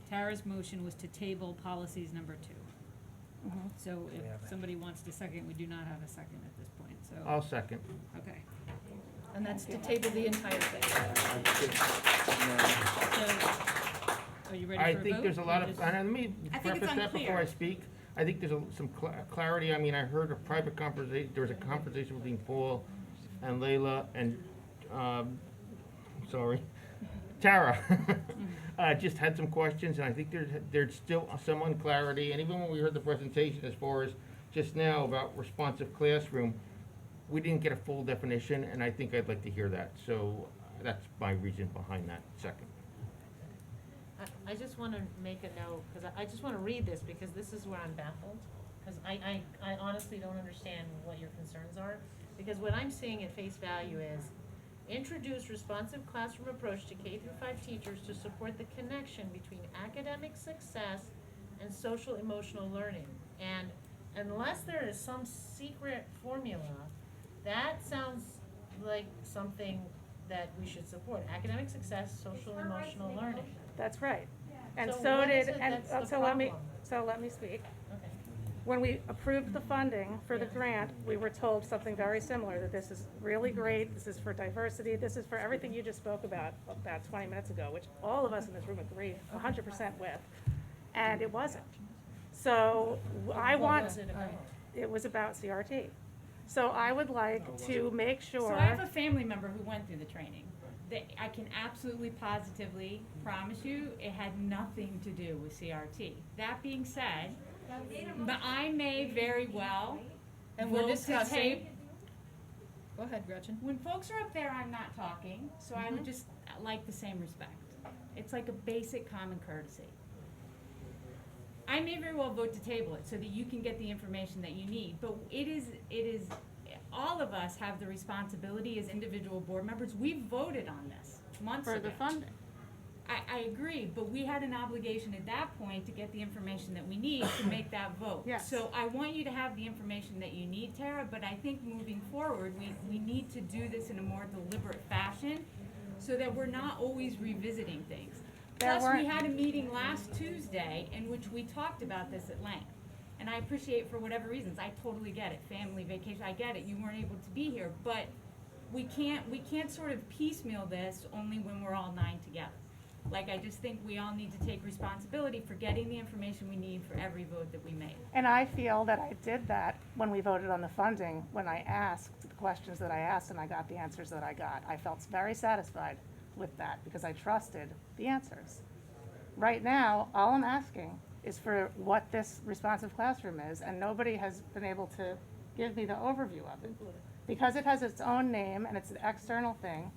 Tara's motion was to table policies number 2. So if somebody wants to second, we do not have a second at this point, so. I'll second. Okay. And that's to table the entire thing. So, are you ready for a I vote? think there's a lot of, Just- let me I think it's preface that before I unclear. speak. I think there's some clarity. I mean, I heard a private conversation, there was a conversation between Paul and Layla and, Tara. Just had some questions, and I think there's still some unclarity. And even when we heard the presentation as far as just now about responsive classroom, we didn't get a full definition, and I think I'd like to hear that. So that's my reason behind that second. I just want to make a note, because I just want to read this, because this is where I'm baffled. Because I honestly don't understand what your concerns are. Because what I'm seeing at face value is, introduce responsive classroom approach to K through 5 teachers to support the connection between academic success and social emotional learning. And unless there is some secret formula, that sounds like something that we should support. Academic success, social emotional learning. That's right. And So so what is did, it and that's the so let me problem? speak. Okay. When we approved the funding for the grant, we were told something very similar, that this is really great, this is for diversity, this is for everything you just spoke about 20 minutes ago, which all of us in this room agree 100% with, and it wasn't. So I want, was it about? it was about CRT. So I would like to make sure. So I have a family member who went through the training. I can absolutely positively promise you it had nothing to do with CRT. That being said, but I may very well And we're vote to discussing. take. Go ahead, Gretchen. When folks are up there, I'm not talking, so I would just like the same respect. It's like a basic common courtesy. I may very well vote to table it so that you can get the information that you need, but it is, all of us have the responsibility as individual board members. We voted on this months ago. For the funding. I agree, but we had an obligation at that point to get the information that we need to make that vote. Yes. So I want you to have the information that you need, Tara, but I think moving forward, we need to do this in a more deliberate fashion so that we're not always revisiting things. There Plus, we weren't- had a meeting last Tuesday in which we talked about this at length. And I appreciate for whatever reasons, I totally get it, family, vacation, I get it, you weren't able to be here, but we can't sort of piecemeal this only when we're all 9 together. Like, I just think we all need to take responsibility for getting the information we need for every vote that we make. And I feel that I did that when we voted on the funding, when I asked the questions that I asked and I got the answers that I got. I felt very satisfied with that because I trusted the answers. Right now, all I'm asking is for what this responsive classroom is, and nobody has been able to give me the overview of it. Because it has its own name and it's an external thing,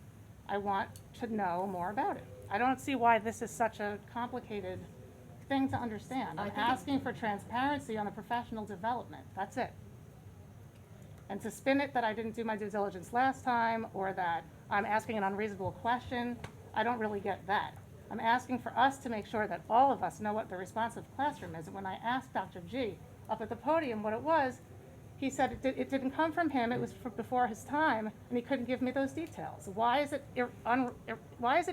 I want to know more about it. I don't see why this is such a complicated thing to understand. I'm asking for transparency on the professional development, that's it. And to spin it that I didn't do my due diligence last time, or that I'm asking an unreasonable question, I don't really get that. I'm asking for us to make sure that all of us know what the responsive classroom is. And when I asked Dr. G up at the podium what it was, he said it didn't come from him, it was before his time, and he couldn't give me those details. Why is it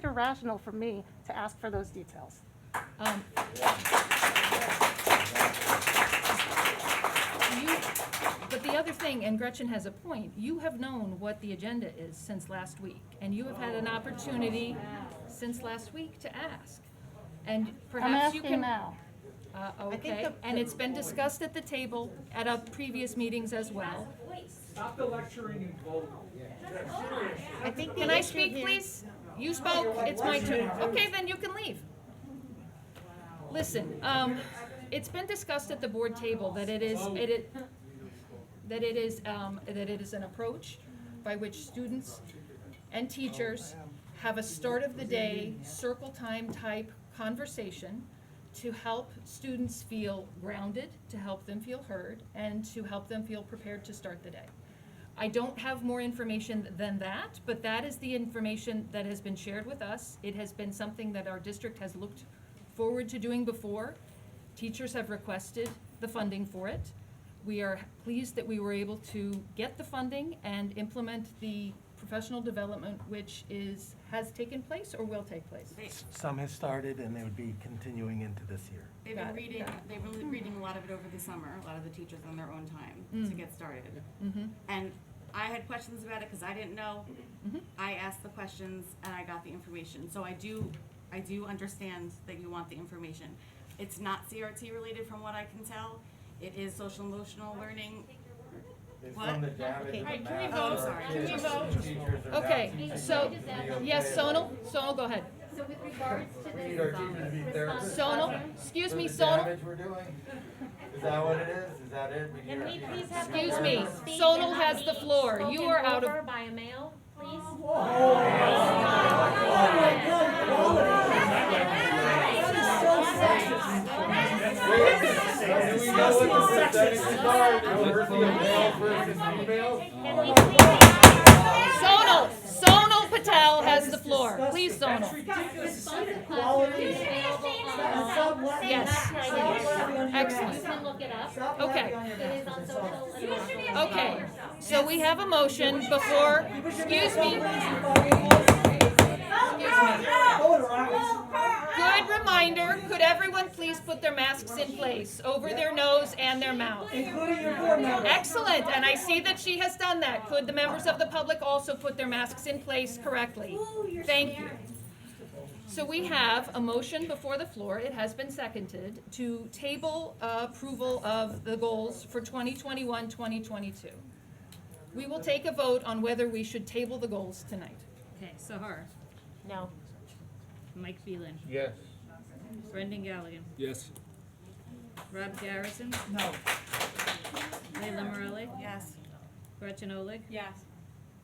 irrational for me to ask for those details? But the other thing, and Gretchen has a point, you have known what the agenda is since last week, and you have had an opportunity since last week to ask. And perhaps you can. I'm asking now. Okay, and it's been discussed at the table at previous meetings as well. Stop the lecturing and vote. I think Can I speak, please? You spoke, it's my turn. Okay, then you can leave. Listen, it's been discussed at the board table that it is an approach by which students and teachers have a start of the day, circle time type conversation to help students feel grounded, to help them feel heard, and to help them feel prepared to start the day. I don't have more information than that, but that is the information that has been shared with us. It has been something that our district has looked forward to doing before. Teachers have requested the funding for it. We are pleased that we were able to get the funding and implement the professional development, which has taken place or will take place. Some has started and they would be continuing into this year. They've been reading a lot of it over the summer, a lot of the teachers on their own time to get started. And I had questions about it because I didn't know. I asked the questions and I got the information. So I do understand that you want the information. It's not CRT related from what I can tell. It is social emotional learning. It's What? from the damage Okay. of Alright, the can we math vote? of Sorry. kids Can we and vote? teachers are Okay, now so, teaching to be yes, okay. Sonal, go ahead. So with regards to We need this, our teachers to be therapists. Sonal, excuse me, For the Sonal. damage we're doing? Is that what it is? Is that it? We need Can our we teachers please to have be Excuse the me, woman speak Sonal and not has the be floor. You are out of. spoken over by a male, please? Do we know what the percentages are? Diversity of males versus females? Sonal Patel has the floor. Please, Sonal. Yes. Excellent. You can look it up. Okay. It is on social and. Okay, so we have a motion before, excuse me. Good reminder, could everyone please put their masks in place, over their nose and their mouth? Including your board members. Excellent, and I see that she has done that. Could the members of the public also put their masks in place correctly? Thank you. So we have a motion before the floor, it has been seconded, to table approval of the goals for 2021-2022. We will take a vote on whether we should table the goals tonight. Okay, Sahar, No. Mike Phelan, Yes. Brendan Galligan, Yes. Rob Garrison, No. Layla Morelli, Yes. Gretchen Oleg, Yes.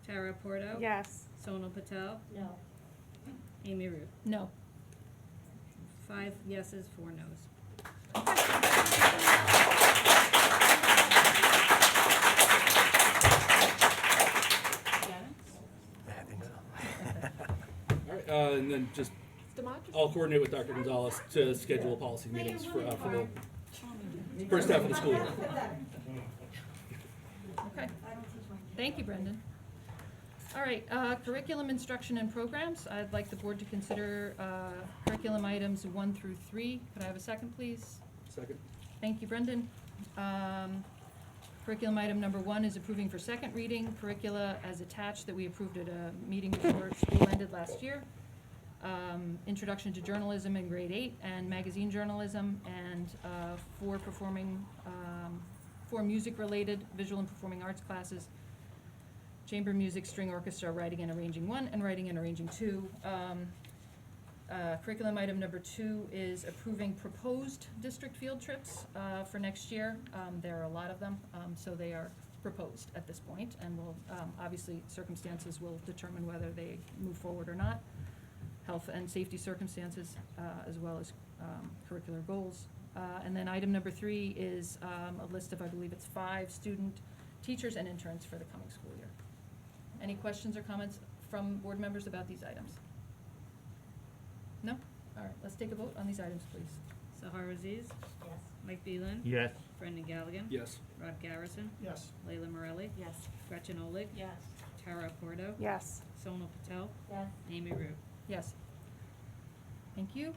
Tara Porto, Yes. Sonal Patel, No. Amy Root. No. 5 yeses, 4 nos. All right, and then just, I'll coordinate with Dr. Gonzalez to schedule policy meetings for the first half of the school year. Okay. Thank you, Brendan. All right, curriculum, instruction, and programs. I'd like the board to consider curriculum items 1 through 3. Could I have a second, please? Second. Thank you, Brendan. Curriculum item number 1 is approving for second reading curricula as attached that we approved at a meeting before school ended last year. Introduction to journalism in grade 8 and magazine journalism, and 4 music-related visual and performing arts classes. Chamber music, string orchestra, writing and arranging 1, and writing and arranging 2. Curriculum item number 2 is approving proposed district field trips for next year. There are a lot of them, so they are proposed at this point, and will, obviously, circumstances will determine whether they move forward or not. Health and safety circumstances, as well as curricular goals. And then item number 3 is a list of, I believe it's 5 student teachers and interns for the coming school year. Any questions or comments from board members about these items? No? All right, let's take a vote on these items, please. Sahar Aziz? Yes. Mike Beelan? Yes. Brendan Galligan? Yes. Rod Garrison? Yes. Layla Morelli? Yes. Gretchen Olig? Yes. Tara Porto? Yes. Sonal Patel? Yes. Amy Root? Yes. Thank you.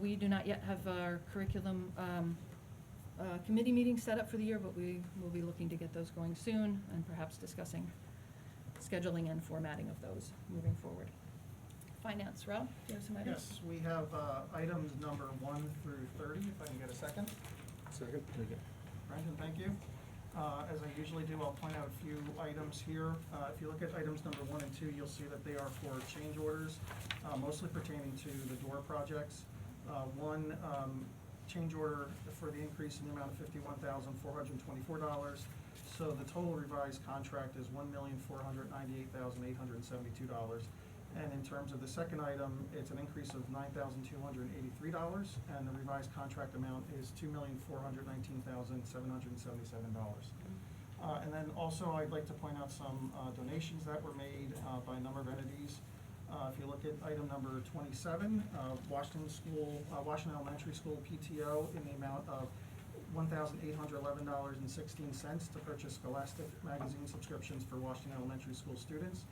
We do not yet have our curriculum committee meeting set up for the year, but we will be looking to get those going soon, and perhaps discussing scheduling and formatting of those moving forward. Finance, Rob, do you have some items? Yes, we have items number 1 through 30, if I can get a second. Second. Brendan, thank you. As I usually do, I'll point out a few items here. If you look at items number 1 and 2, you'll see that they are for change orders, mostly pertaining to the door projects. One change order for the increase in the amount of $51,424. So the total revised contract is $1,498,872. And in terms of the second item, it's an increase of $9,283, and the revised contract amount is $2,419,777. And then also, I'd like to point out some donations that were made by a number of entities. If you look at item number 27, Washington Elementary School PTO in the amount of $1,811.16 to purchase Scholastic magazine subscriptions for Washington Elementary School students.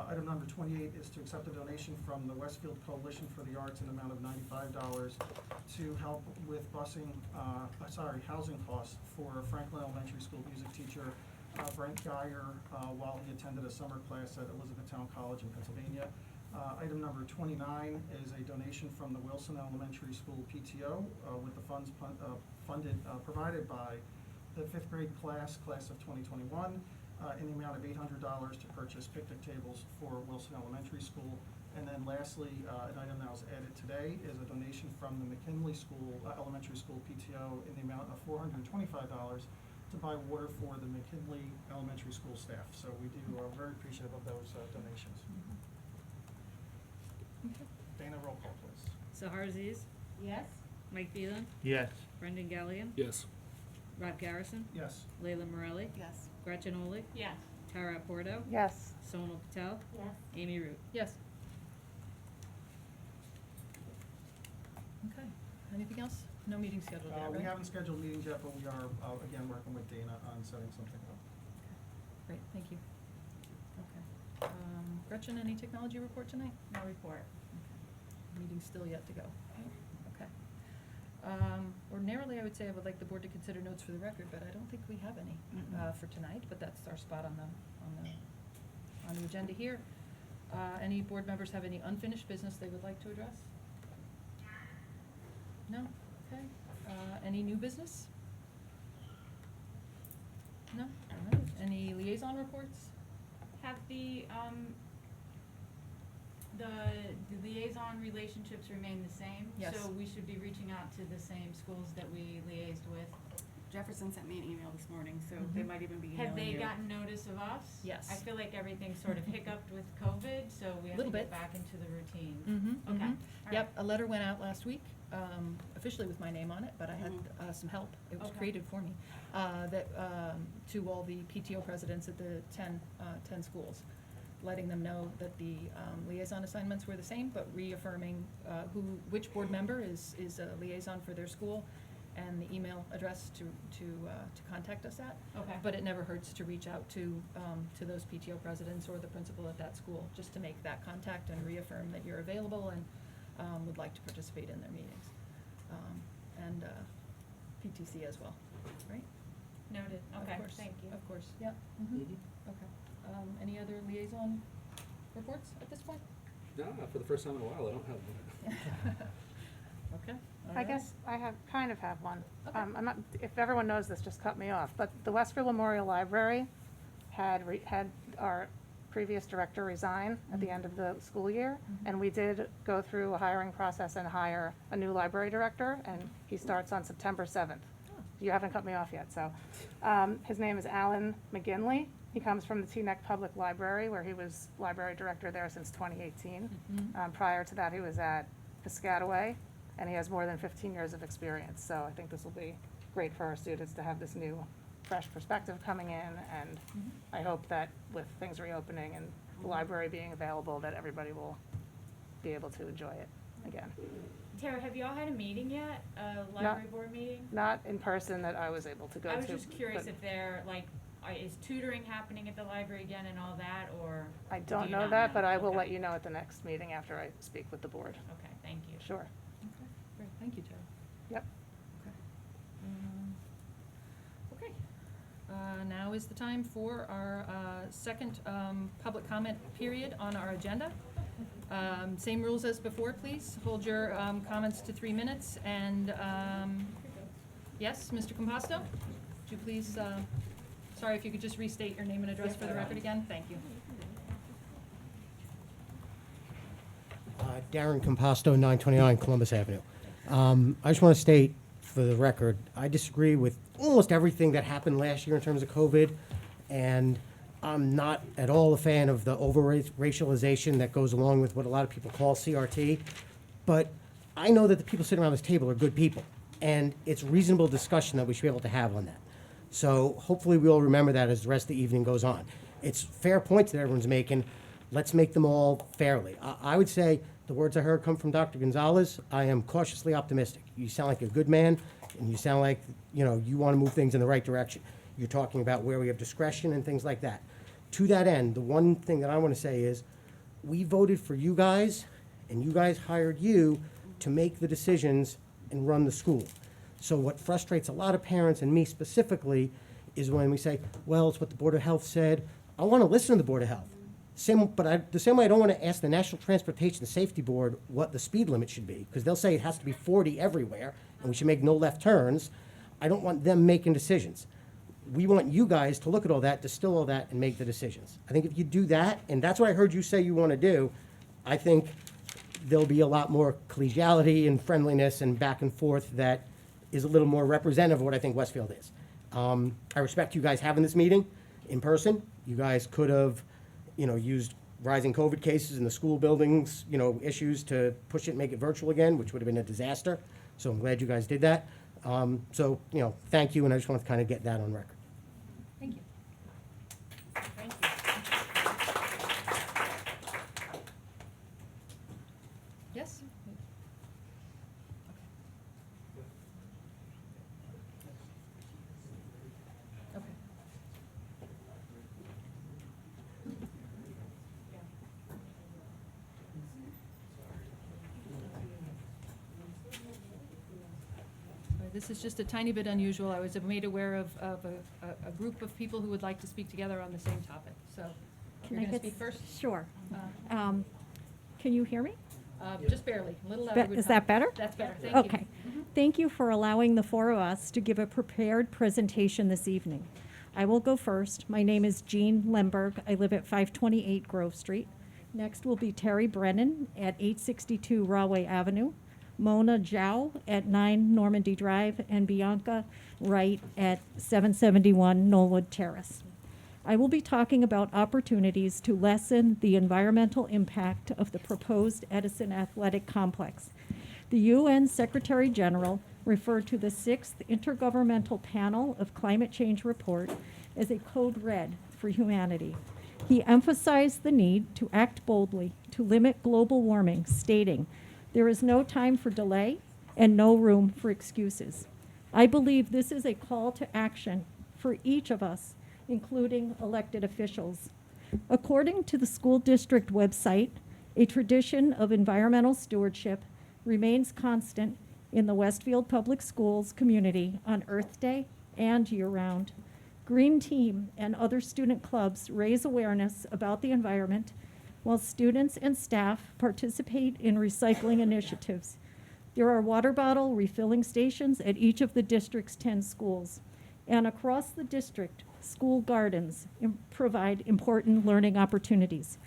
Item number 28 is to accept a donation from the Westfield Coalition for the Arts in the amount of $95 to help with housing costs for Franklin Elementary School music teacher Brent Geyer while he attended a summer class at Elizabethtown College in Pennsylvania. Item number 29 is a donation from the Wilson Elementary School PTO with the funds provided by the 5th grade class of 2021. In the amount of $800 to purchase picnic tables for Wilson Elementary School. And then lastly, an item that was added today is a donation from the McKinley Elementary School PTO in the amount of $425 to buy water for the McKinley Elementary School staff. So we are very appreciative of those donations. Dana, roll call, please. Sahar Aziz? Yes. Mike Beelan? Yes. Brendan Galligan? Yes. Rod Garrison? Yes. Layla Morelli? Yes. Gretchen Olig? Yes. Tara Porto? Yes. Sonal Patel? Yes. Amy Root? Yes. Okay. Anything else? No meeting scheduled yet, We right? haven't scheduled meetings yet, but we are, again, working with Dana on setting something up. Great, thank you. Okay. Gretchen, any technology report tonight? No report. Meeting's still yet to go. Okay. Ordinarily, I would say I would like the board to consider notes for the record, but I don't think we have any for tonight, but that's our spot on the agenda here. Any board members have any unfinished business they would like to address? No? Okay. Any new business? No? All right. Any liaison reports? Have the liaison relationships remain the same? Yes. So we should be reaching out to the same schools that we liaised with? Jefferson sent me an email this morning, so they might even be emailing Have they you. gotten notice of us? Yes. I feel like everything's sort of hiccuped with COVID, so we have to Little get bit. back into the routine. Mm-hmm. Okay. All right. Yep, a letter went out last week, officially with my name on it, but I had some help. It was Okay. created for me, to all the PTO presidents at the 10 schools, letting them know that the liaison assignments were the same, but reaffirming which board member is a liaison for their school, and the email address to contact us at. Okay. But it never hurts to reach out to those PTO presidents or the principal at that school, just to make that contact and reaffirm that you're available and would like to participate in their meetings. And PTC as well. right? Noted, okay, Of course, thank you. of course, yep. Okay. Any other liaison reports at this point? No, for the first time in a while, I don't have one. Okay. all I right. guess I kind of have one. Okay. I'm not, if everyone knows this, just cut me off, but the Westfield Memorial Library had our previous director resign at the end of the school year, and we did go through a hiring process and hire a new library director, and he starts on September 7th. You haven't cut me off yet, so. His name is Alan McGinley. He comes from the Teaneck Public Library, where he was library director there since 2018. Prior to that, he was at Piscataway, and he has more than 15 years of experience. So I think this will be great for our students to have this new, fresh perspective coming in, and I hope that with things reopening and the library being available, that everybody will be able to enjoy it again. Tara, have you all had a meeting yet, a library board meeting? Not in person that I was able to go to. I was just curious but if they're, like, is tutoring happening at the library again and all that, or? I do don't you know not that, but I will Okay. let you know at the next meeting after I speak with the board. Okay, thank you. Sure. Okay, great, thank you, Tara. Yep. Okay. Now is the time for our second public comment period on our agenda. Same rules as before, please. Hold your comments to 3 minutes. And yes, Mr. Composto, would you please, sorry if you could just restate your name and address for the record again? Thank you. Darren Composto, 929 Columbus Avenue. I just want to state for the record, I disagree with almost everything that happened last year in terms of COVID, and I'm not at all a fan of the over-racialization that goes along with what a lot of people call CRT, but I know that the people sitting around this table are good people, and it's reasonable discussion that we should be able to have on that. So hopefully we all remember that as the rest of the evening goes on. It's fair points that everyone's making. Let's make them all fairly. I would say the words I heard come from Dr. Gonzalez. I am cautiously optimistic. You sound like a good man, and you sound like, you know, you want to move things in the right direction. You're talking about where we have discretion and things like that. To that end, the one thing that I want to say is we voted for you guys, and you guys hired you to make the decisions and run the school. So what frustrates a lot of parents, and me specifically, is when we say, well, it's what the Board of Health said. I want to listen to the Board of Health. The same way I don't want to ask the National Transportation Safety Board what the speed limit should be, because they'll say it has to be 40 everywhere, and we should make no left turns. I don't want them making decisions. We want you guys to look at all that, distill all that, and make the decisions. I think if you do that, and that's what I heard you say you want to do, I think there'll be a lot more collegiality and friendliness and back and forth that is a little more representative of what I think Westfield is. I respect you guys having this meeting in person. You guys could have, you know, used rising COVID cases in the school buildings, you know, issues to push it and make it virtual again, which would have been a disaster. So I'm glad you guys did that. So, you know, thank you, and I just want to kind of get that on record. Thank you. Thank you. Yes? Okay. This is just a tiny bit unusual. I was made aware of a group of people who would like to speak together on the same topic. So Can you're I going to get speak first? Sure. Can you hear me? Just barely, a little louder. would Is help. that better? That's better, thank you. Okay. Thank you for allowing the four of us to give a prepared presentation this evening. I will go first. My name is Jean Lemberg. I live at 528 Grove Street. Next will be Terry Brennan at 862 Rahway Avenue, Mona Zhao at 9 Normandy Drive, and Bianca Wright at 771 Knollwood Terrace. I will be talking about opportunities to lessen the environmental impact of the proposed Edison Athletic Complex. The UN Secretary General referred to the 6th Intergovernmental Panel of Climate Change report as a code red for humanity. He emphasized the need to act boldly to limit global warming, stating, "There is no time for delay and no room for excuses." I believe this is a call to action for each of us, including elected officials. According to the school district website, a tradition of environmental stewardship remains constant in the Westfield Public Schools community on Earth Day and year-round. Green Team and other student clubs raise awareness about the environment, while students and staff participate in recycling initiatives. There are water bottle refilling stations at each of the district's 10 schools. And across the district, school gardens provide important learning opportunities.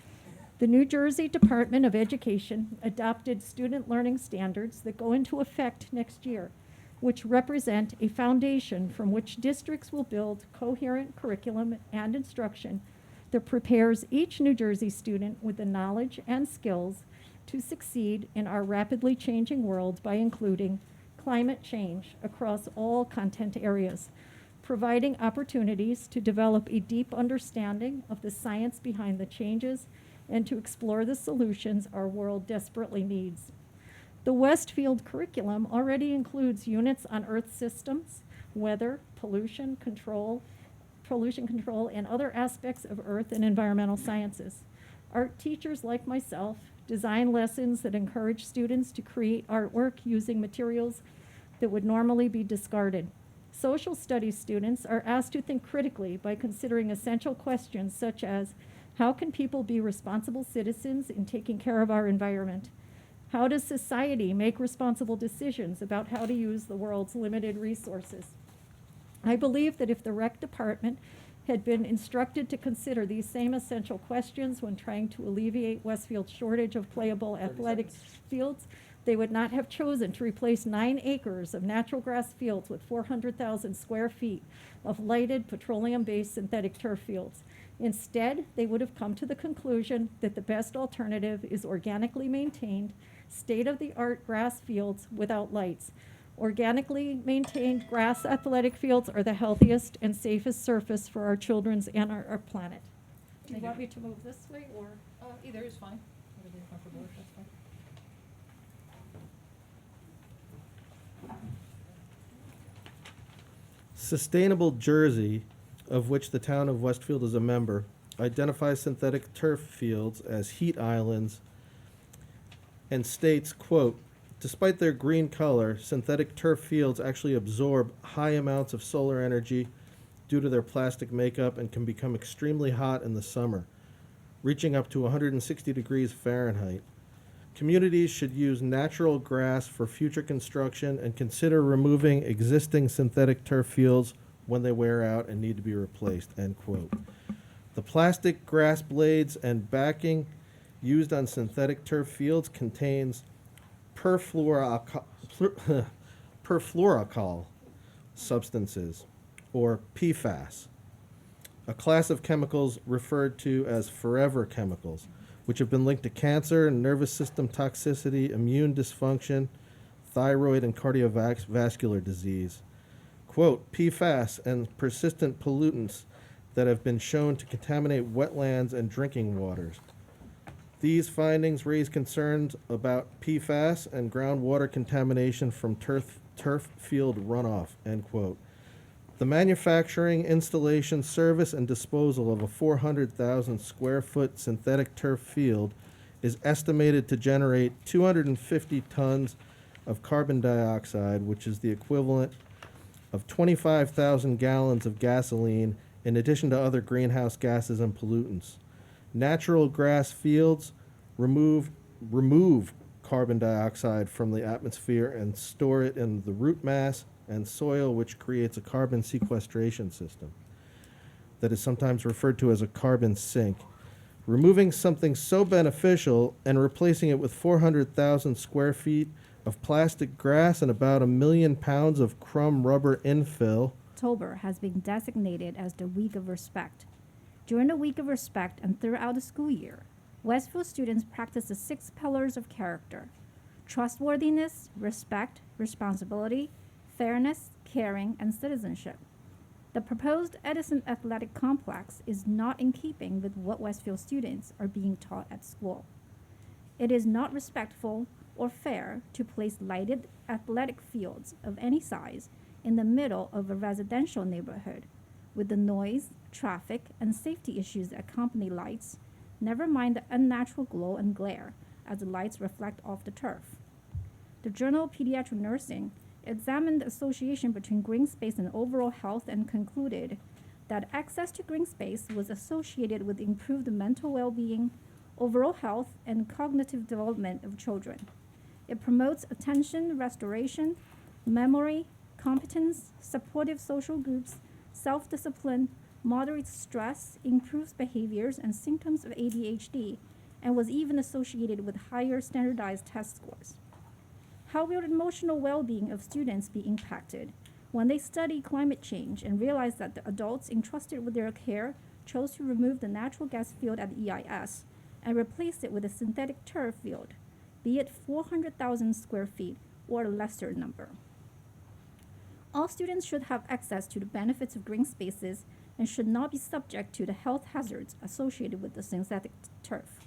The New Jersey Department of Education adopted student learning standards that go into effect next year, which represent a foundation from which districts will build coherent curriculum and instruction that prepares each New Jersey student with the knowledge and skills to succeed in our rapidly changing world by including climate change across all content areas, providing opportunities to develop a deep understanding of the science behind the changes and to explore the solutions our world desperately needs. The Westfield curriculum already includes units on Earth systems, weather, pollution control, and other aspects of Earth and environmental sciences. Art teachers like myself design lessons that encourage students to create artwork using materials that would normally be discarded. Social studies students are asked to think critically by considering essential questions such as, how can people be responsible citizens in taking care of our environment? How does society make responsible decisions about how to use the world's limited resources? I believe that if the rec department had been instructed to consider these same essential questions when trying to alleviate Westfield's shortage of playable athletic fields, they would not have chosen to replace 9 acres of natural grass fields with 400,000 square feet of lighted petroleum-based synthetic turf fields. Instead, they would have come to the conclusion that the best alternative is organically maintained, state-of-the-art grass fields without lights. Organically maintained grass athletic fields are the healthiest and safest surface for our children's and our planet. Do you want me to move this way or? Either is fine. Whatever you're comfortable with, that's fine. Sustainable Jersey, of which the town of Westfield is a member, identifies synthetic turf fields as heat islands and states, quote, despite their green color, synthetic turf fields actually absorb high amounts of solar energy due to their plastic makeup and can become extremely hot in the summer, reaching up to 160 degrees Fahrenheit. Communities should use natural grass for future construction and consider removing existing synthetic turf fields when they wear out and need to be replaced, end quote. The plastic grass blades and backing used on synthetic turf fields contains perfluoroalkyl substances, or PFAS, a class of chemicals referred to as forever chemicals, which have been linked to cancer, nervous system toxicity, immune dysfunction, thyroid and cardiovascular disease. Quote, PFAS and persistent pollutants that have been shown to contaminate wetlands and drinking waters. These findings raise concerns about PFAS and groundwater contamination from turf field runoff, end quote. The manufacturing, installation, service, and disposal of a 400,000 square foot synthetic turf field is estimated to generate 250 tons of carbon dioxide, which is the equivalent of 25,000 gallons of gasoline, in addition to other greenhouse gases and pollutants. Natural grass fields remove carbon dioxide from the atmosphere and store it in the root mass and soil, which creates a carbon sequestration system that is sometimes referred to as a carbon sink. Removing something so beneficial and replacing it with 400,000 square feet of plastic grass and about 1 million pounds of crumb rubber infill. October has been designated as the Week of Respect. During the Week of Respect and throughout the school year, Westfield students practice the 6 pillars of character: trustworthiness, respect, responsibility, fairness, caring, and citizenship. The proposed Edison Athletic Complex is not in keeping with what Westfield students are being taught at school. It is not respectful or fair to place lighted athletic fields of any size in the middle of a residential neighborhood with the noise, traffic, and safety issues that accompany lights, never mind the unnatural glow and glare as the lights reflect off the turf. The Journal of Pediatric Nursing examined the association between green space and overall health and concluded that access to green space was associated with improved mental well-being, overall health, and cognitive development of children. It promotes attention restoration, memory, competence, supportive social groups, self-discipline, moderates stress, improves behaviors and symptoms of ADHD, and was even associated with higher standardized test scores. How will emotional well-being of students be impacted when they study climate change and realize that the adults entrusted with their care chose to remove the natural gas field at EIS and replace it with a synthetic turf field, be it 400,000 square feet or a lesser number? All students should have access to the benefits of green spaces and should not be subject to the health hazards associated with the synthetic turf.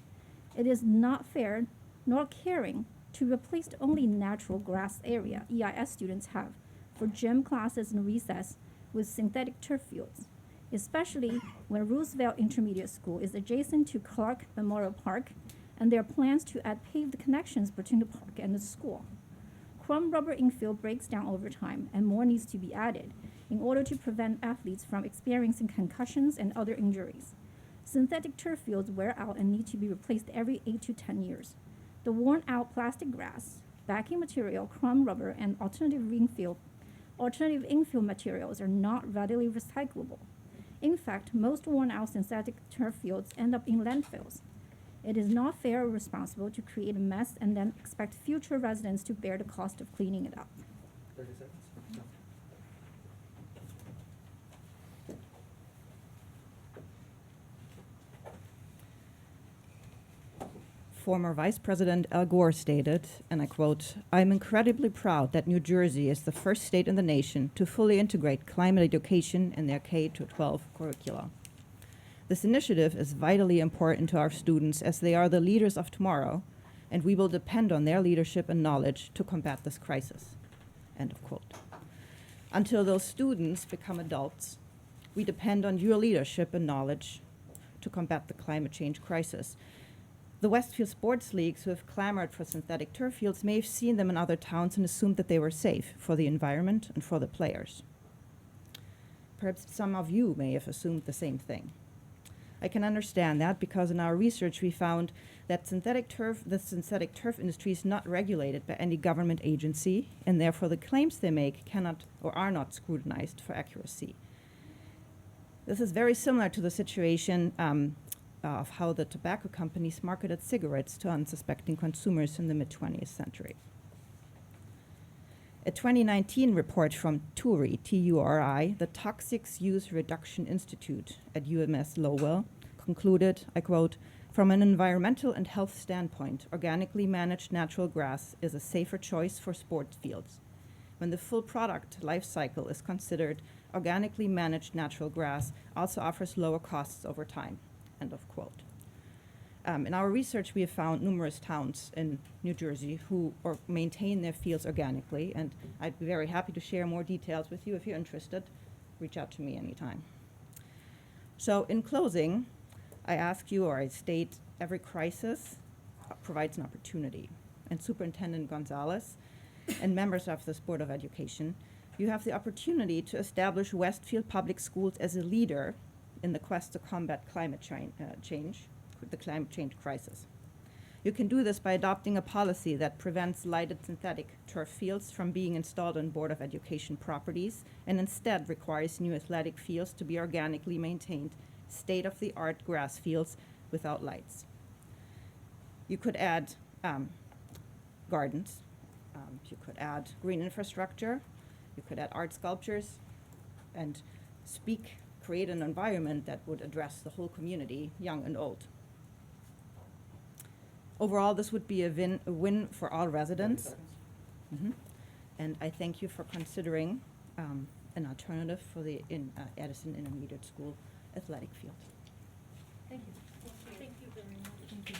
It is not fair nor caring to replace the only natural grass area EIS students have for gym classes and recess with synthetic turf fields, especially when Roosevelt Intermediate School is adjacent to Clark Memorial Park and there are plans to add paved connections between the park and the school. Chrome rubber infield breaks down over time and more needs to be added in order to prevent athletes from experiencing concussions and other injuries. Synthetic turf fields wear out and need to be replaced every 8 to 10 years. The worn-out plastic grass, backing material, chrome rubber, and alternative infield materials are not readily recyclable. In fact, most worn-out synthetic turf fields end up in landfills. It is not fair or responsible to create a mess and then expect future residents to bear the cost of cleaning it up. 30 seconds. No. Former Vice President Al Gore stated, and I quote, "I'm incredibly proud that New Jersey is the first state in the nation to fully integrate climate education in their K-12 curricula. This initiative is vitally important to our students as they are the leaders of tomorrow, and we will depend on their leadership and knowledge to combat this crisis." End of quote. Until those students become adults, we depend on your leadership and knowledge to combat the climate change crisis. The Westfield sports leagues who have clamored for synthetic turf fields may have seen them in other towns and assumed that they were safe for the environment and for the players. Perhaps some of you may have assumed the same thing. I can understand that because in our research we found that the synthetic turf industry is not regulated by any government agency, and therefore the claims they make cannot or are not scrutinized for accuracy. This is very similar to the situation of how the tobacco companies marketed cigarettes to unsuspecting consumers in the mid-20th century. A 2019 report from TURI, T-U-R-I, the Toxics Use Reduction Institute at UMS Lowell, concluded, I quote, "From an environmental and health standpoint, organically managed natural grass is a safer choice for sports fields. When the full product life cycle is considered, organically managed natural grass also offers lower costs over time." End of quote. In our research, we have found numerous towns in New Jersey who maintain their fields organically, and I'd be very happy to share more details with you if you're interested. Reach out to me anytime. So in closing, I ask you, or I state, every crisis provides an opportunity. And Superintendent Gonzalez and members of this Board of Education, you have the opportunity to establish Westfield Public Schools as a leader in the quest to combat climate change, the climate change crisis. You can do this by adopting a policy that prevents lighted synthetic turf fields from being installed on Board of Education properties and instead requires new athletic fields to be organically maintained, state-of-the-art grass fields without lights. You could add gardens. You could add green infrastructure. You could add art sculptures and create an environment that would address the whole community, young and old. Overall, this would be a win for all residents. And I thank you for considering an alternative for the Edison Intermediate School athletic field. Thank you. Thank you very much. Thank you.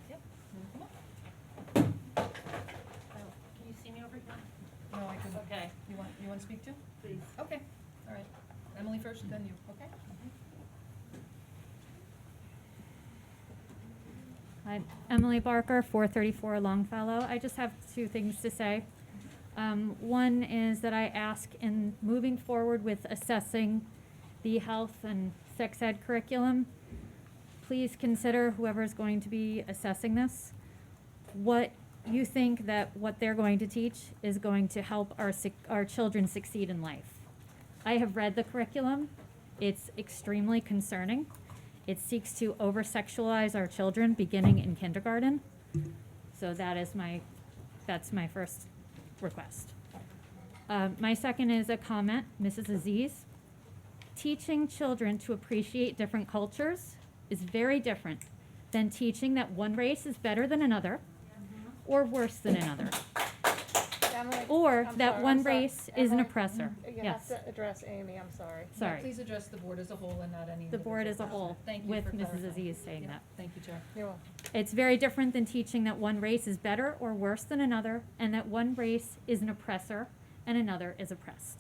Yep. Come on. Can you see me over here? No, I couldn't. Okay. You want to speak too? Please. Okay, all right. Emily first, then you, okay? I'm Emily Barker, 434 Longfellow. I just have two things to say. One is that I ask in moving forward with assessing the health and sex ed curriculum, please consider whoever's going to be assessing this, what you think that what they're going to teach is going to help our children succeed in life. I have read the curriculum. It's extremely concerning. It seeks to over-sexualize our children beginning in kindergarten. So that's my first request. My second is a comment, Mrs. Aziz. Teaching children to appreciate different cultures is very different than teaching that one race is better than another or worse than another. Or that one race is an oppressor. You Yes. have to address Amy, I'm sorry. Sorry. Please address the board as a whole and not any. The board as a individual whole, person. Thank you with for Mrs. clarifying. Aziz saying Yeah, that. Thank you, Chair. You're welcome. It's very different than teaching that one race is better or worse than another, and that one race is an oppressor and another is oppressed.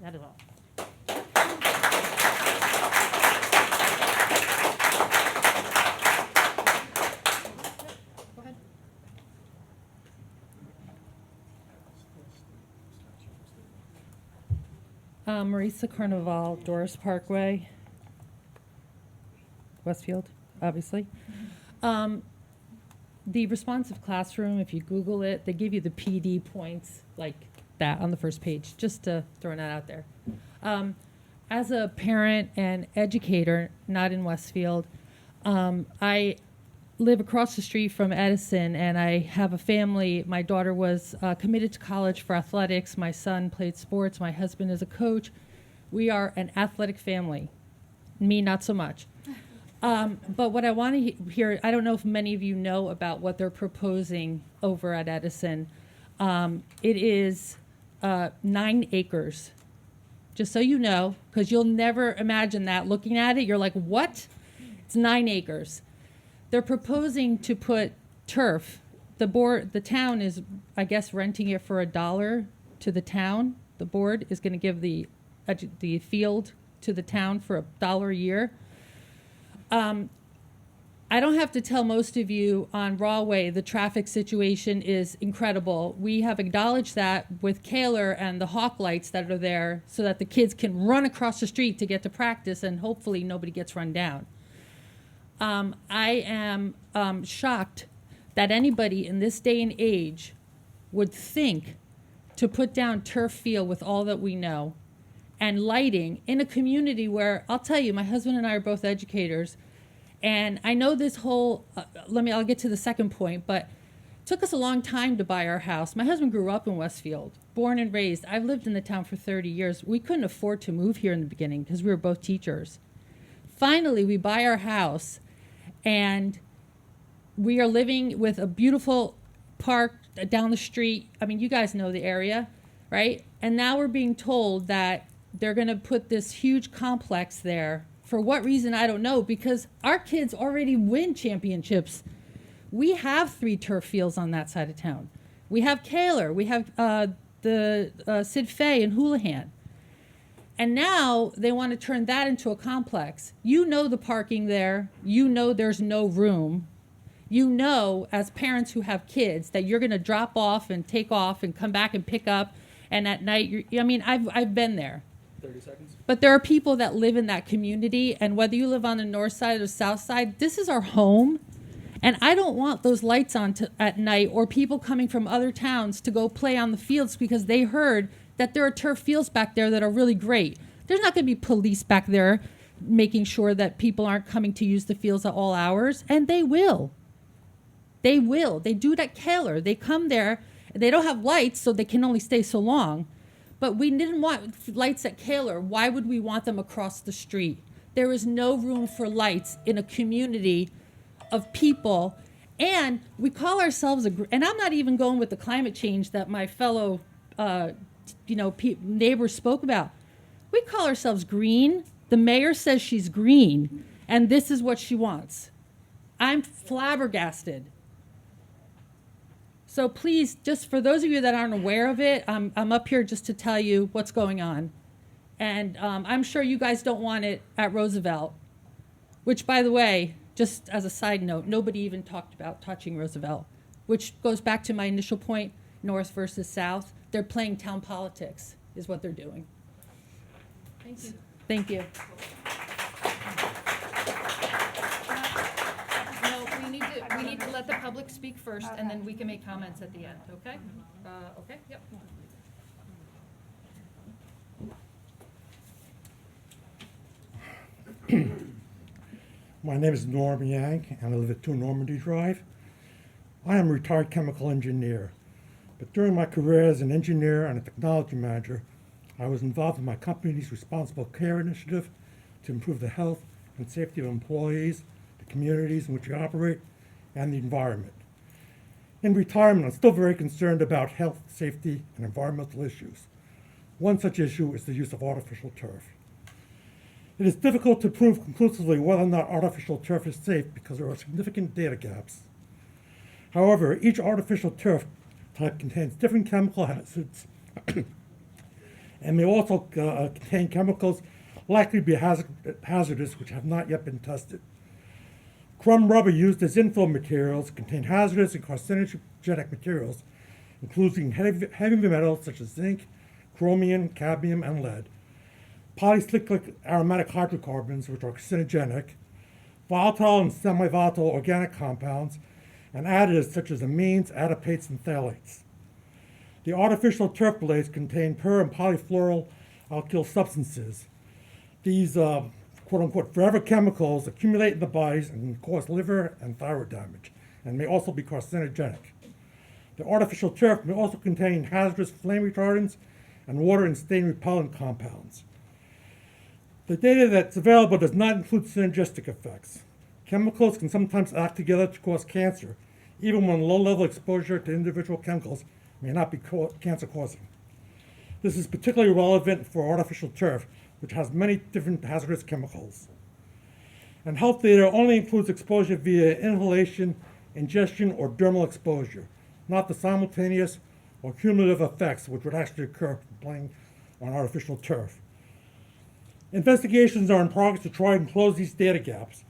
That is all. Go ahead. Marisa Carnival, Doris Parkway, Westfield, obviously. The responsive classroom, if you Google it, they give you the PD points like that on the first page, just to throw that out there. As a parent and educator, not in Westfield, I live across the street from Edison, and I have a family. My daughter was committed to college for athletics. My son played sports. My husband is a coach. We are an athletic family. Me, not so much. But what I want to hear, I don't know if many of you know about what they're proposing over at Edison. It is 9 acres. Just so you know, because you'll never imagine that. Looking at it, you're like, what? It's 9 acres. They're proposing to put turf. The town is, I guess, renting it for $1 to the town. The board is going to give the field to the town for $1 a year. I don't have to tell most of you on Rawway the traffic situation is incredible. We have acknowledged that with Kaler and the hawk lights that are there so that the kids can run across the street to get to practice and hopefully nobody gets run down. I am shocked that anybody in this day and age would think to put down turf field with all that we know and lighting in a community where, I'll tell you, my husband and I are both educators, and I know this whole, I'll get to the second point, but it took us a long time to buy our house. My husband grew up in Westfield, born and raised. I've lived in the town for 30 years. We couldn't afford to move here in the beginning because we were both teachers. Finally, we buy our house, and we are living with a beautiful park down the street. I mean, you guys know the area, right? And now we're being told that they're going to put this huge complex there. For what reason, I don't know, because our kids already win championships. We have 3 turf fields on that side of town. We have Kaler, we have the Sid Fay and Houlihan. And now they want to turn that into a complex. You know the parking there. You know there's no room. You know, as parents who have kids, that you're going to drop off and take off and come back and pick up. And at night, I've been there. 30 seconds. But there are people that live in that community, and whether you live on the north side or south side, this is our home. And I don't want those lights on at night or people coming from other towns to go play on the fields because they heard that there are turf fields back there that are really great. There's not going to be police back there making sure that people aren't coming to use the fields at all hours, and they will. They will. They do it at Kaler. They come there, and they don't have lights, so they can only stay so long. But we didn't want lights at Kaler. Why would we want them across the street? There is no room for lights in a community of people. And we call ourselves and I'm not even going with the climate change that my fellow neighbors spoke about. We call ourselves green. The mayor says she's green, and this is what she wants. I'm flabbergasted. So please, just for those of you that aren't aware of it, I'm up here just to tell you what's going on. And I'm sure you guys don't want it at Roosevelt, which, by the way, just as a side note, nobody even talked about touching Roosevelt, which goes back to my initial point, north versus south. They're playing town politics is what they're doing. Thank you. Thank you. No, we need to let the public speak first, and then we can make comments at the end, okay? Okay, yep. My name is Norm Yang, and I live at 2 Normandy Drive. I am a retired chemical engineer, but during my career as an engineer and a technology manager, I was involved in my company's responsible care initiative to improve the health and safety of employees, the communities in which we operate, and the environment. In retirement, I'm still very concerned about health, safety, and environmental issues. One such issue is the use of artificial turf. It is difficult to prove conclusively whether or not artificial turf is safe because there are significant data gaps. However, each artificial turf type contains different chemical hazards and may also contain chemicals likely to be hazardous which have not yet been tested. Crumb rubber used as infill materials contain hazardous and carcinogenic materials, including heavy metals such as zinc, chromium, cadmium, and lead, polycyclic aromatic hydrocarbons, which are carcinogenic, volatile and semi-volatile organic compounds, and additives such as amines, adipates, and phthalates. The artificial turf blades contain per and polyfluoral alkyl substances. These quote-unquote forever chemicals accumulate in the bodies and can cause liver and thyroid damage, and may also be carcinogenic. The artificial turf may also contain hazardous flame retardants and water and stain repellent compounds. The data that's available does not include synergistic effects. Chemicals can sometimes act together to cause cancer, even when low-level exposure to individual chemicals may not be cancer-causing. This is particularly relevant for artificial turf, which has many different hazardous chemicals. And health data only includes exposure via inhalation, ingestion, or dermal exposure, not the simultaneous or cumulative effects which would actually occur from playing on artificial turf. Investigations are in progress to try and close these data gaps.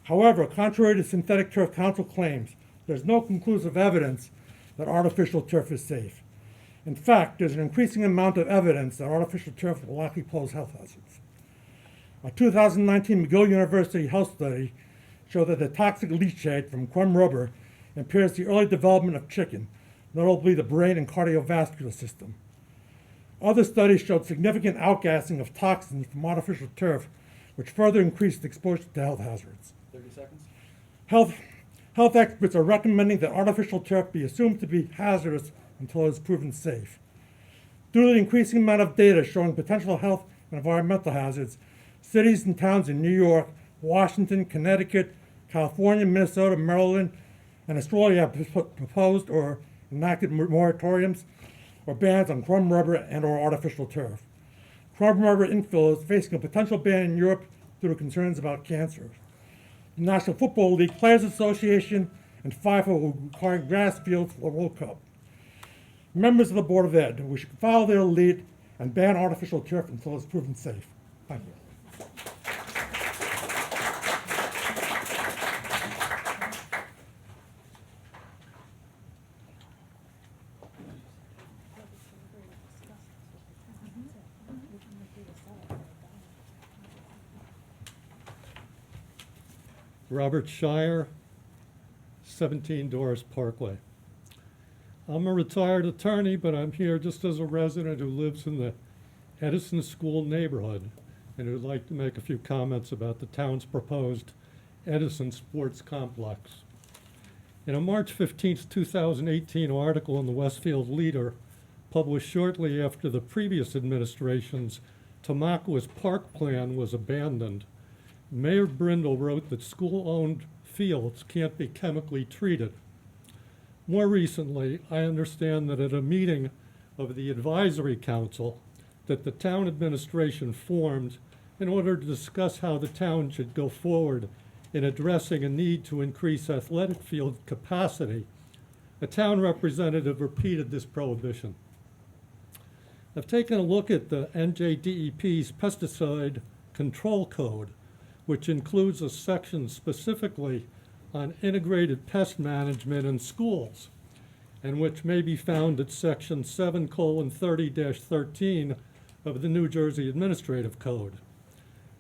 However, contrary to Synthetic Turf Council claims, there's no conclusive evidence that artificial turf is safe. In fact, there's an increasing amount of evidence that artificial turf will likely pose health hazards. A 2019 McGill University health study showed that the toxic leachate from crumb rubber impairs the early development of chicken, notably the brain and cardiovascular system. Other studies showed significant outgassing of toxins from artificial turf, which further increased exposure to health hazards. 30 seconds. Health experts are recommending that artificial turf be assumed to be hazardous until it is proven safe. Due to the increasing amount of data showing potential health and environmental hazards, cities and towns in New York, Washington, Connecticut, California, Minnesota, Maryland, and Australia have proposed or enacted moratoriums or bans on crumb rubber and or artificial turf. Crumb rubber infill is facing a potential ban in Europe due to concerns about cancer. The National Football League Players Association and FIFA will require grass fields for the World Cup. Members of the Board of Ed, we should follow their lead and ban artificial turf until it's proven safe. Thank you. Robert Shire, 17 Doris Parkway. I'm a retired attorney, but I'm here just as a resident who lives in the Edison School neighborhood and would like to make a few comments about the town's proposed Edison Sports Complex. In a March 15, 2018 article in the Westfield Leader, published shortly after the previous administration's Tamaqua's Park plan was abandoned, Mayor Brindle wrote that school-owned fields can't be chemically treated. More recently, I understand that at a meeting of the Advisory Council that the town administration formed in order to discuss how the town should go forward in addressing a need to increase athletic field capacity, a town representative repeated this prohibition. I've taken a look at the NJDEP's pesticide control code, which includes a section specifically on integrated pest management in schools, and which may be found at section 7:30-13 of the New Jersey Administrative Code.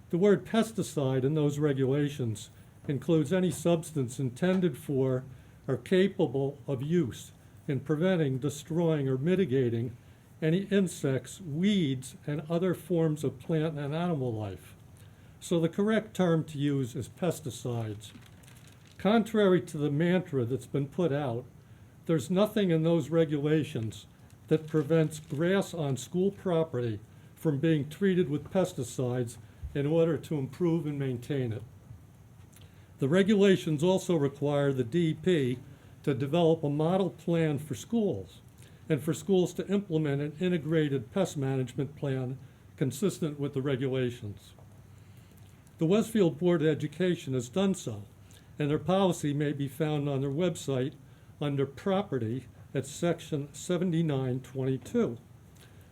The word pesticide in those regulations includes any substance intended for or capable of use in preventing, destroying, or mitigating any insects, weeds, and other forms of plant and animal life. So the correct term to use is pesticides. Contrary to the mantra that's been put out, there's nothing in those regulations that prevents grass on school property from being treated with pesticides in order to improve and maintain it. The regulations also require the DEP to develop a model plan for schools and for schools to implement an integrated pest management plan consistent with the regulations. The Westfield Board of Education has done so, and their policy may be found on their website under Property at section 7922.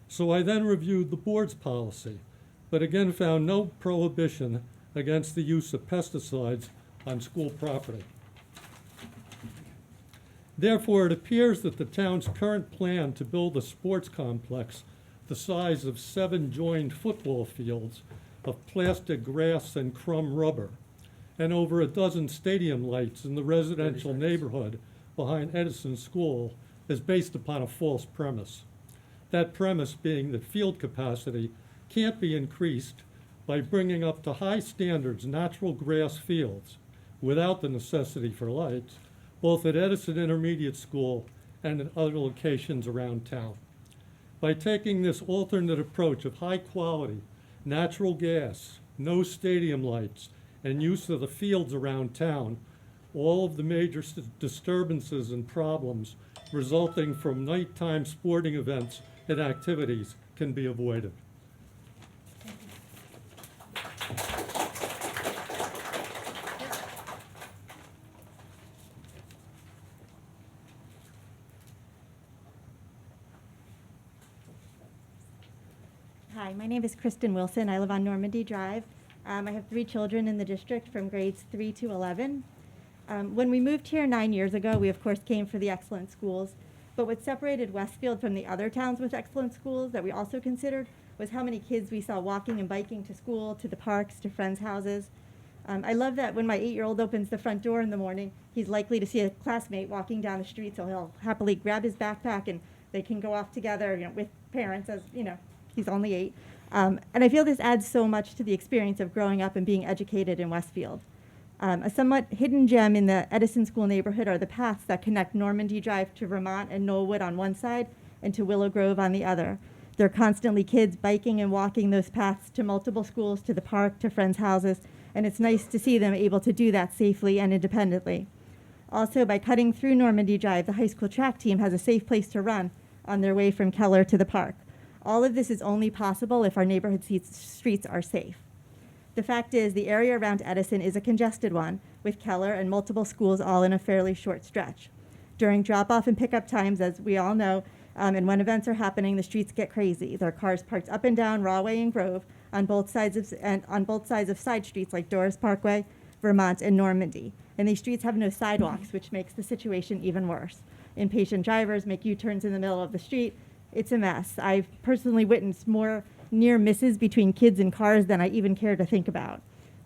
So I then reviewed the board's policy, but again found no prohibition against the use of pesticides on school property. Therefore, it appears that the town's current plan to build a sports complex the size of 7 joined football fields of plastic grass and crumb rubber, and over a dozen stadium lights in the residential neighborhood behind Edison School is based upon a false premise. That premise being that field capacity can't be increased by bringing up to high standards natural grass fields without the necessity for lights, both at Edison Intermediate School and in other locations around town. By taking this alternate approach of high quality, natural gas, no stadium lights, and use of the fields around town, all of the major disturbances and problems resulting from nighttime sporting events and activities can be avoided. Hi, my name is Kristen Wilson. I live on Normandy Drive. I have 3 children in the district from grades 3 to 11. When we moved here 9 years ago, we of course came for the excellent schools, but what separated Westfield from the other towns with excellent schools that we also considered was how many kids we saw walking and biking to school, to the parks, to friends' houses. I love that when my 8-year-old opens the front door in the morning, he's likely to see a classmate walking down the street, so he'll happily grab his backpack and they can go off together, with parents, as he's only 8. And I feel this adds so much to the experience of growing up and being educated in Westfield. A somewhat hidden gem in the Edison School neighborhood are the paths that connect Normandy Drive to Vermont and Knollwood on one side and to Willow Grove on the other. There are constantly kids biking and walking those paths to multiple schools, to the park, to friends' houses, and it's nice to see them able to do that safely and independently. Also, by cutting through Normandy Drive, the high school track team has a safe place to run on their way from Keller to the park. All of this is only possible if our neighborhood streets are safe. The fact is, the area around Edison is a congested one, with Keller and multiple schools all in a fairly short stretch. During drop-off and pickup times, as we all know, and when events are happening, the streets get crazy. There are cars parked up and down Rahway and Grove on both sides of side streets like Doris Parkway, Vermont, and Normandy. And these streets have no sidewalks, which makes the situation even worse. Impatient drivers make U-turns in the middle of the street. It's a mess. I've personally witnessed more near misses between kids and cars than I even care to think about.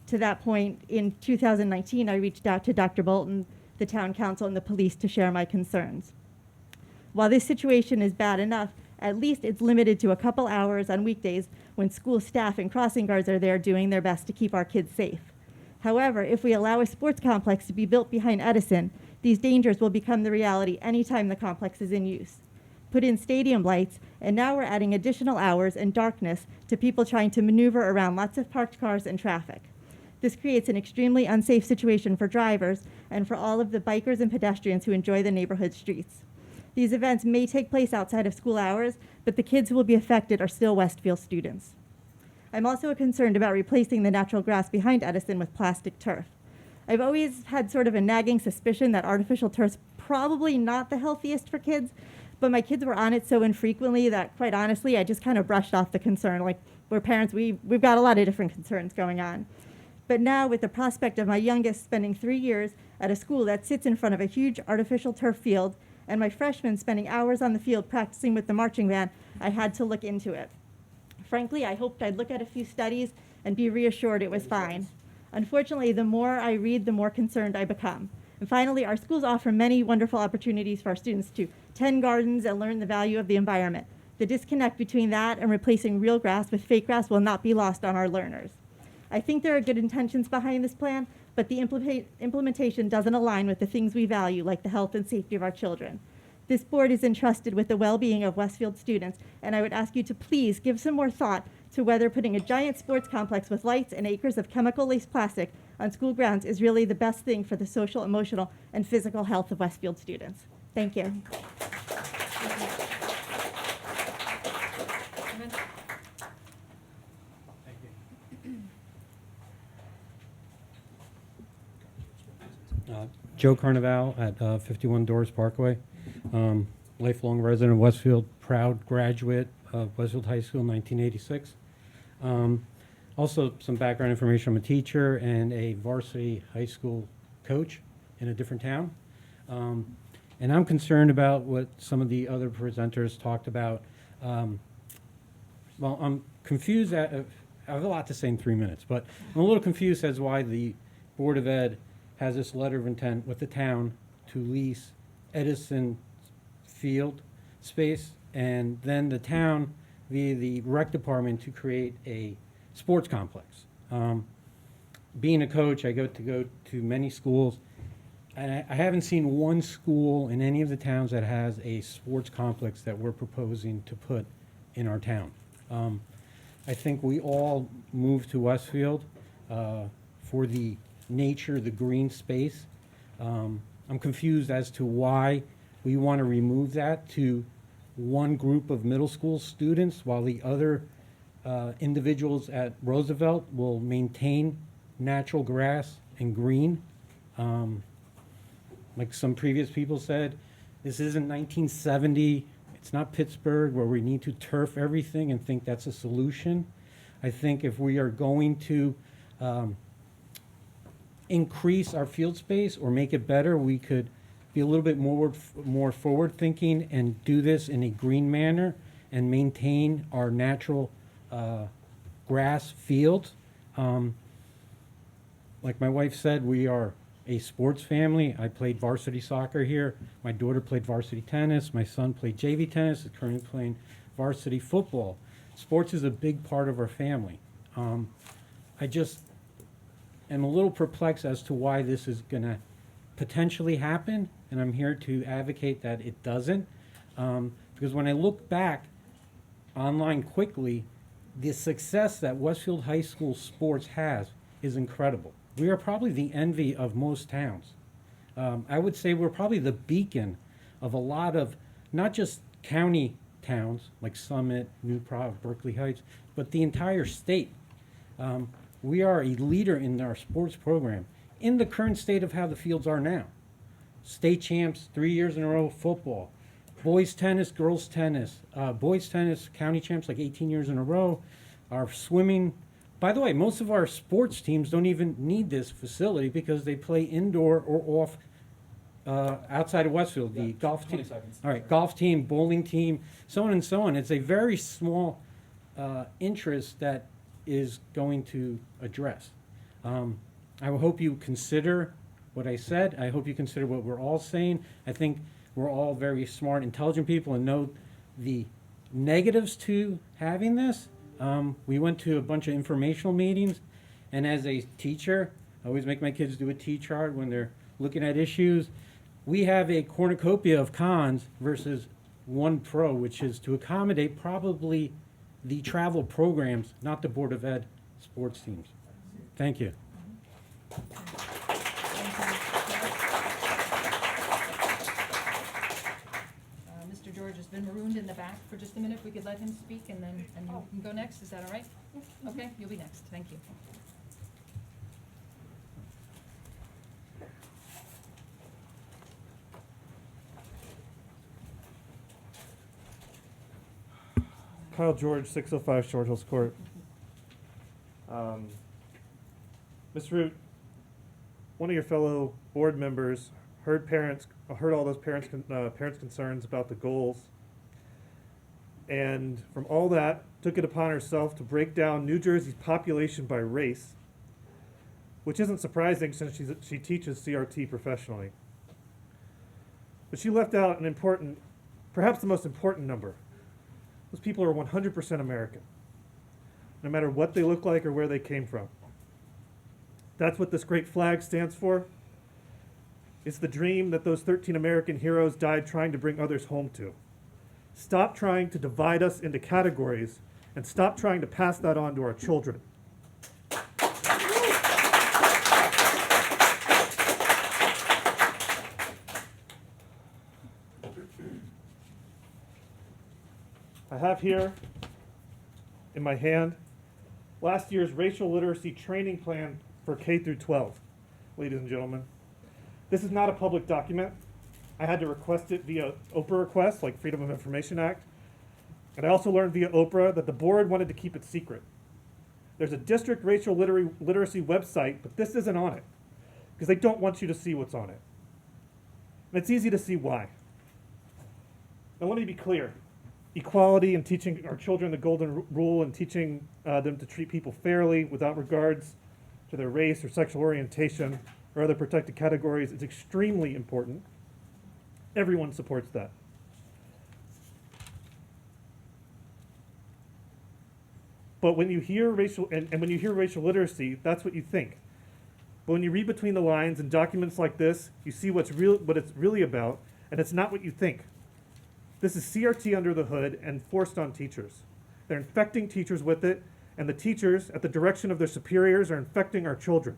To that point, in 2019, I reached out to Dr. Bolton, the town council, and the police to share my concerns. While this situation is bad enough, at least it's limited to a couple hours on weekdays when school staff and crossing guards are there doing their best to keep our kids safe. However, if we allow a sports complex to be built behind Edison, these dangers will become the reality anytime the complex is in use. Put in stadium lights, and now we're adding additional hours and darkness to people trying to maneuver around lots of parked cars and traffic. This creates an extremely unsafe situation for drivers and for all of the bikers and pedestrians who enjoy the neighborhood streets. These events may take place outside of school hours, but the kids who will be affected are still Westfield students. I'm also concerned about replacing the natural grass behind Edison with plastic turf. I've always had sort of a nagging suspicion that artificial turf's probably not the healthiest for kids, but my kids were on it so infrequently that, quite honestly, I just kind of brushed off the concern. Like, we're parents, we've got a lot of different concerns going on. But now, with the prospect of my youngest spending 3 years at a school that sits in front of a huge artificial turf field, and my freshmen spending hours on the field practicing with the marching band, I had to look into it. Frankly, I hoped I'd look at a few studies and be reassured it was fine. Unfortunately, the more I read, the more concerned I become. And finally, our schools offer many wonderful opportunities for our students to tend gardens and learn the value of the environment. The disconnect between that and replacing real grass with fake grass will not be lost on our learners. I think there are good intentions behind this plan, but the implementation doesn't align with the things we value, like the health and safety of our children. This board is entrusted with the well-being of Westfield students, and I would ask you to please give some more thought to whether putting a giant sports complex with lights and acres of chemical-laced plastic on school grounds is really the best thing for the social, emotional, and physical health of Westfield students. Thank you. Joe Carnival at 51 Doors Parkway, lifelong resident of Westfield, proud graduate of Westfield High School in 1986. Also, some background information. I'm a teacher and a varsity high school coach in a different town. And I'm concerned about what some of the other presenters talked about. Well, I'm confused I have a lot to say in 3 minutes, but I'm a little confused as why the Board of Ed has this letter of intent with the town to lease Edison Field space, and then the town via the rec department to create a sports complex. Being a coach, I go to many schools, and I haven't seen one school in any of the towns that has a sports complex that we're proposing to put in our town. I think we all moved to Westfield for the nature, the green space. I'm confused as to why we want to remove that to one group of middle school students while the other individuals at Roosevelt will maintain natural grass and green. Like some previous people said, this isn't 1970. It's not Pittsburgh where we need to turf everything and think that's a solution. I think if we are going to increase our field space or make it better, we could be a little bit more forward thinking and do this in a green manner and maintain our natural grass fields. Like my wife said, we are a sports family. I played varsity soccer here. My daughter played varsity tennis. My son played JV tennis. Is currently playing varsity football. Sports is a big part of our family. I just am a little perplexed as to why this is going to potentially happen, and I'm here to advocate that it doesn't. Because when I look back online quickly, the success that Westfield High School sports has is incredible. We are probably the envy of most towns. I would say we're probably the beacon of a lot of, not just county towns like Summit, New Prague, Berkeley Heights, but the entire state. We are a leader in our sports program in the current state of how the fields are now. State champs 3 years in a row, football. Boys tennis, girls tennis. Boys tennis, county champs like 18 years in a row. Our swimming. By the way, most of our sports teams don't even need this facility because they play indoor or off outside of Westfield. The golf team. All right, golf team, bowling team, so on and so on. It's a very small interest that is going to address. I hope you consider what I said. I hope you consider what we're all saying. I think we're all very smart, intelligent people and know the negatives to having this. We went to a bunch of informational meetings, and as a teacher, I always make my kids do a T-chart when they're looking at issues. We have a cornucopia of cons versus one pro, which is to accommodate probably the travel programs, not the Board of Ed sports teams. Thank you. Mr. George has been marooned in the back for just a minute. If we could let him speak and then you can go next. Is that all right? Okay, you'll be next. Thank you. Kyle George, 605 Short Hills Court. Ms. Root, one of your fellow board members heard all those parents' concerns about the goals, and from all that, took it upon herself to break down New Jersey's population by race, which isn't surprising since she teaches CRT professionally. But she left out an important, perhaps the most important number. Those people are 100% American, no matter what they look like or where they came from. That's what this great flag stands for. It's the dream that those 13 American heroes died trying to bring others home to. Stop trying to divide us into categories and stop trying to pass that on to our children. I have here in my hand last year's racial literacy training plan for K through 12, ladies and gentlemen. This is not a public document. I had to request it via Oprah request, like Freedom of Information Act. And I also learned via Oprah that the board wanted to keep it secret. There's a district racial literacy website, but this isn't on it because they don't want you to see what's on it. And it's easy to see why. Now let me be clear. Equality and teaching our children the golden rule and teaching them to treat people fairly without regards to their race or sexual orientation or other protected categories is extremely important. Everyone supports that. But when you hear racial, and when you hear racial literacy, that's what you think. But when you read between the lines in documents like this, you see what it's really about, and it's not what you think. This is CRT under the hood and forced on teachers. They're infecting teachers with it, and the teachers, at the direction of their superiors, are infecting our children.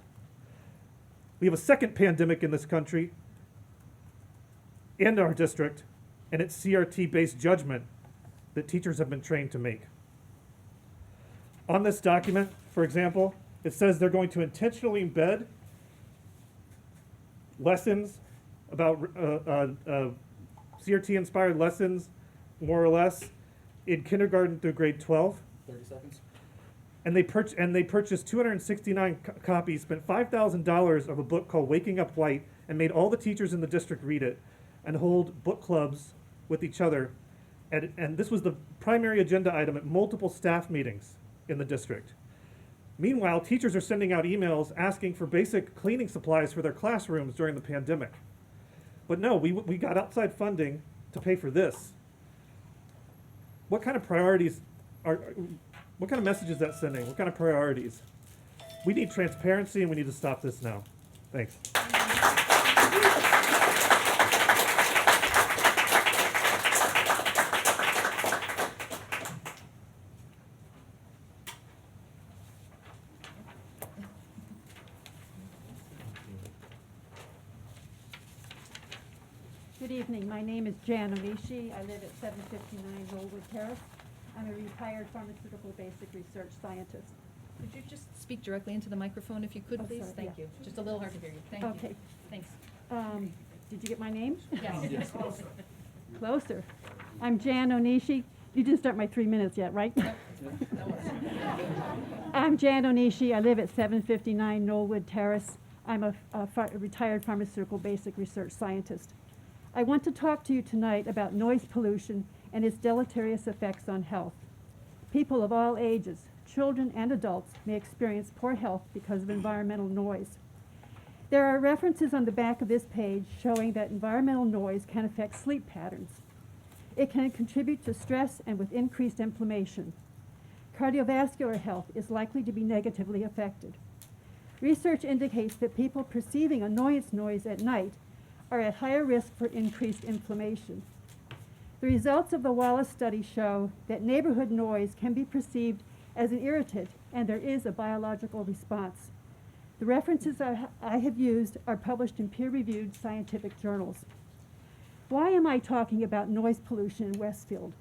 We have a second pandemic in this country and our district, and it's CRT-based judgment that teachers have been trained to make. On this document, for example, it says they're going to intentionally embed lessons about CRT-inspired lessons, more or less, in kindergarten through grade 12. 30 seconds. And they purchased 269 copies, spent $5,000 of a book called Waking Up White, and made all the teachers in the district read it and hold book clubs with each other. And this was the primary agenda item at multiple staff meetings in the district. Meanwhile, teachers are sending out emails asking for basic cleaning supplies for their classrooms during the pandemic. But no, we got outside funding to pay for this. What kind of priorities what kind of message is that sending? What kind of priorities? We need transparency and we need to stop this now. Thanks. Good evening. My name is Jan Onishi. I live at 759 Rollwood Terrace. I'm a retired pharmaceutical basic research scientist. Could you just speak directly into the microphone if you could, Oh, please? sorry, Thank yeah. you. Just a little hard to hear you. Thank you. Okay. Thanks. Did you get my name? Yes. Yes. Closer. I'm Jan Onishi. You didn't start my 3 minutes yet, right? I'm Jan Onishi. I live at 759 Knollwood Terrace. I'm a retired pharmaceutical basic research scientist. I want to talk to you tonight about noise pollution and its deleterious effects on health. People of all ages, children and adults, may experience poor health because of environmental noise. There are references on the back of this page showing that environmental noise can affect sleep patterns. It can contribute to stress and with increased inflammation. Cardiovascular health is likely to be negatively affected. Research indicates that people perceiving annoyance noise at night are at higher risk for increased inflammation. The results of the Wallace study show that neighborhood noise can be perceived as an irritant, and there is a biological response. The references I have used are published in peer-reviewed scientific journals. Why am I talking about noise pollution in Westfield?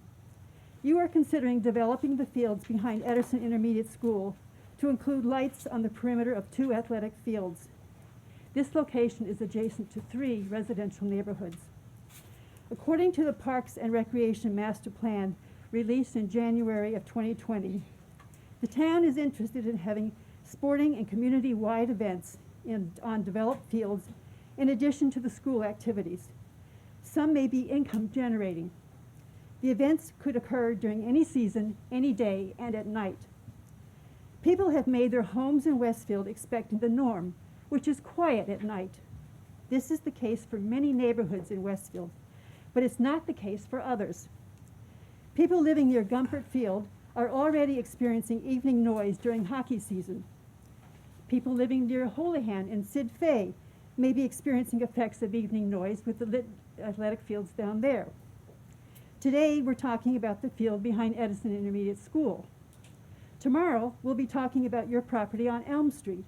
You are considering developing the fields behind Edison Intermediate School to include lights on the perimeter of 2 athletic fields. This location is adjacent to 3 residential neighborhoods. According to the Parks and Recreation Master Plan released in January of 2020, The town is interested in having sporting and community-wide events on developed fields in addition to the school activities. Some may be income generating. The events could occur during any season, any day, and at night. People have made their homes in Westfield expecting the norm, which is quiet at night. This is the case for many neighborhoods in Westfield, but it's not the case for others. People living near Gumpert Field are already experiencing evening noise during hockey season. People living near Houlihan and Sid Fay may be experiencing effects of evening noise with the lit athletic fields down there. Today, we're talking about the field behind Edison Intermediate School. Tomorrow, we'll be talking about your property on Elm Street,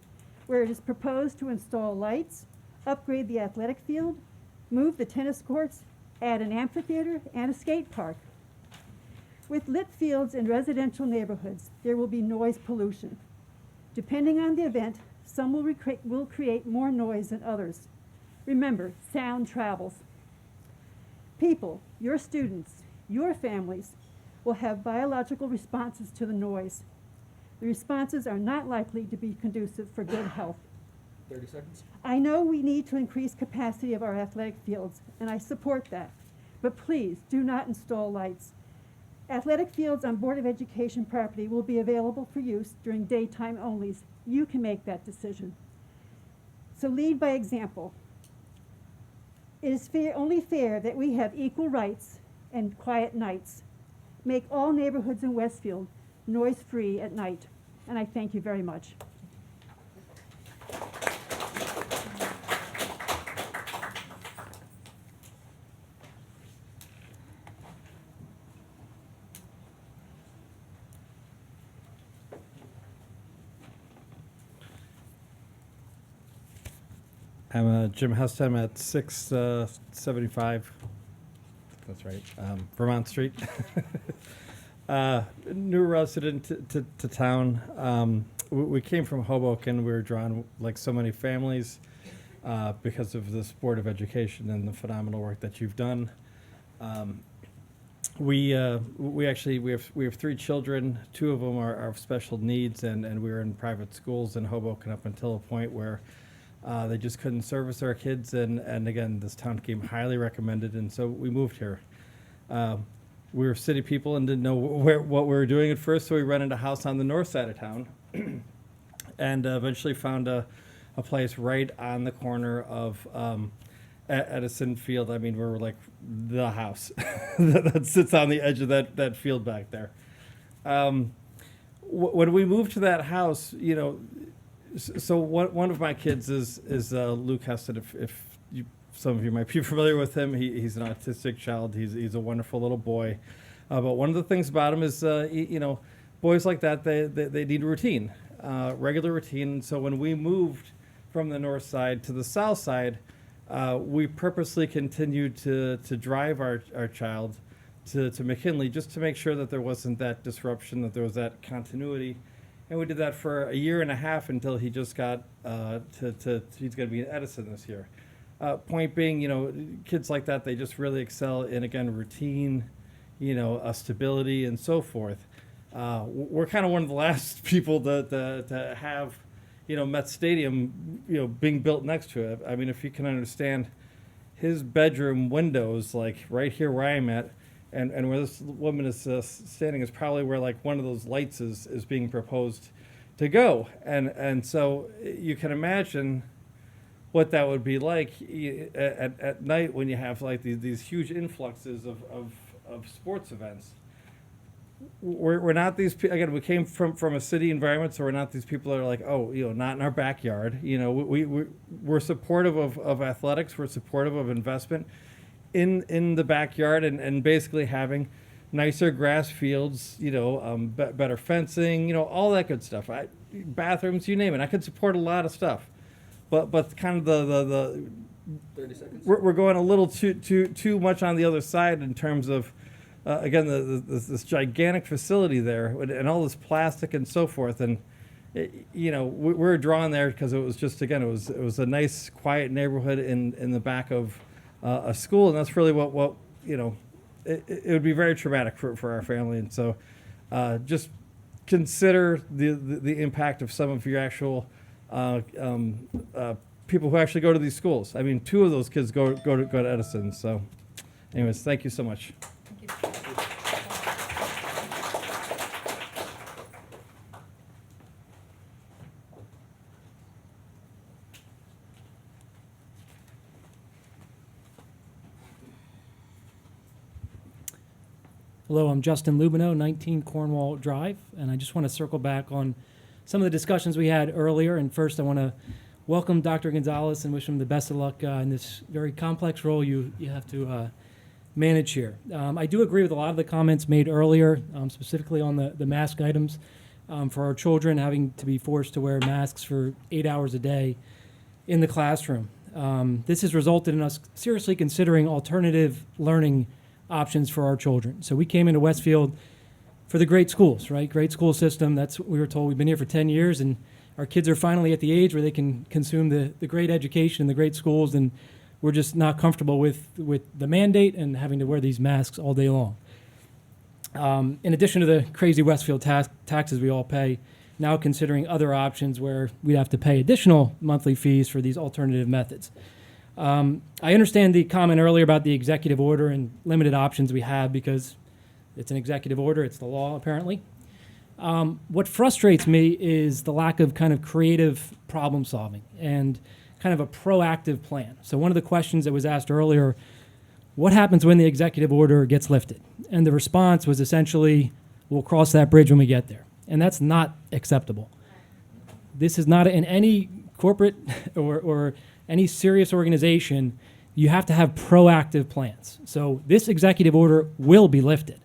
where it is proposed to install lights, upgrade the athletic field, move the tennis courts, add an amphitheater, and a skate park. With lit fields in residential neighborhoods, there will be noise pollution. Depending on the event, some will create more noise than others. Remember, sound travels. People, your students, your families, will have biological responses to the noise. The responses are not likely to be conducive for good health. 30 seconds. I know we need to increase capacity of our athletic fields, and I support that. But please, do not install lights. Athletic fields on Board of Education property will be available for use during daytime only. You can make that decision. So lead by example. It is only fair that we have equal rights and quiet nights. Make all neighborhoods in Westfield noise-free at night. And I thank you very much. I'm Jim Hest. I'm at 675, that's right, Vermont Street. New resident to town. We came from Hoboken. We were drawn, like so many families, because of this Board of Education and the phenomenal work that you've done. We have 3 children. 2 of them are of special needs, and we were in private schools in Hoboken up until a point where they just couldn't service our kids, and again, this town came highly recommended, and so we moved here. We were city people and didn't know what we were doing at first, so we rented a house on the north side of town, and eventually found a place right on the corner of Edison Field. I mean, we were like the house that sits on the edge of that field back there. When we moved to that house, you know, so one of my kids is Luke Heston. If some of you might be familiar with him, he's an autistic child. He's a wonderful little boy. But one of the things about him is, you know, boys like that, they need routine, regular routine. So when we moved from the north side to the south side, we purposely continued to drive our child to McKinley just to make sure that there wasn't that disruption, that there was that continuity. And we did that for a year and a half until he just got he's going to be in Edison this year. Point being, you know, kids like that, they just really excel in, again, routine, you know, stability and so forth. We're kind of one of the last people to have, you know, Met Stadium, you know, being built next to it. I mean, if you can understand, his bedroom windows, like right here where I'm at, and where this woman is standing is probably where like one of those lights is being proposed to go. And so you can imagine what that would be like at night when you have like these huge influxes of sports events. We're not these people, again, we came from a city environment, so we're not these people that are like, oh, you know, not in our backyard. You know, we're supportive of athletics, we're supportive of investment in the backyard, and basically having nicer grass fields, you know, better fencing, you know, all that good stuff. Bathrooms, you name it. I could support a lot of stuff, but kind of the 30 seconds. We're going a little too much on the other side in terms of again this gigantic facility there and all this plastic and so forth, and you know, we're drawn there because it was just, again, it was a nice quiet neighborhood in the back of a school, and that's really what you know, it would be very traumatic for our family. And so just consider the impact of some of your actual people who actually go to these schools. I mean, 2 of those kids go to Edison. So, anyways, thank you so much. Hello, I'm Justin Lubino, 19 Cornwall Drive, and I just want to circle back on some of the discussions we had earlier. And first, I want to welcome Dr. Gonzalez and wish him the best of luck in this very complex role you have to manage here. I do agree with a lot of the comments made earlier, specifically on the mask items for our children having to be forced to wear masks for 8 hours a day in the classroom. This has resulted in us seriously considering alternative learning options for our children. So we came into Westfield for the great schools, right? Great school system. That's what we were told. We've been here for 10 years, and our kids are finally at the age where they can consume the great education and the great schools, and we're just not comfortable with the mandate and having to wear these masks all day long. In addition to the crazy Westfield taxes we all pay, now considering other options where we'd have to pay additional monthly fees for these alternative methods. I understand the comment earlier about the executive order and limited options we have because it's an executive order, it's the law apparently. What frustrates me is the lack of kind of creative problem solving and kind of a proactive plan. So one of the questions that was asked earlier, what happens when the executive order gets lifted? And the response was essentially, we'll cross that bridge when we get there. And that's not acceptable. This is not in any corporate or any serious organization, you have to have proactive plans. So this executive order will be lifted.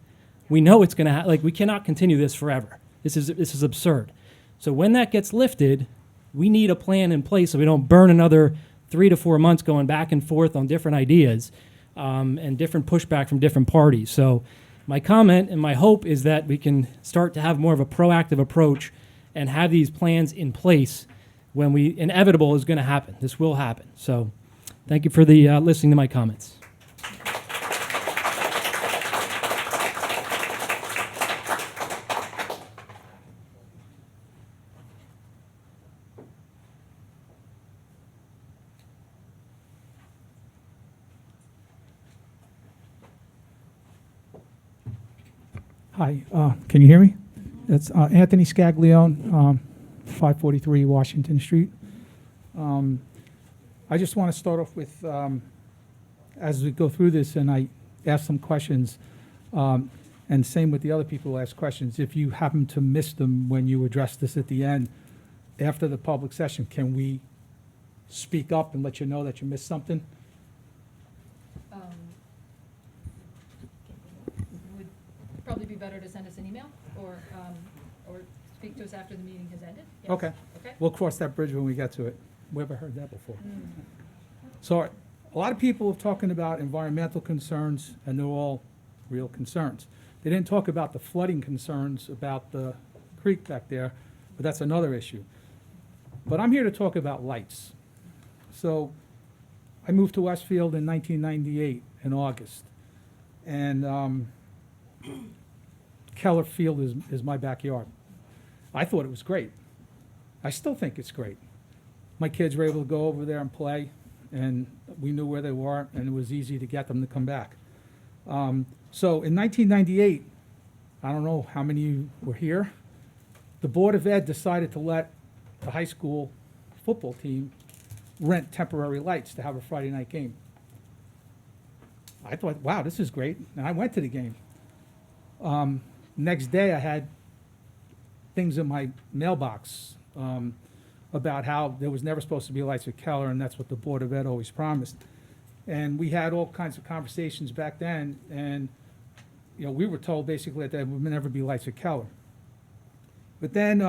We know it's going to we cannot continue this forever. This is absurd. So when that gets lifted, we need a plan in place so we don't burn another 3 to 4 months going back and forth on different ideas and different pushback from different parties. So my comment and my hope is that we can start to have more of a proactive approach and have these plans in place when inevitable is going to happen. This will happen. So thank you for listening to my comments. Hi, can you hear me? It's Anthony Scaglione, 543 Washington Street. I just want to start off with, as we go through this and I ask some questions, and same with the other people who ask questions, if you happen to miss them when you address this at the end, after the public session, can we speak up and let you know that you missed something? Would probably be better to send us an email or speak to us after the meeting has ended. Yes. Okay. Okay. We'll cross that bridge when we get to it. We ever heard that before? So a lot of people are talking about environmental concerns, and they're all real concerns. They didn't talk about the flooding concerns about the creek back there, but that's another issue. But I'm here to talk about lights. So I moved to Westfield in 1998 in August, and Keller Field is my backyard. I thought it was great. I still think it's great. My kids were able to go over there and play, and we knew where they were, and it was easy to get them to come back. So in 1998, I don't know how many of you were here, the Board of Ed decided to let the high school football team rent temporary lights to have a Friday night game. I thought, wow, this is great, and I went to the game. Next day, I had things in my mailbox about how there was never supposed to be lights at Keller, and that's what the Board of Ed always promised. And we had all kinds of conversations back then, and we were told basically that there would never be lights at Keller. But then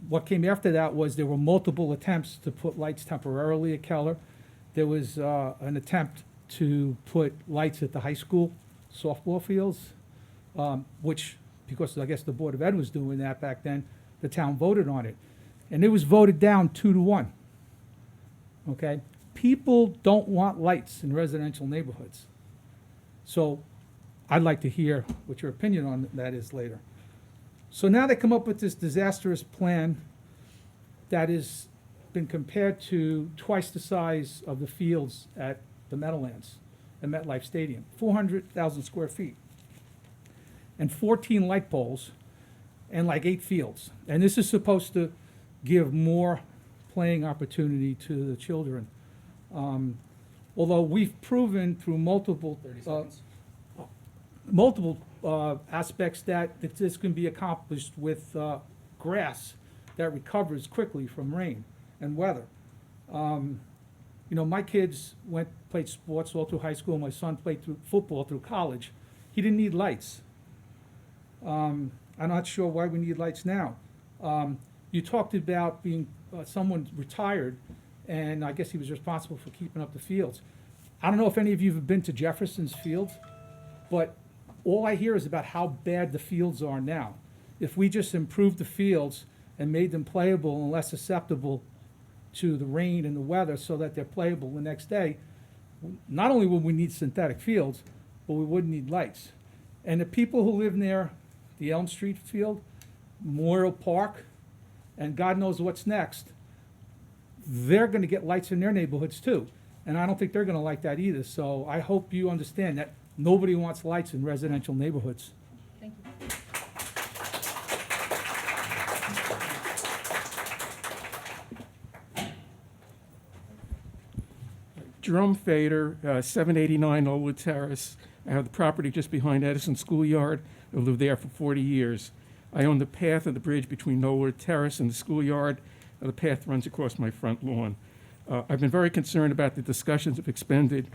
what came after that was there were multiple attempts to put lights temporarily at Keller. There was an attempt to put lights at the high school softball fields, which, because I guess the Board of Ed was doing that back then, the town voted on it. And it was voted down 2-1. Okay? People don't want lights in residential neighborhoods. So I'd like to hear what your opinion on that is later. So now they come up with this disastrous plan that has been compared to twice the size of the fields at the Meadowlands, at MetLife Stadium, 400,000 square feet, and 14 light poles, and like 8 fields. And this is supposed to give more playing opportunity to the children. Although we've proven through multiple 30 seconds. aspects that this can be accomplished with grass that recovers quickly from rain and weather. You know, my kids played sports all through high school. My son played through football through college. He didn't need lights. I'm not sure why we need lights now. You talked about being someone retired, and I guess he was responsible for keeping up the fields. I don't know if any of you have been to Jefferson's Field, but all I hear is about how bad the fields are now. If we just improved the fields and made them playable and less susceptible to the rain and the weather so that they're playable the next day, not only would we need synthetic fields, but we wouldn't need lights. And the people who live near the Elm Street field, Memorial Park, and God knows what's next, they're going to get lights in their neighborhoods too. And I don't think they're going to like that either. So I hope you understand that nobody wants lights in residential neighborhoods. Thank you. Jerome Fader, 789 Oldwood Terrace. I have the property just behind Edison Schoolyard. I've lived there for 40 years. I own the path of the bridge between Knollwood Terrace and the schoolyard. The path runs across my front lawn. I've been very concerned about the discussions of expanded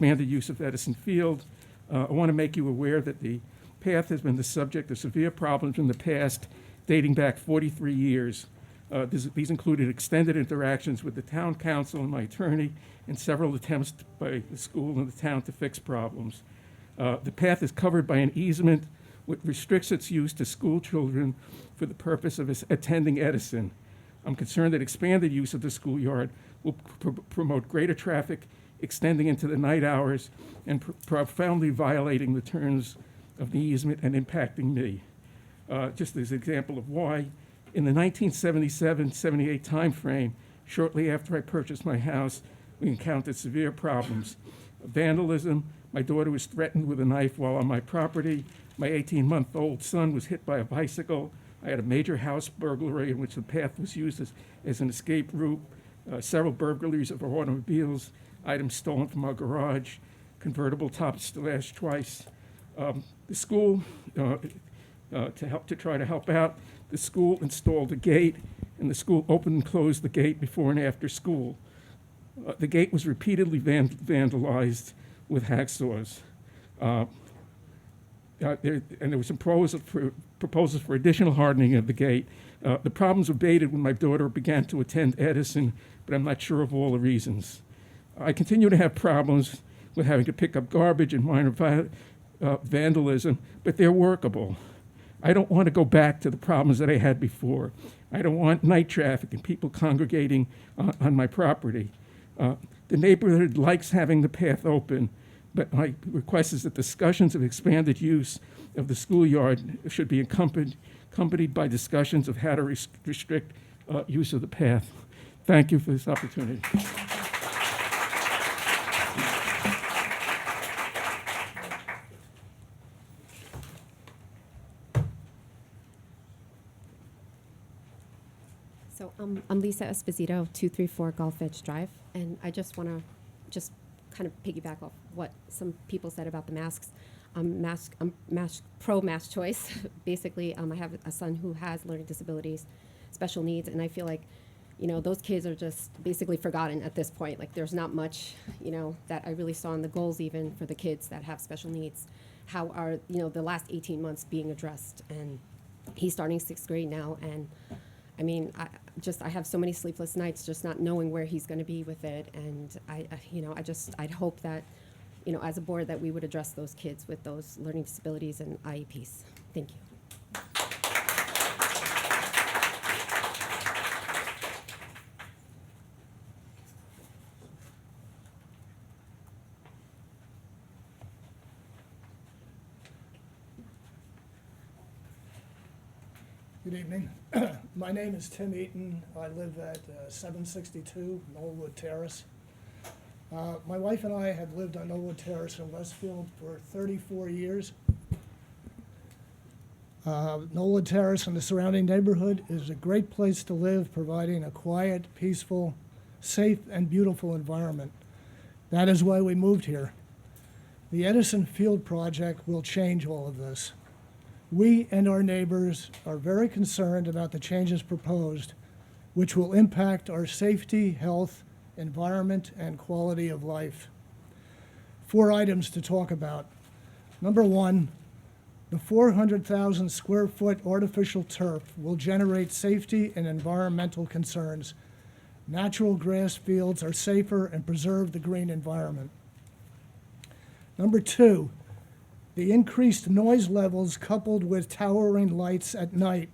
use of Edison Field. I want to make you aware that the path has been the subject of severe problems in the past, dating back 43 years. These included extended interactions with the town council and my attorney, and several attempts by the school and the town to fix problems. The path is covered by an easement which restricts its use to school children for the purpose of attending Edison. I'm concerned that expanded use of the schoolyard will promote greater traffic, extending into the night hours and profoundly violating the terms of the easement and impacting me. Just as an example of why, in the 1977-78 timeframe, shortly after I purchased my house, we encountered severe problems. Vandalism, my daughter was threatened with a knife while on my property. My 18-month-old son was hit by a bicycle. I had a major house burglary in which the path was used as an escape route. Several burglaries of our automobiles, items stolen from our garage, convertible top slashed twice. The school, to try to help out, the school installed a gate, and the school opened and closed the gate before and after school. The gate was repeatedly vandalized with hacksaws. And there was some proposals for additional hardening of the gate. The problems abated when my daughter began to attend Edison, but I'm not sure of all the reasons. I continue to have problems with having to pick up garbage and minor vandalism, but they're workable. I don't want to go back to the problems that I had before. I don't want night traffic and people congregating on my property. The neighborhood likes having the path open, but my request is that discussions of expanded use of the schoolyard should be accompanied by discussions of how to restrict use of the path. Thank you for this opportunity. So I'm Lisa Esposito, 234 Gulf Edge Drive, and I just want to kind of piggyback off what some people said about the masks. I'm pro-mask choice. Basically, I have a son who has learning disabilities, special needs, and I feel like, you know, those kids are just basically forgotten at this point. Like, there's not much, you know, that I really saw in the goals even for the kids that have special needs. How are, you know, the last 18 months being addressed? And he's starting 6th grade now, and I mean, I have so many sleepless nights just not knowing where he's going to be with it, and I'd hope that, you know, as a board that we would address those kids with those learning disabilities and IEPs. Thank you. Good evening. My name is Tim Eaton. I live at 762 Knollwood Terrace. My wife and I have lived on Knollwood Terrace in Westfield for 34 years. Knollwood Terrace and the surrounding neighborhood is a great place to live, providing a quiet, peaceful, safe, and beautiful environment. That is why we moved here. The Edison Field project will change all of this. We and our neighbors are very concerned about the changes proposed, which will impact our safety, health, environment, and quality of life. 4 items to talk about. Number 1, the 400,000 square foot artificial turf will generate safety and environmental concerns. Natural grass fields are safer and preserve the green environment. Number 2, the increased noise levels coupled with towering lights at night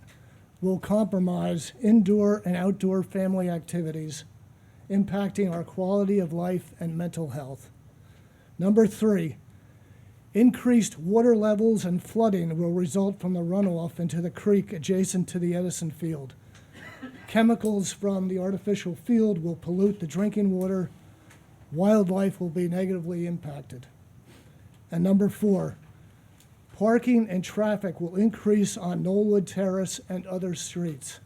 will compromise indoor and outdoor family activities, impacting our quality of life and mental health. Number 3, increased water levels and flooding will result from the runoff into the creek adjacent to the Edison Field. Chemicals from the artificial field will pollute the drinking water. Wildlife will be negatively impacted. And number 4, parking and traffic will increase on Knollwood Terrace and other streets.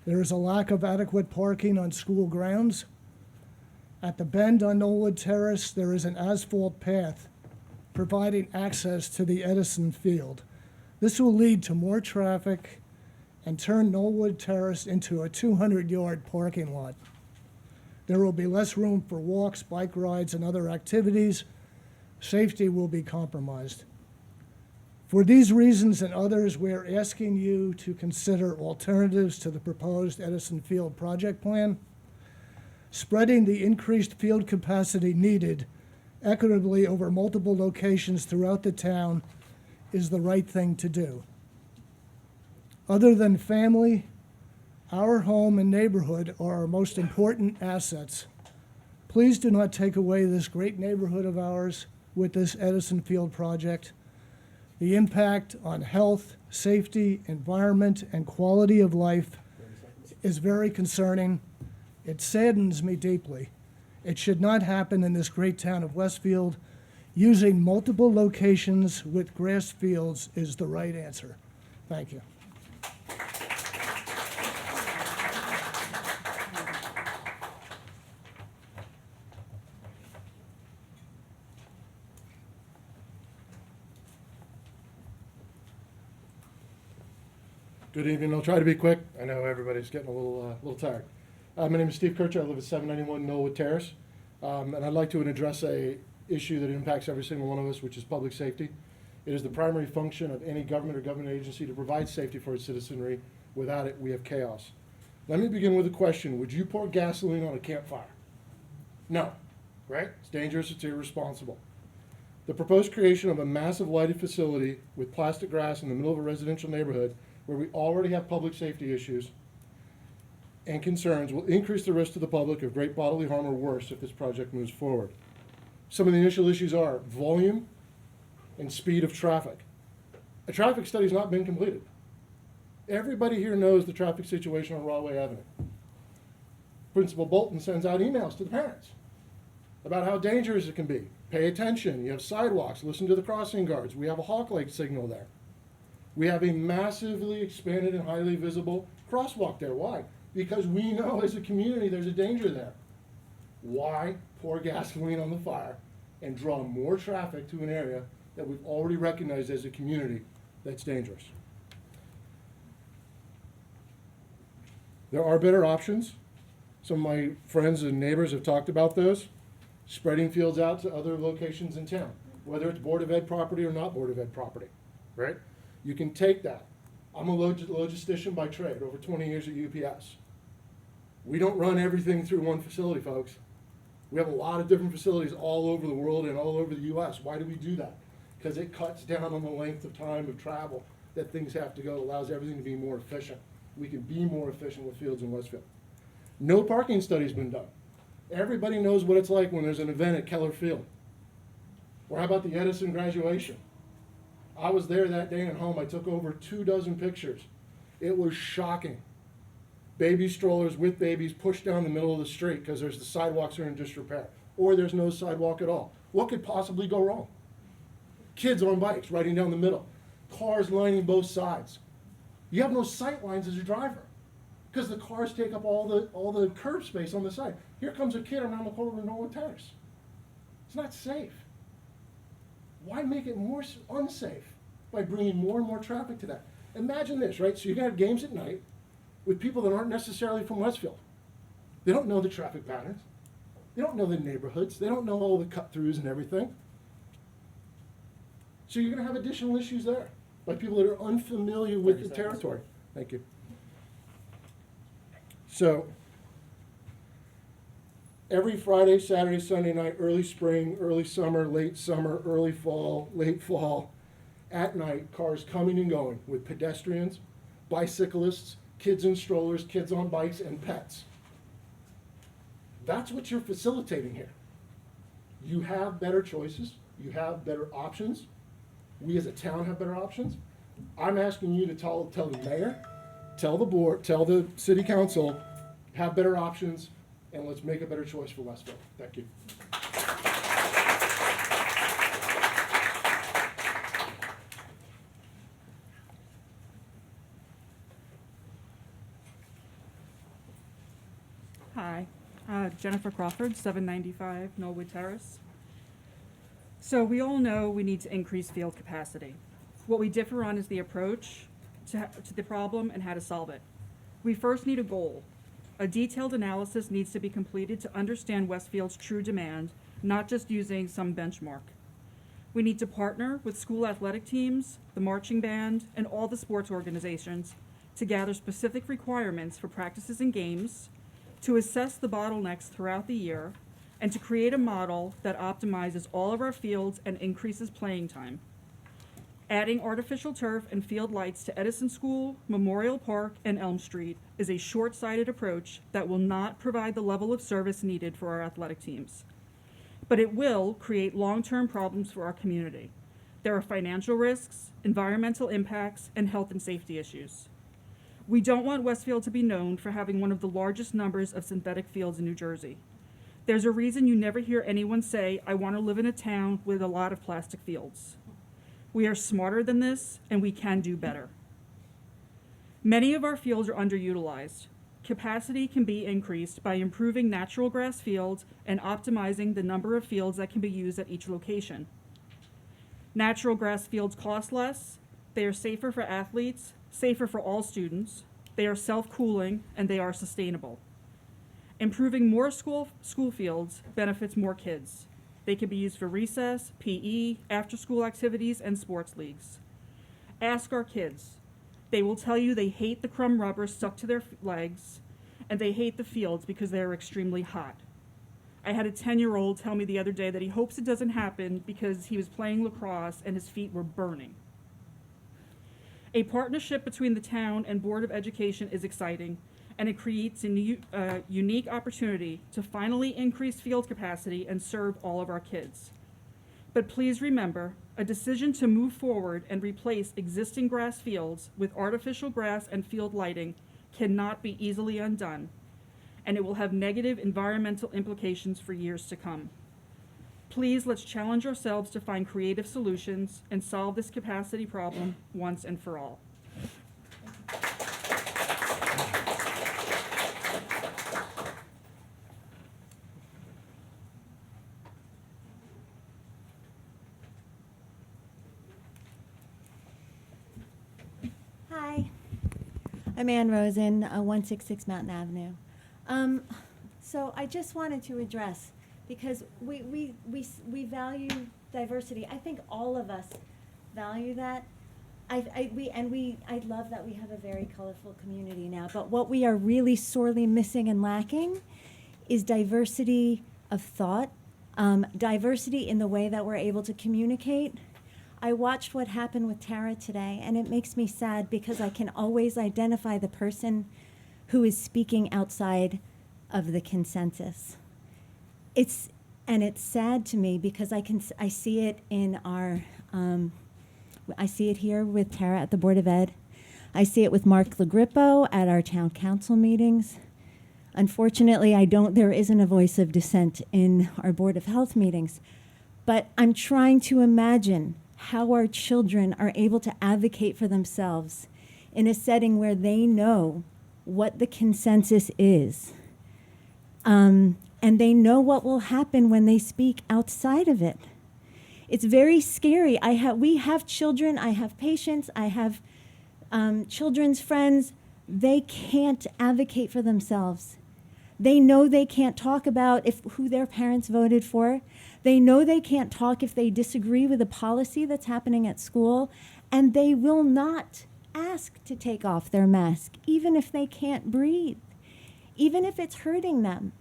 There is a lack of adequate parking on school grounds. At the bend on Knollwood Terrace, there is an asphalt path providing access to the Edison Field. This will lead to more traffic and turn Knollwood Terrace into a 200-yard parking lot. There will be less room for walks, bike rides, and other activities. Safety will be compromised. For these reasons and others, we are asking you to consider alternatives to the proposed Edison Field project plan. Spreading the increased field capacity needed equitably over multiple locations throughout the town is the right thing to do. Other than family, our home and neighborhood are our most important assets. Please do not take away this great neighborhood of ours with this Edison Field project. The impact on health, safety, environment, and quality of life is very concerning. It saddens me deeply. It should not happen in this great town of Westfield. Using multiple locations with grass fields is the right answer. Thank you. Good evening. I'll try to be quick. I know everybody's getting a little tired. My name is Steve Kircher. I live at 791 Knollwood Terrace, and I'd like to address a issue that impacts every single one of us, which is public safety. It is the primary function of any government or government agency to provide safety for its citizenry. Without it, we have chaos. Let me begin with a question. Would you pour gasoline on a campfire? No, right? It's dangerous. It's irresponsible. The proposed creation of a massive lighted facility with plastic grass in the middle of a residential neighborhood where we already have public safety issues and concerns will increase the risk to the public of great bodily harm or worse if this project moves forward. Some of the initial issues are volume and speed of traffic. A traffic study has not been completed. Everybody here knows the traffic situation on Rahway Avenue. Principal Bolton sends out emails to the parents about how dangerous it can be. Pay attention. You have sidewalks. Listen to the crossing guards. We have a hawk light signal there. We have a massively expanded and highly visible crosswalk there. Why? Because we know as a community there's a danger there. Why pour gasoline on the fire and draw more traffic to an area that we've already recognized as a community that's dangerous? There are better options. Some of my friends and neighbors have talked about those. Spreading fields out to other locations in town, whether it's Board of Ed property or not Board of Ed property, right? You can take that. I'm a logistician by trade, over 20 years at UPS. We don't run everything through one facility, folks. We have a lot of different facilities all over the world and all over the US. Why do we do that? Because it cuts down on the length of time of travel that things have to go. It allows everything to be more efficient. We can be more efficient with fields in Westfield. No parking study's been done. Everybody knows what it's like when there's an event at Keller Field. Or how about the Edison graduation? I was there that day and home. I took over 24 pictures. It was shocking. Baby strollers with babies pushed down the middle of the street because the sidewalks are in disrepair, or there's no sidewalk at all. What could possibly go wrong? Kids on bikes riding down the middle, cars lining both sides. You have no sight lines as a driver because the cars take up all the curb space on the side. Here comes a kid around the corner of Norwood Terrace. It's not safe. Why make it more unsafe by bringing more and more traffic to that? Imagine this, right? So you can have games at night with people that aren't necessarily from Westfield. They don't know the traffic patterns. They don't know the neighborhoods. They don't know all the cut-throughs and everything. So you're going to have additional issues there by people that are unfamiliar with the territory. Thank you. So every Friday, Saturday, Sunday night, early spring, early summer, early fall, late fall, at night, cars coming and going with pedestrians, bicyclists, kids in strollers, kids on bikes, and pets. That's what you're facilitating here. You have better choices. You have better options. We as a town have better options. I'm asking you to tell the mayor, tell the board, tell the city council, have better options, and let's make a better choice for Westfield. Thank you. Hi, Jennifer Crawford, 795 Knollwood Terrace. So we all know we need to increase field capacity. What we differ on is the approach to the problem and how to solve it. We first need a goal. A detailed analysis needs to be completed to understand Westfield's true demand, not just using some benchmark. We need to partner with school athletic teams, the marching band, and all the sports organizations to gather specific requirements for practices and games, to assess the bottlenecks throughout the year, and to create a model that optimizes all of our fields and increases playing time. Adding artificial turf and field lights to Edison School, Memorial Park, and Elm Street is a short-sighted approach that will not provide the level of service needed for our athletic teams. But it will create long-term problems for our community. There are financial risks, environmental impacts, and health and safety issues. We don't want Westfield to be known for having one of the largest numbers of synthetic fields in New Jersey. There's a reason you never hear anyone say, "I want to live in a town with a lot of plastic fields." We are smarter than this, and we can do better. Many of our fields are underutilized. Capacity can be increased by improving natural grass fields and optimizing the number of fields that can be used at each location. Natural grass fields cost less, they are safer for athletes, safer for all students, they are self-cooling, and they are sustainable. Improving more school fields benefits more kids. They can be used for recess, PE, after-school activities, and sports leagues. Ask our kids. They will tell you they hate the crumb rubber stuck to their legs, and they hate the fields because they are extremely hot. I had a 10-year-old tell me the other day that he hopes it doesn't happen because he was playing lacrosse and his feet were burning. A partnership between the town and Board of Education is exciting, and it creates a unique opportunity to finally increase field capacity and serve all of our kids. But please remember, a decision to move forward and replace existing grass fields with artificial grass and field lighting cannot be easily undone, and it will have negative environmental implications for years to come. Please, let's challenge ourselves to find creative solutions and solve this capacity problem once and for all. Hi, I'm Ann Rosen, 166 Mountain Avenue. So I just wanted to address, because we value diversity. I think all of us value that. I love that we have a very colorful community now, but what we are really sorely missing and lacking is diversity of thought, diversity in the way that we're able to communicate. I watched what happened with Tara today, and it makes me sad because I can always identify the person who is speaking outside of the consensus. It's sad to me because I see it in our, I see it here with Tara at the Board of Ed. I see it with Mark LaGrippo at our town council meetings. Unfortunately, there isn't a voice of dissent in our Board of Health meetings. But I'm trying to imagine how our children are able to advocate for themselves in a setting where they know what the consensus is. And they know what will happen when they speak outside of it. It's very scary. We have children, I have patients, I have children's friends. They can't advocate for themselves. They know they can't talk about who their parents voted for. They know they can't talk if they disagree with a policy that's happening at school, and they will not ask to take off their mask, even if they can't breathe, even if it's hurting them.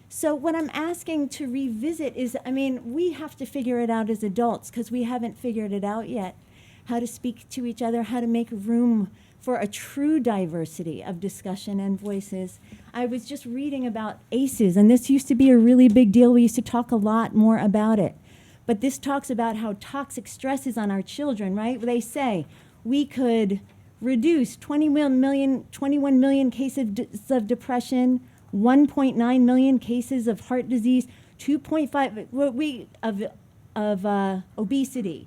So what I'm asking to revisit is, we have to figure it out as adults because we haven't figured it out yet, how to speak to each other, how to make room for a true diversity of discussion and voices. I was just reading about ACEs, and this used to be a really big deal. We used to talk a lot more about it. But this talks about how toxic stress is on our children, right? They say we could reduce 21 million cases of depression, 1.9 million cases of heart disease, 2.5 of obesity,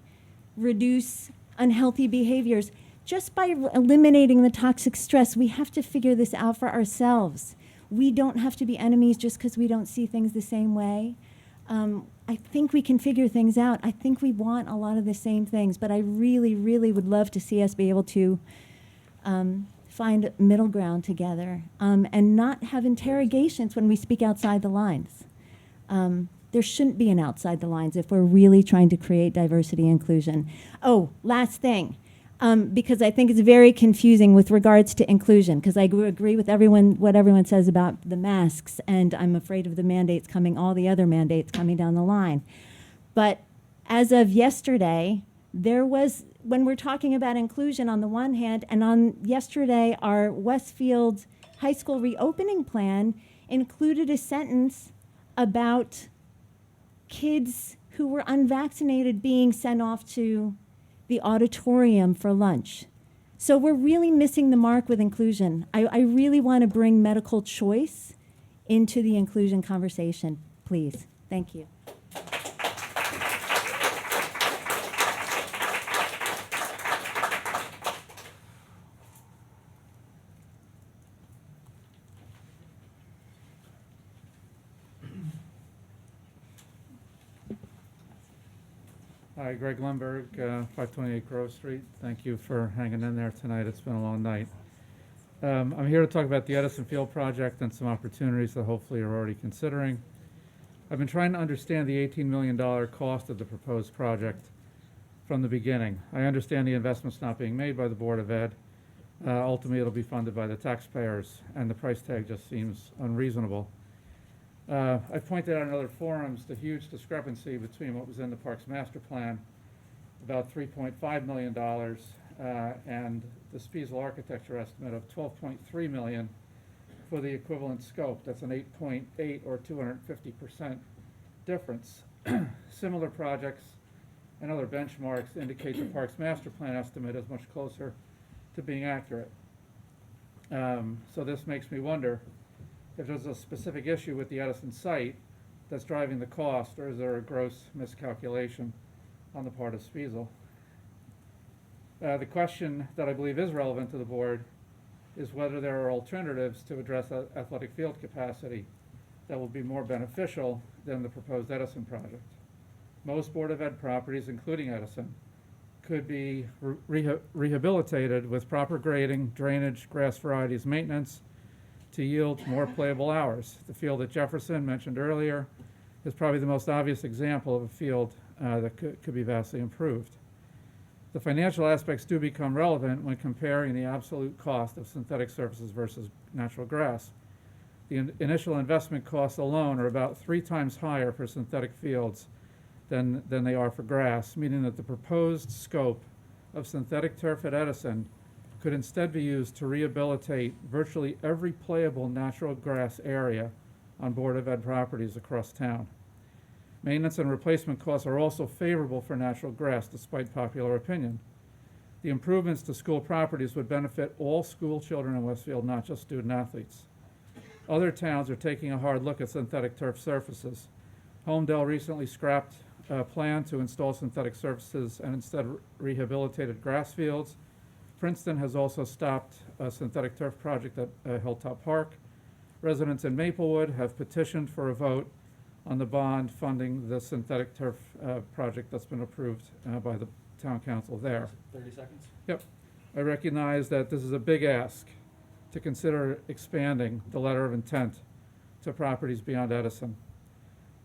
reduce unhealthy behaviors. Just by eliminating the toxic stress, we have to figure this out for ourselves. We don't have to be enemies just because we don't see things the same way. I think we can figure things out. I think we want a lot of the same things, but I really, really would love to see us be able to find middle ground together and not have interrogations when we speak outside the lines. There shouldn't be an outside the lines if we're really trying to create diversity and inclusion. Oh, last thing. Because I think it's very confusing with regards to inclusion, because I agree with what everyone says about the masks, and I'm afraid of the mandates all the other mandates coming down the line. But as of yesterday, when we're talking about inclusion on the one hand, and on yesterday, our Westfield High School reopening plan included a sentence about kids who were unvaccinated being sent off to the auditorium for lunch. So we're really missing the mark with inclusion. I really want to bring medical choice into the inclusion conversation, please. Thank you. Hi, Greg Lundberg, 528 Grove Street. Thank you for hanging in there tonight. It's been a long night. I'm here to talk about the Edison Field project and some opportunities that hopefully you're already considering. I've been trying to understand the $18 million cost of the proposed project from the beginning. I understand the investment's not being made by the Board of Ed. Ultimately, it'll be funded by the taxpayers, and the price tag just seems unreasonable. I've pointed out in other forums the huge discrepancy between what was in the Parks Master Plan, about $3.5 million, and the Spiesel architecture estimate of $12.3 million for the equivalent scope. That's an 8.8 or 250% difference. Similar projects and other benchmarks indicate the Parks Master Plan estimate is much closer to being accurate. So this makes me wonder if there's a specific issue with the Edison site that's driving the cost, or is there a gross miscalculation on the part of Spiesel? The question that I believe is relevant to the board is whether there are alternatives to address athletic field capacity that will be more beneficial than the proposed Edison project. Most Board of Ed properties, including Edison, could be rehabilitated with proper grading, drainage, grass varieties, maintenance, to yield more playable hours. The field at Jefferson, mentioned earlier, is probably the most obvious example of a field that could be vastly improved. The financial aspects do become relevant when comparing the absolute cost of synthetic surfaces versus natural grass. The initial investment costs alone are about 3 times higher for synthetic fields than they are for grass, meaning that the proposed scope of synthetic turf at Edison could instead be used to rehabilitate virtually every playable natural grass area on Board of Ed properties across town. Maintenance and replacement costs are also favorable for natural grass, despite popular opinion. The improvements to school properties would benefit all school children in Westfield, not just student athletes. Other towns are taking a hard look at synthetic turf surfaces. Homedale recently scrapped a plan to install synthetic surfaces and instead rehabilitated grass fields. Princeton has also stopped a synthetic turf project at Hilltop Park. Residents in Maplewood have petitioned for a vote on the bond funding the synthetic turf project that's been approved by the town council there. 30 seconds. Yep. I recognize that this is a big ask to consider expanding the letter of intent to properties beyond Edison.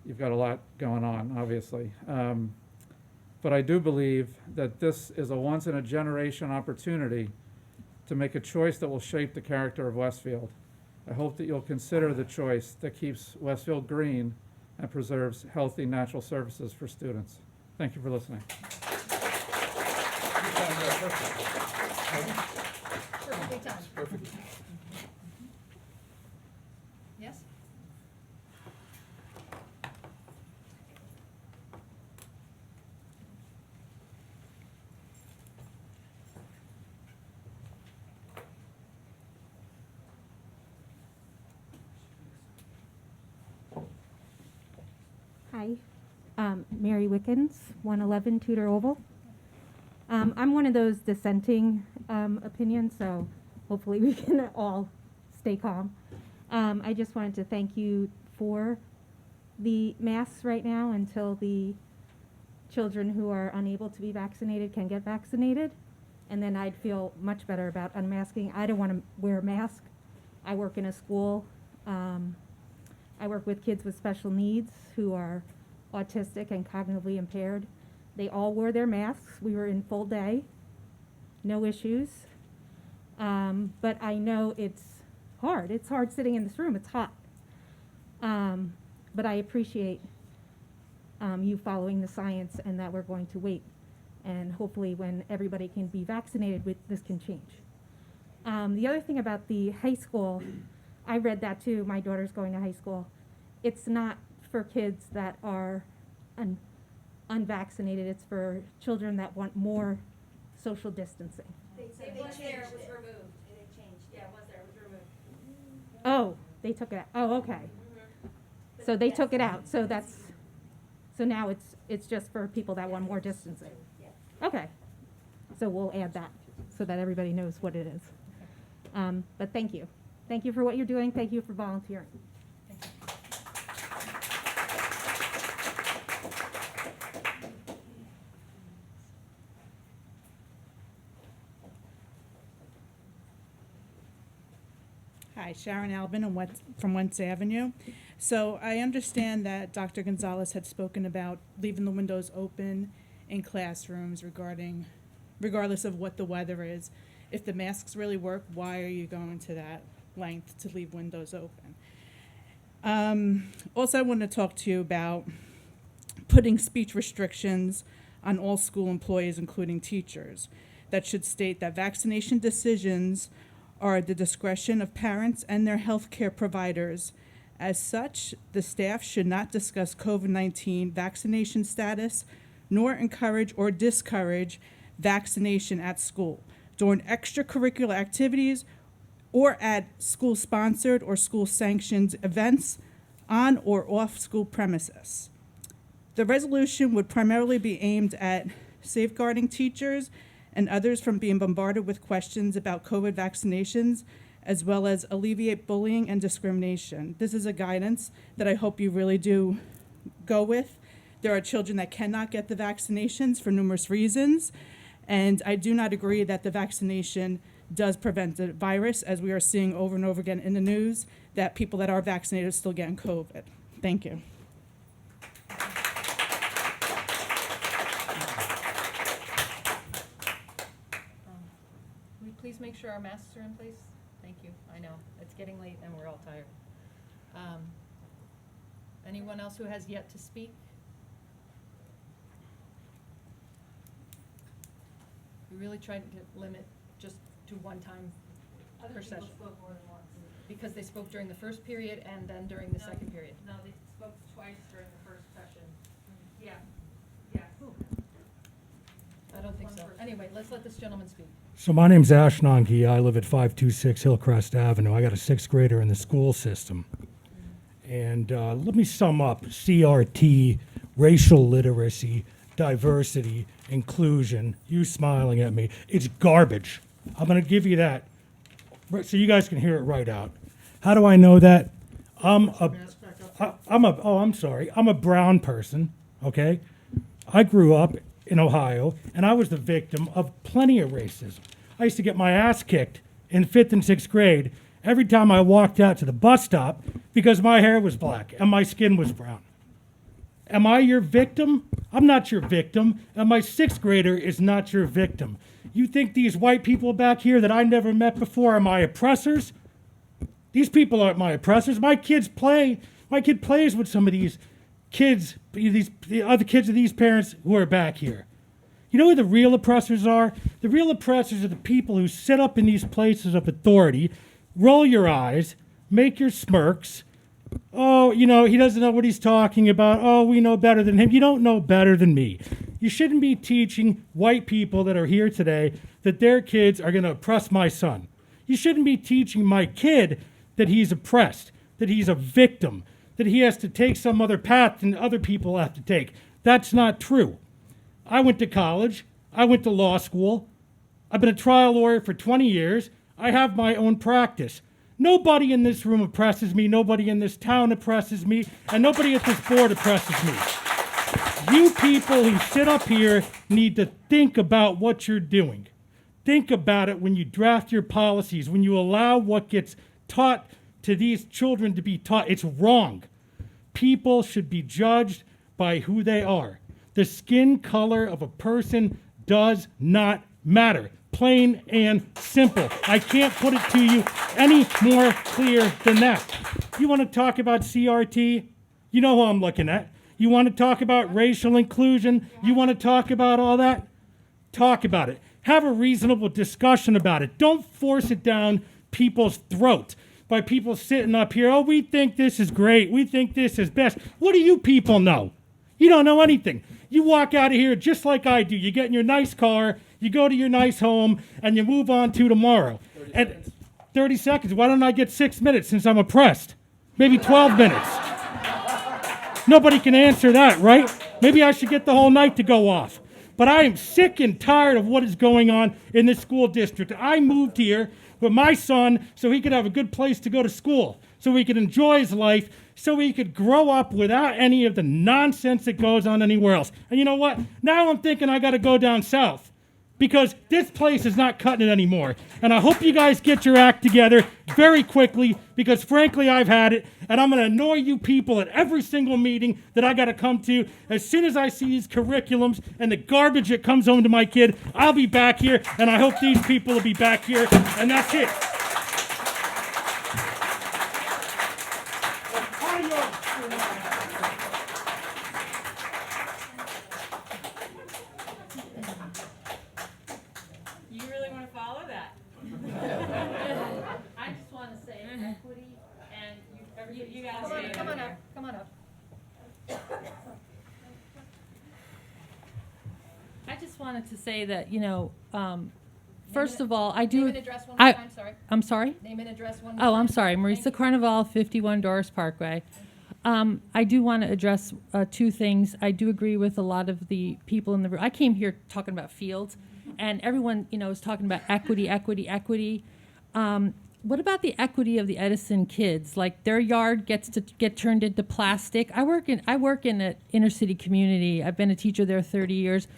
You've got a lot going on, obviously. But I do believe that this is a once-in-a-generation opportunity to make a choice that will shape the character of Westfield. I hope that you'll consider the choice that keeps Westfield green and preserves healthy natural services for students. Thank you for listening. Perfectly timed. Perfect. Yes? Hi, Mary Wickens, 111 Tudor Oval. I'm one of those dissenting opinions, so hopefully we can all stay calm. I just wanted to thank you for the masks right now until the children who are unable to be vaccinated can get vaccinated. And then I'd feel much better about unmasking. I don't want to wear a mask. I work in a school. I work with kids with special needs who are autistic and cognitively impaired. They all wore their masks. We were in full day, no issues. But I know it's hard. It's hard sitting in this room. It's hot. But I appreciate you following the science and that we're going to wait. And hopefully when everybody can be vaccinated, this can change. The other thing about the high school, I read that too. My daughter's going to high school. It's not for kids that are unvaccinated. It's for children that want more social distancing. It was there, it was removed. It changed. Yeah, it was there, it was removed. Oh, they took it out. Oh, okay. So they took it out. So now it's just for people that want more distancing. Okay. So we'll add that so that everybody knows what it is. But thank you. Thank you for what you're doing. Thank you for volunteering. Hi, Sharon Albin from Wentz Avenue. So I understand that Dr. Gonzalez had spoken about leaving the windows open in classrooms regardless of what the weather is. If the masks really work, why are you going to that length to leave windows open? Also, I want to talk to you about putting speech restrictions on all school employees, including teachers, that should state that vaccination decisions are at the discretion of parents and their healthcare providers. As such, the staff should not discuss COVID-19 vaccination status, nor encourage or discourage vaccination at school, during extracurricular activities, or at school-sponsored or school-sanctioned events on or off school premises. The resolution would primarily be aimed at safeguarding teachers and others from being bombarded with questions about COVID vaccinations, as well as alleviate bullying and discrimination. This is a guidance that I hope you really do go with. There are children that cannot get the vaccinations for numerous reasons, and I do not agree that the vaccination does prevent the virus, as we are seeing over and over again in the news, that people that are vaccinated are still getting COVID. Thank you. Will you please make sure our masks are in place? Thank you. I know, it's getting late and we're all tired. Anyone else who has yet to speak? We really tried to limit just to one time per session. Spoke more than once. Because they spoke during the first period and then during the second period. No, they spoke twice during the first session. Yeah, yeah. I don't think so. Anyway, let's let this gentleman speak. So my name's Ash Nanki. I live at 526 Hillcrest Avenue. I got a sixth grader in the school system. And let me sum up CRT, racial literacy, diversity, inclusion. You smiling at me. It's garbage. I'm going to give you that so you guys can hear it right out. How do I know that? I'm a brown person, okay? I grew up in Ohio, and I was the victim of plenty of racism. I used to get my ass kicked in 5th and 6th grade every time I walked out to the bus stop because my hair was black and my skin was brown. Am I your victim? I'm not your victim, and my 6th grader is not your victim. You think these white people back here that I never met before are my oppressors? These people aren't my oppressors. My kid plays with some of these kids, the other kids of these parents who are back here. You know who the real oppressors are? The real oppressors are the people who sit up in these places of authority, roll your eyes, make your smirks. Oh, you know, he doesn't know what he's talking about. Oh, we know better than him. You don't know better than me. You shouldn't be teaching white people that are here today that their kids are going to oppress my son. You shouldn't be teaching my kid that he's oppressed, that he's a victim, that he has to take some other path than other people have to take. That's not true. I went to college. I went to law school. I've been a trial lawyer for 20 years. I have my own practice. Nobody in this room oppresses me. Nobody in this town oppresses me. And nobody at this board oppresses me. You people who sit up here need to think about what you're doing. Think about it when you draft your policies, when you allow what gets taught to these children to be taught. It's wrong. People should be judged by who they are. The skin color of a person does not matter. Plain and simple. I can't put it to you any more clear than that. You want to talk about CRT? You know who I'm looking at. You want to talk about racial inclusion? You want to talk about all that? Talk about it. Have a reasonable discussion about it. Don't force it down people's throat by people sitting up here. Oh, we think this is great. We think this is best. What do you people know? You don't know anything. You walk out of here just like I do. You get in your nice car, you go to your nice home, and you move on to tomorrow. 30 seconds. Why don't I get 6 minutes since I'm oppressed? Maybe 12 minutes. Nobody can answer that, right? Maybe I should get the whole night to go off. But I am sick and tired of what is going on in this school district. I moved here with my son so he could have a good place to go to school, so he could enjoy his life, so he could grow up without any of the nonsense that goes on anywhere else. And you know what? Now I'm thinking I got to go down south because this place is not cutting it anymore. And I hope you guys get your act together very quickly because frankly I've had it, and I'm going to annoy you people at every single meeting that I got to come to. As soon as I see these curriculums and the garbage that comes home to my kid, I'll be back here, and I hope these people will be back here, and that's it. You really want to follow that? I just want to say equity, and you guys say it. Come on up. Come on up. I just wanted to say that, first of all, I do. Name and address one more time, sorry. I'm sorry? Name and address one more Oh, time. I'm sorry. Marisa Carnival, 51 Doris Parkway. I do want to address two things. I do agree with a lot of the people in the room. I came here talking about fields, and everyone, is talking about equity, equity, equity. What about the equity of the Edison kids? Like their yard gets to get turned into plastic. I work in an inner city community. I've been a teacher there 30 years.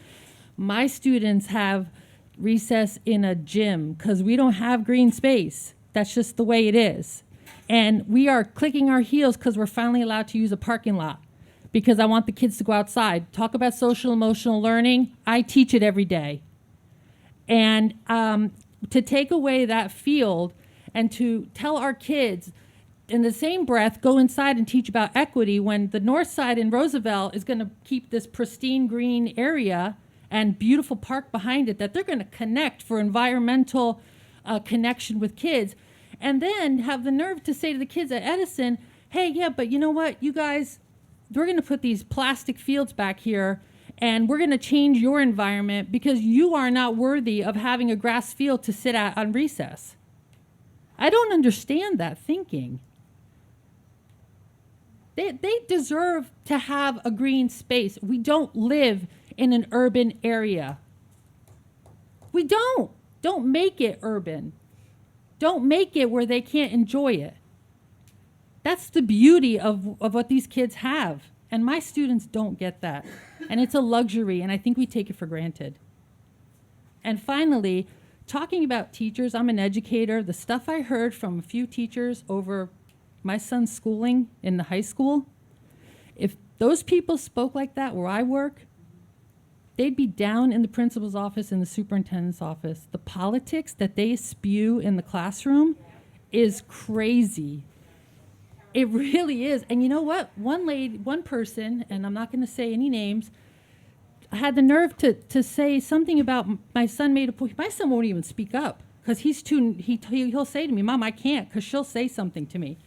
My students have recess in a gym because we don't have green space. That's just the way it is. And we are clicking our heels because we're finally allowed to use a parking lot because I want the kids to go outside. Talk about social emotional learning. I teach it every day. And to take away that field and to tell our kids in the same breath, go inside and teach about equity when the north side in Roosevelt is going to keep this pristine green area and beautiful park behind it that they're going to connect for environmental connection with kids. And then have the nerve to say to the kids at Edison, hey, yeah, but you know what, you guys, we're going to put these plastic fields back here and we're going to change your environment because you are not worthy of having a grass field to sit at on recess. I don't understand that thinking. They deserve to have a green space. We don't live in an urban area. We don't. Don't make it urban. Don't make it where they can't enjoy it. That's the beauty of what these kids have. And my students don't get that. And it's a luxury, and I think we take it for granted. And finally, talking about teachers, I'm an educator. The stuff I heard from a few teachers over my son's schooling in the high school, if those people spoke like that where I work, they'd be down in the principal's office and the superintendent's office. The politics that they spew in the classroom is crazy. It really is. And you know what? One person, and I'm not going to say any names, had the nerve to say something about my son made a point. My son won't even speak up because he'll say to me, Mom, I can't, because she'll say something to me.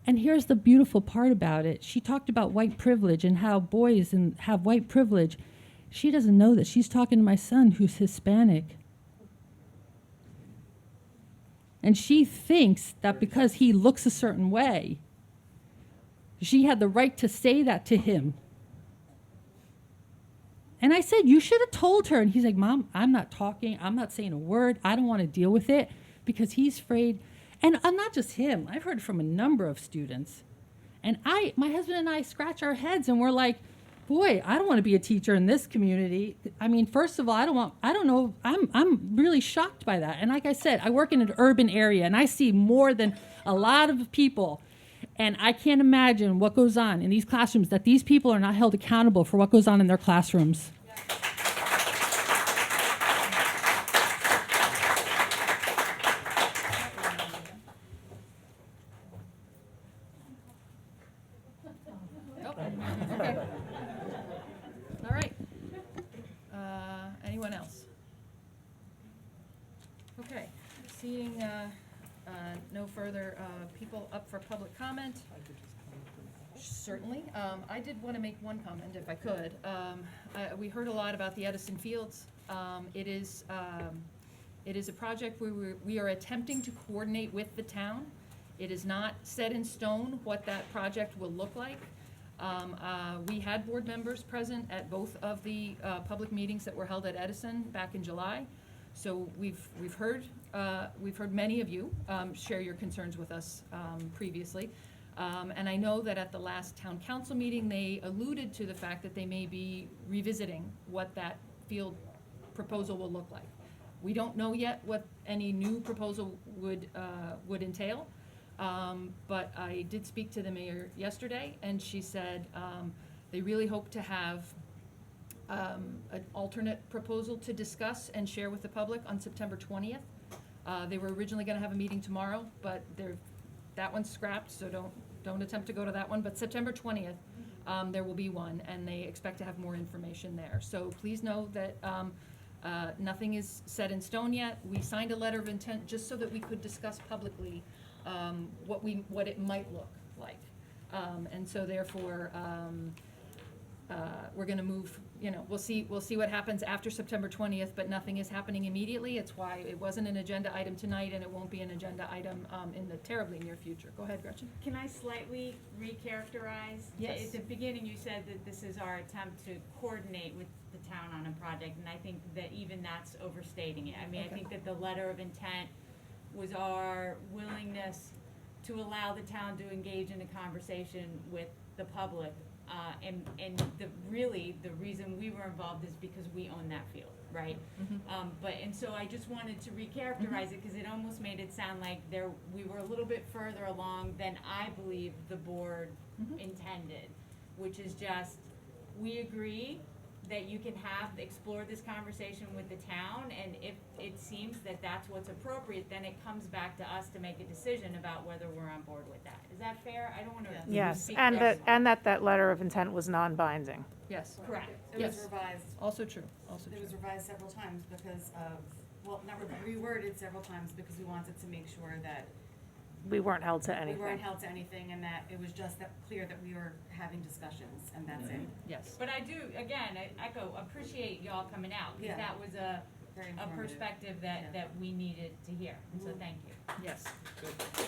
And here's the beautiful part about it. She talked about white privilege and how boys have white privilege. She doesn't know that she's talking to my son who's Hispanic. And she thinks that because he looks a certain way, she had the right to say that to him. And I said, you should have told her. And he's like, Mom, I'm not talking. I'm not saying a word. I don't want to deal with it because he's afraid. And not just him. I've heard from a number of students. And my husband and I scratch our heads and we're like, boy, I don't want to be a teacher in this community. I mean, first of all, I don't know. I'm really shocked by that. And like I said, I work in an urban area and I see more than a lot of people. And I can't imagine what goes on in these classrooms, that these people are not held accountable for what goes on in their classrooms. Okay. All right. Anyone else? Okay. Seeing no further people up for public comment. Certainly. I did want to make one comment, if I could. We heard a lot about the Edison Fields. It is a project where we are attempting to coordinate with the town. It is not set in stone what that project will look like. We had board members present at both of the public meetings that were held at Edison back in July. So we've heard many of you share your concerns with us previously. And I know that at the last town council meeting, they alluded to the fact that they may be revisiting what that field proposal will look like. We don't know yet what any new proposal would entail. But I did speak to the mayor yesterday, and she said they really hope to have an alternate proposal to discuss and share with the public on September 20th. They were originally going to have a meeting tomorrow, but that one's scrapped, so don't attempt to go to that one. But September 20th, there will be one, and they expect to have more information there. So please know that nothing is set in stone yet. We signed a letter of intent just so that we could discuss publicly what it might look like, and so therefore we're going to move. We'll see what happens after September 20th, but nothing is happening immediately. It's why it wasn't an agenda item tonight, and it won't be an agenda item in the terribly near future. Go ahead, Gretchen. Can I slightly recharacterize? Yes. At the beginning, you said that this is our attempt to coordinate with the town on a project, and I think that even that's overstating it. I mean, Okay. I think that the letter of intent was our willingness to allow the town to engage in a conversation with the public. And the reason we were involved is because we own that field, right? Mm-hmm. So I just wanted to recharacterize it because it almost made it sound like we were a little bit further along than I believe the board intended, which is just, we agree that you can explore this conversation with the town, and if it seems that that's what's appropriate, then it comes back to us to make a decision about whether we're on board with that. Is that fair? I don't want to. Yes, and that letter of intent was non-binding. Yes. Correct. It Yes. was revised. Also true. It was revised several times because of, not reworded several times because we wanted to make sure that We weren't held to We anything. weren't held to anything, and that it was just that clear that we were having discussions, and that's it. Yes. But I do, again, I echo, appreciate y'all coming out, because Yeah. that was a perspective that we needed to hear, and so thank you. Yes.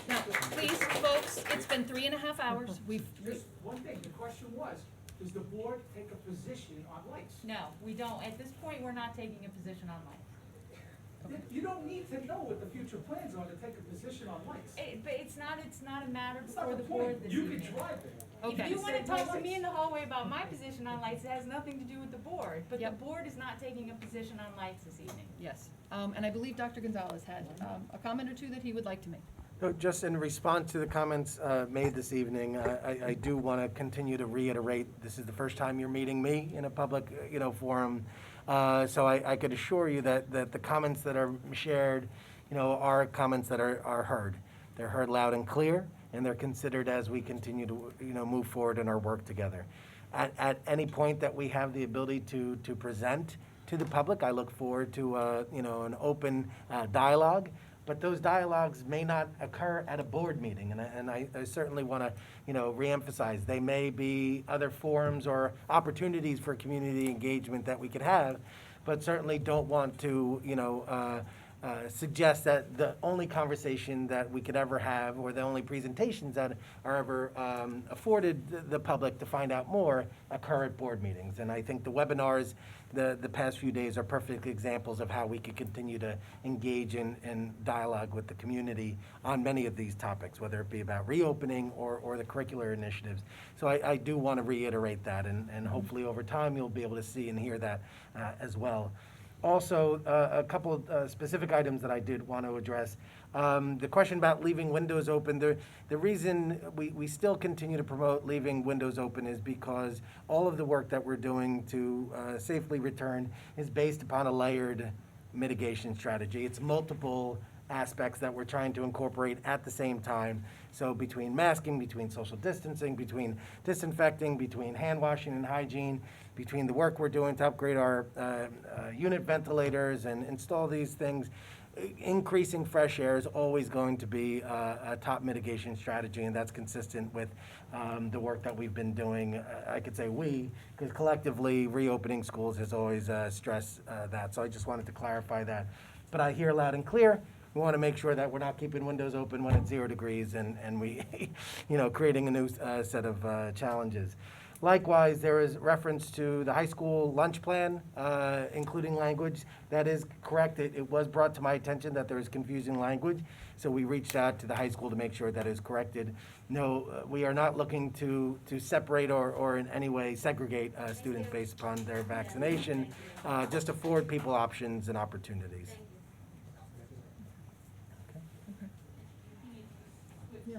Now, please, folks, it's been 3.5 hours. We've, Just one thing, the question was, does the board take a position on lights? No, we don't, at this point, we're not taking a position on lights. You don't need to know what the future plans are to take a position on lights. But it's not a matter That's not for the the board point. this You evening. can drive there. Okay. If you wanna Save talk to lights. me in the hallway about my position on lights, it has nothing to do with the board, but the Yep. board is not taking a position on lights this evening. yes. And I believe Dr. Gonzalez had a comment or two that he would like to make. So just in response to the comments made this evening, I do want to continue to reiterate, this is the first time you're meeting me in a public, forum. So I could assure you that the comments that are shared, are comments that are heard. They're heard loud and clear, and they're considered as we continue to, move forward in our work together. At any point that we have the ability to present to the public, I look forward to, an open dialogue. But those dialogues may not occur at a board meeting, and I certainly want to, reemphasize, they may be other forums or opportunities for community engagement that we could have, but certainly don't want to, suggest that the only conversation that we could ever have, or the only presentations that are ever afforded the public to find out more, occur at board meetings. And I think the webinars the past few days are perfect examples of how we could continue to engage in dialogue with the community on many of these topics, whether it be about reopening or the curricular initiatives. So I do want to reiterate that, and hopefully over time you'll be able to see and hear that as well. Also, a couple of specific items that I did want to address. The question about leaving windows open, the reason we still continue to promote leaving windows open is because all of the work that we're doing to safely return is based upon a layered mitigation strategy. It's multiple aspects that we're trying to incorporate at the same time. So between masking, between social distancing, between disinfecting, between hand washing and hygiene, between the work we're doing to upgrade our unit ventilators and install these things, increasing fresh air is always going to be a top mitigation strategy, and that's consistent with the work that we've been doing. I could say we, because collectively reopening schools has always stressed that. So I just wanted to clarify that. But I hear loud and clear, we want to make sure that we're not keeping windows open when it's 0 degrees and we, creating a new set of challenges. Likewise, there is reference to the high school lunch plan, including language. That is correct. It was brought to my attention that there is confusing language, so we reached out to the high school to make sure that is corrected. No, we are not looking to separate or in any way segregate students based upon their vaccination, just afford people options and opportunities. Yeah.